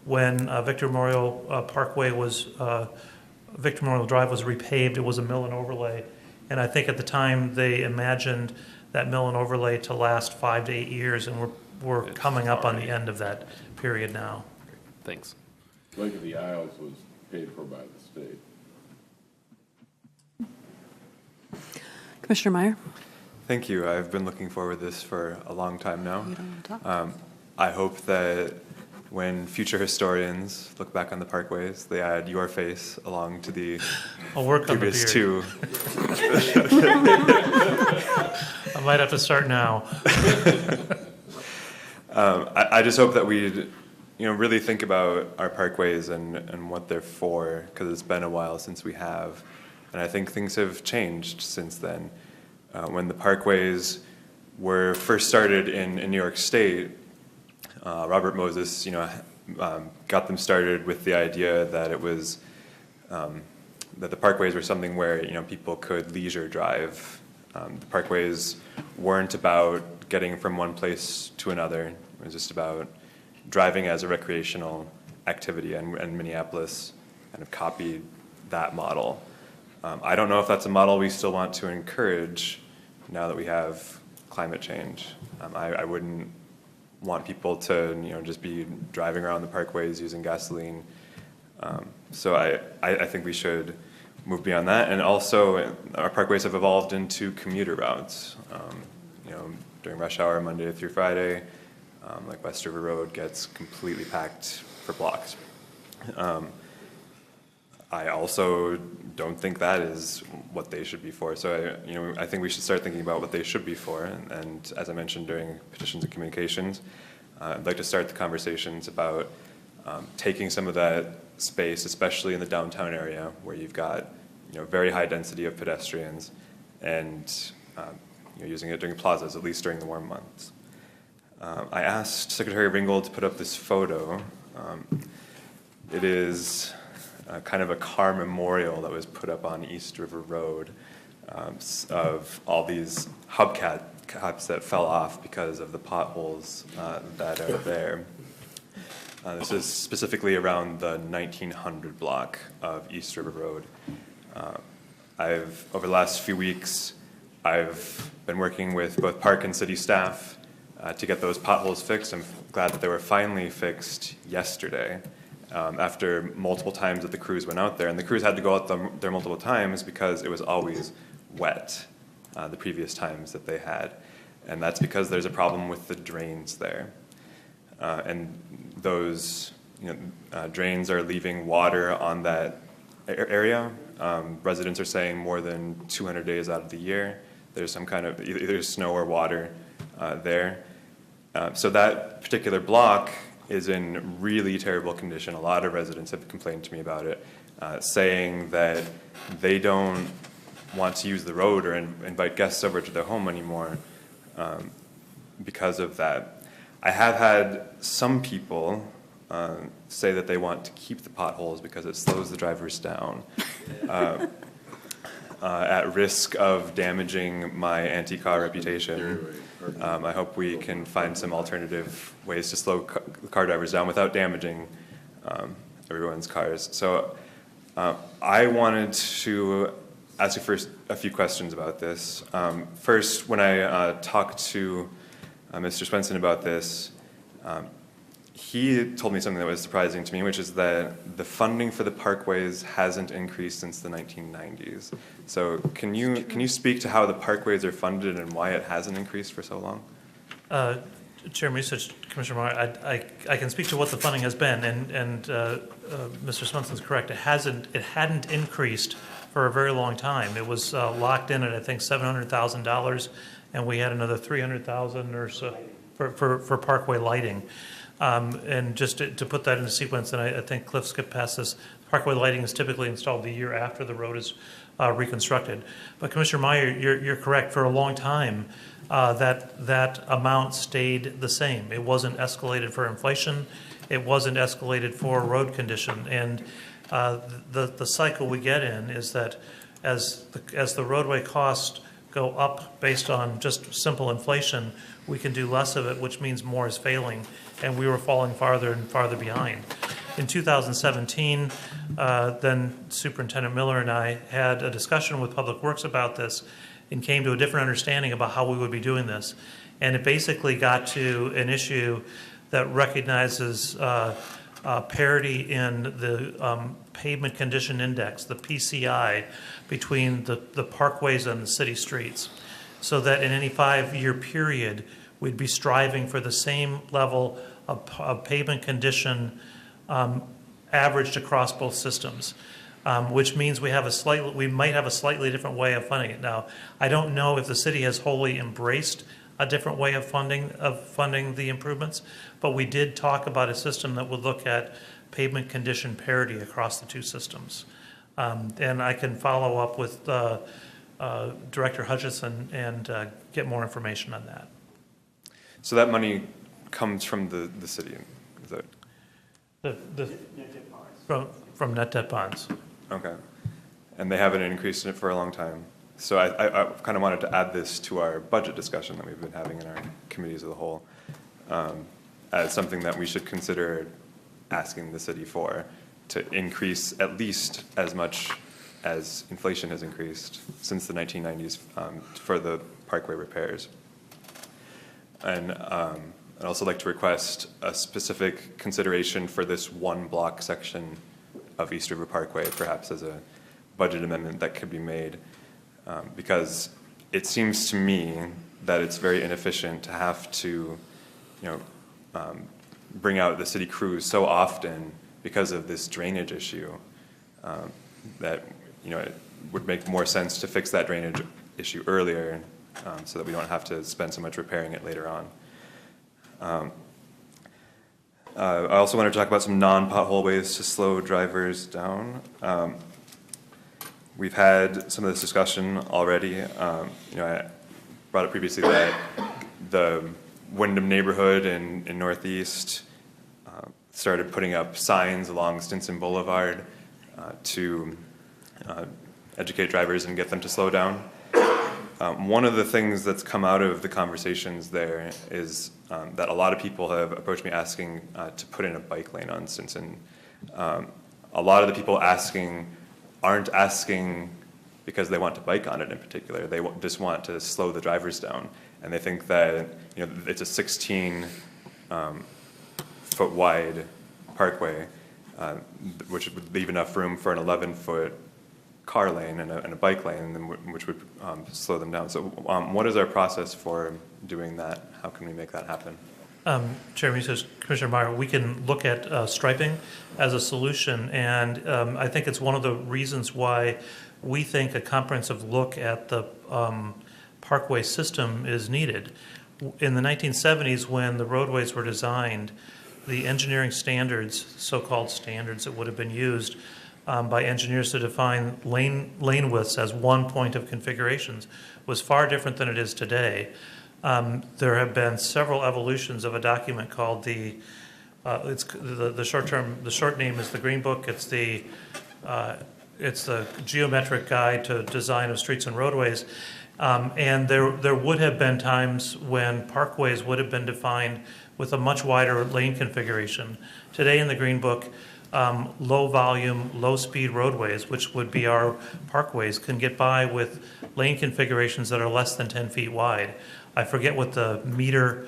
when Victor Memorial Victor Memorial Drive was repaved, it was a mill and overlay. And I think at the time they imagined that mill and overlay to last 5 to 8 years, and we're coming up on the end of that period now. Thanks. Lake of the Isles was paid for by the state. Commissioner Meyer? Thank you. I've been looking forward to this for a long time now. I hope that when future historians look back on the parkways, they add your face along to the previous two. I might have to start now. I just hope that we really think about our parkways and what they're for, because it's been a while since we have. And I think things have changed since then. When the parkways were first started in New York State, Robert Moses, got them started with the idea that it was that the parkways were something where people could leisure drive. The parkways weren't about getting from one place to another. It was just about driving as a recreational activity, and Minneapolis kind of copied that model. I don't know if that's a model we still want to encourage now that we have climate change. I wouldn't want people to just be driving around the parkways using gasoline. So I think we should move beyond that. And also, our parkways have evolved into commuter routes. During rush hour, Monday through Friday, like West River Road gets completely packed for blocks. I also don't think that is what they should be for. So I think we should start thinking about what they should be for. And as I mentioned during petitions and communications, I'd like to start the conversations about taking some of that space, especially in the downtown area where you've got very high density of pedestrians, and using it during plazas, at least during the warm months. I asked Secretary Ringgold to put up this photo. It is kind of a car memorial that was put up on East River Road of all these hubcaps that fell off because of the potholes that are there. This is specifically around the 1900 block of East River Road. Over the last few weeks, I've been working with both park and city staff to get those potholes fixed. I'm glad that they were finally fixed yesterday after multiple times that the crews went out there. And the crews had to go out there multiple times because it was always wet the previous times that they had. And that's because there's a problem with the drains there. And those drains are leaving water on that area. Residents are saying more than 200 days out of the year, there's some kind of either snow or water there. So that particular block is in really terrible condition. A lot of residents have complained to me about it, saying that they don't want to use the road or invite guests over to their home anymore because of that. I have had some people say that they want to keep the potholes because it slows the drivers down at risk of damaging my anti-car reputation. I hope we can find some alternative ways to slow car drivers down without damaging everyone's cars. So I wanted to ask you first a few questions about this. First, when I talked to Mr. Swenson about this, he told me something that was surprising to me, which is that the funding for the parkways hasn't increased since the 1990s. So can you speak to how the parkways are funded and why it hasn't increased for so long? Chairman Research, Commissioner Meyer, I can speak to what the funding has been, and Mr. Swenson's correct. It hadn't increased for a very long time. It was locked in at, I think, $700,000, and we had another $300,000 or so for parkway lighting. And just to put that into sequence, and I think Cliff skipped past this, parkway lighting is typically installed the year after the road is reconstructed. But Commissioner Meyer, you're correct. For a long time, that amount stayed the same. It wasn't escalated for inflation. It wasn't escalated for road condition. And the cycle we get in is that as the roadway costs go up based on just simple inflation, we can do less of it, which means more is failing, and we were falling farther and farther behind. In 2017, then Superintendent Miller and I had a discussion with Public Works about this and came to a different understanding about how we would be doing this. And it basically got to an issue that recognizes parity in the pavement condition index, the PCI, between the parkways and the city streets, so that in any 5-year period, we'd be striving for the same level of pavement condition averaged across both systems, which means we might have a slightly different way of funding it. Now, I don't know if the city has wholly embraced a different way of funding the improvements, but we did talk about a system that would look at pavement condition parity across the two systems. And I can follow up with Director Hutchison and get more information on that. So that money comes from the city, is that? From net debt bonds. Okay. And they haven't increased it for a long time. So I kind of wanted to add this to our budget discussion that we've been having in our committees of the whole as something that we should consider asking the city for, to increase at least as much as inflation has increased since the 1990s for the parkway repairs. And I'd also like to request a specific consideration for this one block section of East River Parkway, perhaps as a budget amendment that could be made, because it seems to me that it's very inefficient to have to, bring out the city crews so often because of this drainage issue, that it would make more sense to fix that drainage issue earlier, so that we don't have to spend so much repairing it later on. I also want to talk about some non-pothole ways to slow drivers down. We've had some of this discussion already. I brought up previously that the Wyndham neighborhood in Northeast started putting up signs along Stinson Boulevard to educate drivers and get them to slow down. One of the things that's come out of the conversations there is that a lot of people have approached me asking to put in a bike lane on Stinson. A lot of the people asking aren't asking because they want to bike on it in particular. They just want to slow the drivers down. And they think that it's a 16 foot wide parkway, which would leave enough room for an 11-foot car lane and a bike lane, which would slow them down. So what is our process for doing that? How can we make that happen? Chairman, says Commissioner Meyer, we can look at striping as a solution, and I think it's one of the reasons why we think a comprehensive look at the parkway system is needed. In the 1970s, when the roadways were designed, the engineering standards, so-called standards that would have been used by engineers to define lane widths as one point of configurations, was far different than it is today. There have been several evolutions of a document called the short name is the Green Book. It's the Geometric Guide to Design of Streets and Roadways. And there would have been times when parkways would have been defined with a much wider lane configuration. Today in the Green Book, low volume, low speed roadways, which would be our parkways, can get by with lane configurations that are less than 10 feet wide. I forget what the meter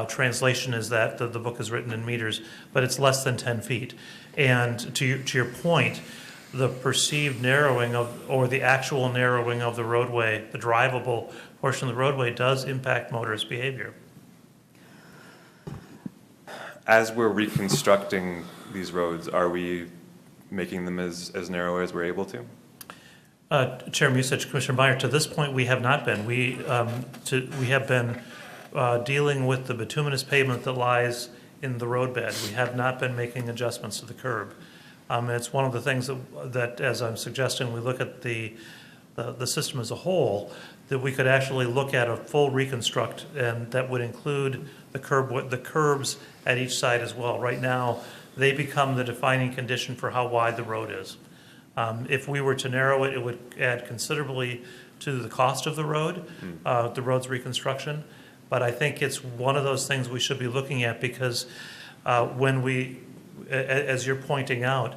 translation is that the book is written in meters, but it's less than 10 feet. And to your point, the perceived narrowing or the actual narrowing of the roadway, the drivable portion of the roadway, does impact motorist behavior. As we're reconstructing these roads, are we making them as narrow as we're able to? Chairman Musich, Commissioner Meyer, to this point, we have not been. We have been dealing with the bituminous pavement that lies in the roadbed. We have not been making adjustments to the curb. And it's one of the things that, as I'm suggesting, we look at the system as a whole, that we could actually look at a full reconstruct, and that would include the curbs at each side as well. Right now, they become the defining condition for how wide the road is. If we were to narrow it, it would add considerably to the cost of the road's reconstruction. But I think it's one of those things we should be looking at, because when we, as you're pointing out,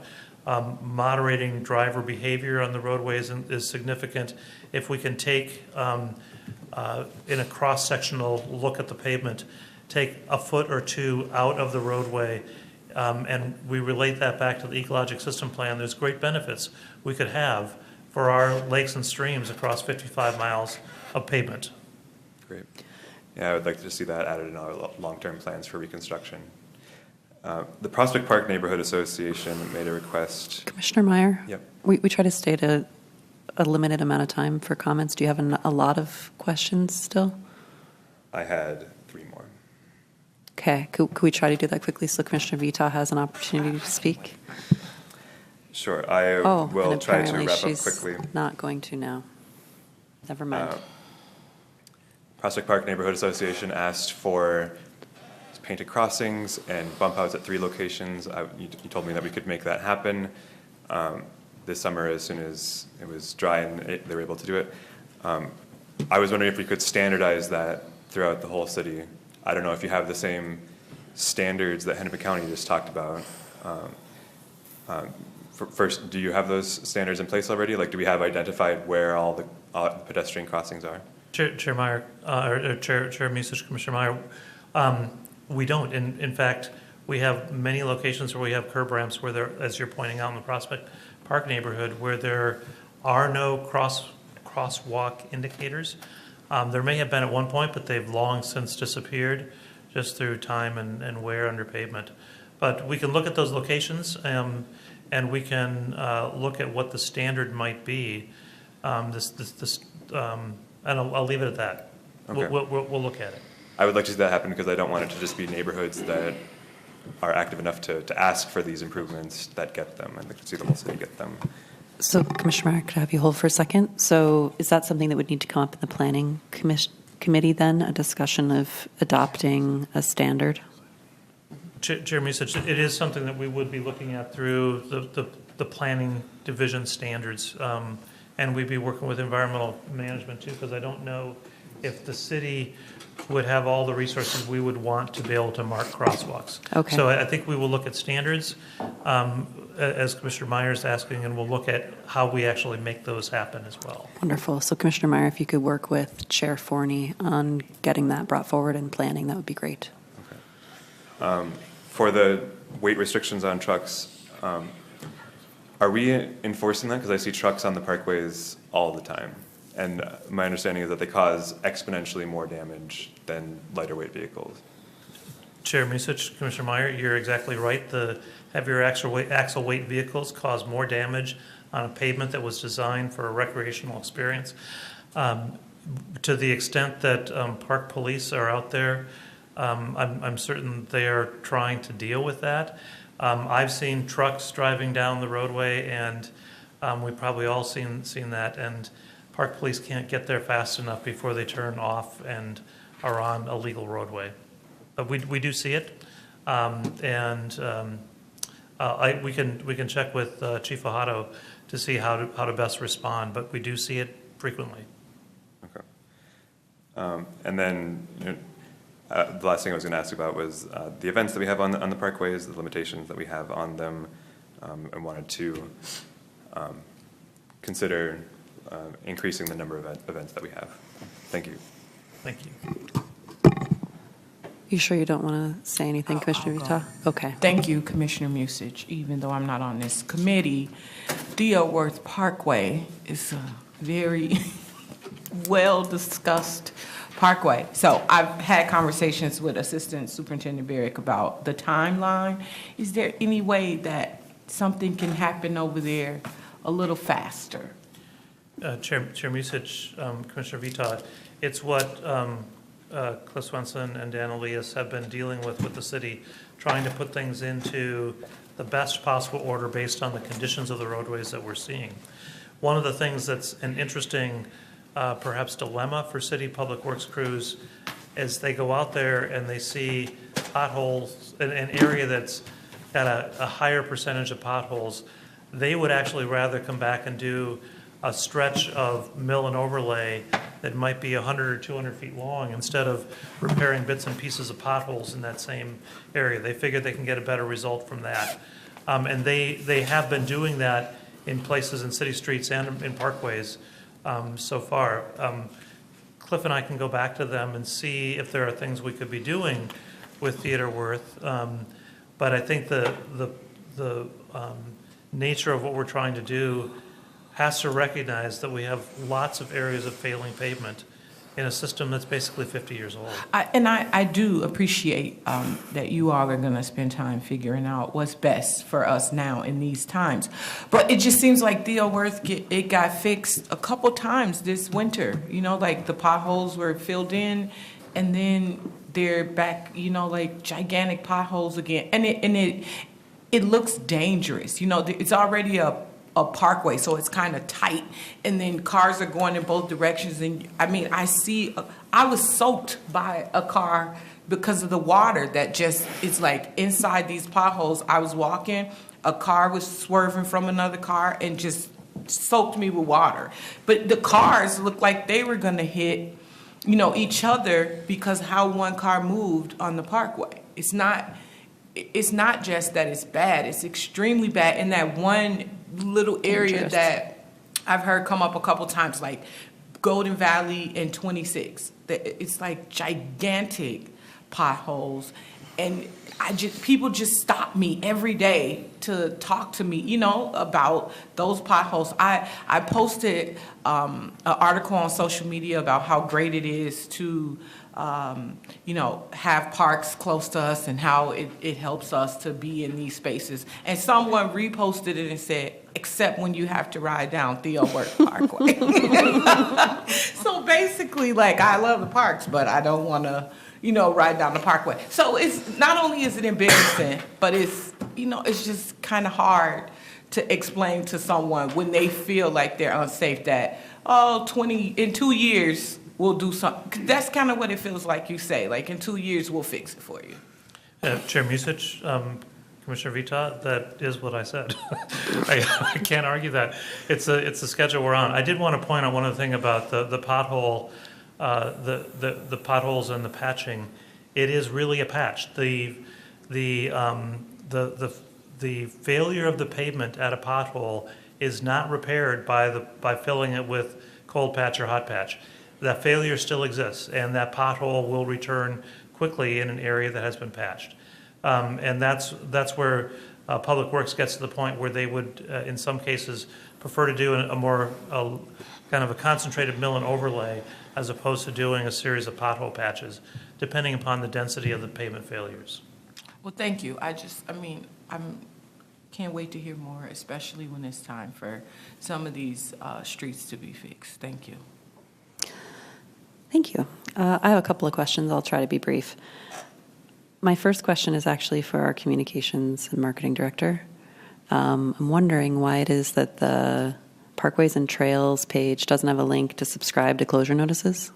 moderating driver behavior on the roadways is significant. If we can take, in a cross-sectional look at the pavement, take a foot or two out of the roadway, and we relate that back to the ecologic system plan, there's great benefits we could have for our lakes and streams across 55 miles of pavement. Great. Yeah, I would like to see that added in our long-term plans for reconstruction. The Prospect Park Neighborhood Association made a request. Commissioner Meyer? Yep. We try to stay to a limited amount of time for comments. Do you have a lot of questions still? I had 3 more. Okay, could we try to do that quickly so Commissioner Vita has an opportunity to speak? Sure, I will try to wrap up quickly. Not going to now. Never mind. Prospect Park Neighborhood Association asked for painted crossings and bump outs at 3 locations. You told me that we could make that happen this summer as soon as it was dry and they were able to do it. I was wondering if we could standardize that throughout the whole city. I don't know if you have the same standards that Hennepin County just talked about. First, do you have those standards in place already? Like, do we have identified where all the pedestrian crossings are? Chair Meyer, or Chair Musich, Commissioner Meyer, we don't. In fact, we have many locations where we have curb ramps where there, as you're pointing out in the Prospect Park neighborhood, where there are no crosswalk indicators. There may have been at one point, but they've long since disappeared just through time and wear under pavement. But we can look at those locations and we can look at what the standard might be. And I'll leave it at that. Okay. We'll look at it. I would like to see that happen because I don't want it to just be neighborhoods that are active enough to ask for these improvements that get them. I'd like to see the whole city get them. So, Commissioner Meyer, could I have you hold for a second? So is that something that would need to come up in the planning committee then, a discussion of adopting a standard? Chair Musich, it is something that we would be looking at through the planning division standards. And we'd be working with environmental management too, because I don't know if the city would have all the resources we would want to be able to mark crosswalks. Okay. So I think we will look at standards, as Commissioner Myers is asking, and we'll look at how we actually make those happen as well. Wonderful. So Commissioner Meyer, if you could work with Chair Forney on getting that brought forward and planning, that would be great. For the weight restrictions on trucks, are we enforcing that? Because I see trucks on the parkways all the time. And my understanding is that they cause exponentially more damage than lighter weight vehicles. Chair Musich, Commissioner Meyer, you're exactly right. The heavier axle weight vehicles cause more damage on a pavement that was designed for a recreational experience. To the extent that park police are out there, I'm certain they are trying to deal with that. I've seen trucks driving down the roadway, and we've probably all seen that, and park police can't get there fast enough before they turn off and are on a legal roadway. But we do see it, and we can check with Chief Fajardo to see how to best respond, but we do see it frequently. Okay. And then the last thing I was going to ask about was the events that we have on the parkways, the limitations that we have on them. I wanted to consider increasing the number of events that we have. Thank you. Thank you. You sure you don't want to say anything, Commissioner Vita? Okay. Thank you, Commissioner Musich. Even though I'm not on this committee, Dealworth Parkway is a very well-discussed parkway. So I've had conversations with Assistant Superintendent Barrick about the timeline. Is there any way that something can happen over there a little faster? Chair Musich, Commissioner Vita, it's what Cliff Swenson and Dan Elias have been dealing with the city, trying to put things into the best possible order based on the conditions of the roadways that we're seeing. One of the things that's an interesting perhaps dilemma for city public works crews is they go out there and they see potholes, an area that's got a higher percentage of potholes. They would actually rather come back and do a stretch of mill and overlay that might be 100 or 200 feet long instead of repairing bits and pieces of potholes in that same area. They figure they can get a better result from that. And they have been doing that in places in city streets and in parkways so far. Cliff and I can go back to them and see if there are things we could be doing with Theodore Worth. But I think the nature of what we're trying to do has to recognize that we have lots of areas of failing pavement in a system that's basically 50 years old. I do appreciate that you all are going to spend time figuring out what's best for us now in these times. But it just seems like Dealworth, it got fixed a couple times this winter. You know, like the potholes were filled in, and then they're back, you know, like gigantic potholes again. And it looks dangerous. You know, it's already a parkway, so it's kind of tight, and then cars are going in both directions. And I mean, I was soaked by a car because of the water that just is like inside these potholes. I was walking, a car was swerving from another car and just soaked me with water. But the cars looked like they were going to hit, you know, each other because how one car moved on the parkway. It's not just that it's bad, it's extremely bad in that one little area that I've heard come up a couple times, like Golden Valley and 26. It's like gigantic potholes, and people just stop me every day to talk to me, you know, about those potholes. I posted an article on social media about how great it is to you know, have parks close to us and how it helps us to be in these spaces. And someone reposted it and said, except when you have to ride down Theodore Parkway. So basically, like, I love the parks, but I don't want to, you know, ride down the parkway. So it's not only is it embarrassing, but it's, you know, it's just kind of hard to explain to someone when they feel like they're unsafe that, in 2 years, we'll do something. That's kind of what it feels like you say. Like, in 2 years, we'll fix it for you. Chair Musich, Commissioner Vita, that is what I said. I can't argue that. It's a schedule we're on. I did want to point out one other thing about the pothole the potholes and the patching, it is really a patch. The failure of the pavement at a pothole is not repaired by filling it with cold patch or hot patch. That failure still exists, and that pothole will return quickly in an area that has been patched. And that's where Public Works gets to the point where they would, in some cases, prefer to do a more kind of a concentrated mill and overlay as opposed to doing a series of pothole patches, depending upon the density of the pavement failures. Well, thank you. I can't wait to hear more, especially when it's time for some of these streets to be fixed. Thank you. Thank you. I have a couple of questions. I'll try to be brief. My first question is actually for our communications and marketing director. I'm wondering why it is that the Parkways and Trails page doesn't have a link to subscribe to closure notices.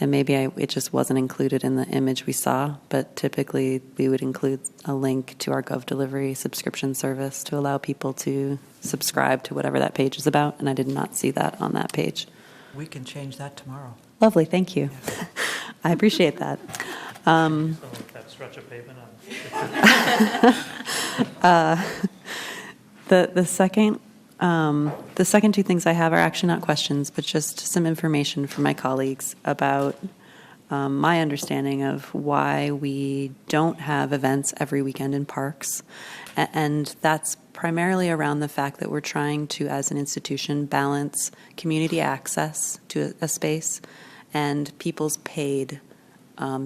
And maybe it just wasn't included in the image we saw, but typically we would include a link to our GovDelivery subscription service to allow people to subscribe to whatever that page is about, and I did not see that on that page. We can change that tomorrow. Lovely, thank you. I appreciate that. That stretch of pavement on. The second two things I have are actually not questions, but just some information from my colleagues about my understanding of why we don't have events every weekend in parks. And that's primarily around the fact that we're trying to, as an institution, balance community access to a space and people's paid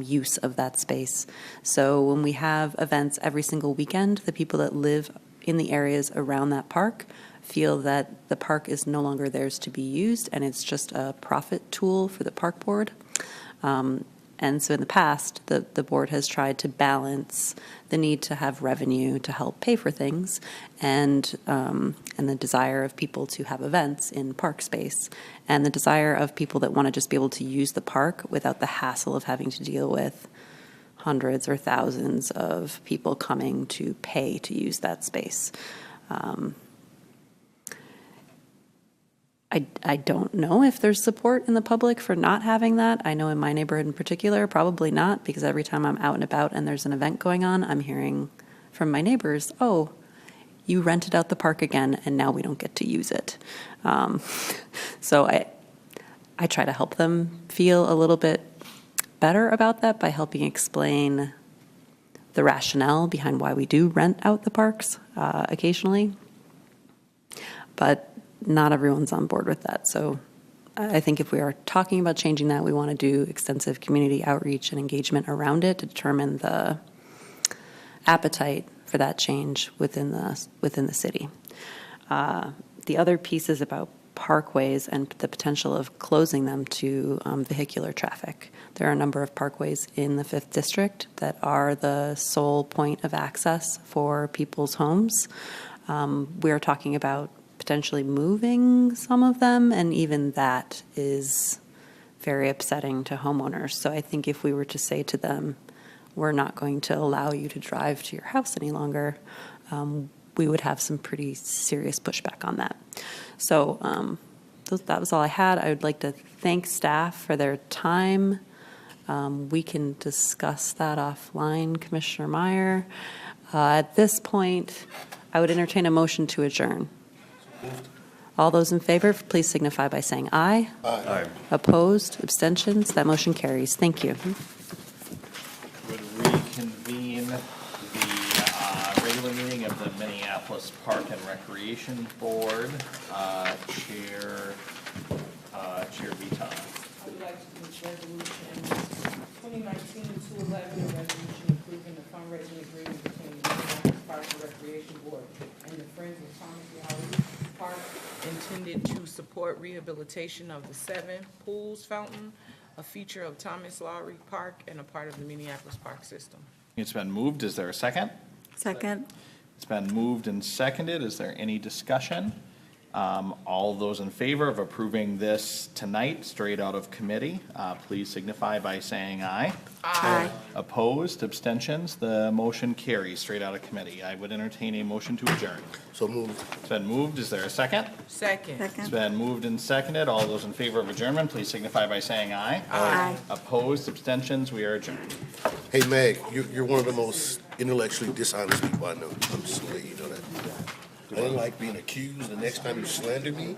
use of that space. So when we have events every single weekend, the people that live in the areas around that park feel that the park is no longer theirs to be used and it's just a profit tool for the park board. And so in the past, the board has tried to balance the need to have revenue to help pay for things and the desire of people to have events in park space and the desire of people that want to just be able to use the park without the hassle of having to deal with hundreds or thousands of people coming to pay to use that space. I don't know if there's support in the public for not having that. I know in my neighborhood in particular, probably not, because every time I'm out and about and there's an event going on, I'm hearing from my neighbors, oh, you rented out the park again and now we don't get to use it. So I try to help them feel a little bit better about that by helping explain the rationale behind why we do rent out the parks occasionally. But not everyone's on board with that. So I think if we are talking about changing that, we want to do extensive community outreach and engagement around it to determine the appetite for that change within the city. The other piece is about parkways and the potential of closing them to vehicular traffic. There are a number of parkways in the 5th District that are the sole point of access for people's homes. We are talking about potentially moving some of them, and even that is very upsetting to homeowners. So I think if we were to say to them, we're not going to allow you to drive to your house any longer, we would have some pretty serious pushback on that. So that was all I had. I would like to thank staff for their time. We can discuss that offline, Commissioner Meyer. At this point, I would entertain a motion to adjourn. All those in favor, please signify by saying aye. Aye. Opposed, abstentions, that motion carries. Thank you. Would reconvene the regular meeting of the Minneapolis Park and Recreation Board. Chair Vita. I would like to move resolution 2019-211, a resolution approving the fundraising agreement between the Minneapolis Park and Recreation Board and the Friends of Thomas Lowry Park, intended to support rehabilitation of the 7 Pools Fountain, a feature of Thomas Lowry Park and a part of the Minneapolis Park system. It's been moved. Is there a second? Second. It's been moved and seconded. Is there any discussion? All those in favor of approving this tonight, straight out of committee, please signify by saying aye. Aye. Opposed, abstentions, the motion carries straight out of committee. I would entertain a motion to adjourn. So moved. It's been moved, is there a second? Second. It's been moved and seconded. All those in favor of adjournment, please signify by saying aye. Aye. Opposed, abstentions, we are adjourned. Hey, Meg, you're one of the most intellectually dishonest people I know. I'm just gonna let you know that. I didn't like being accused. The next time you slander me,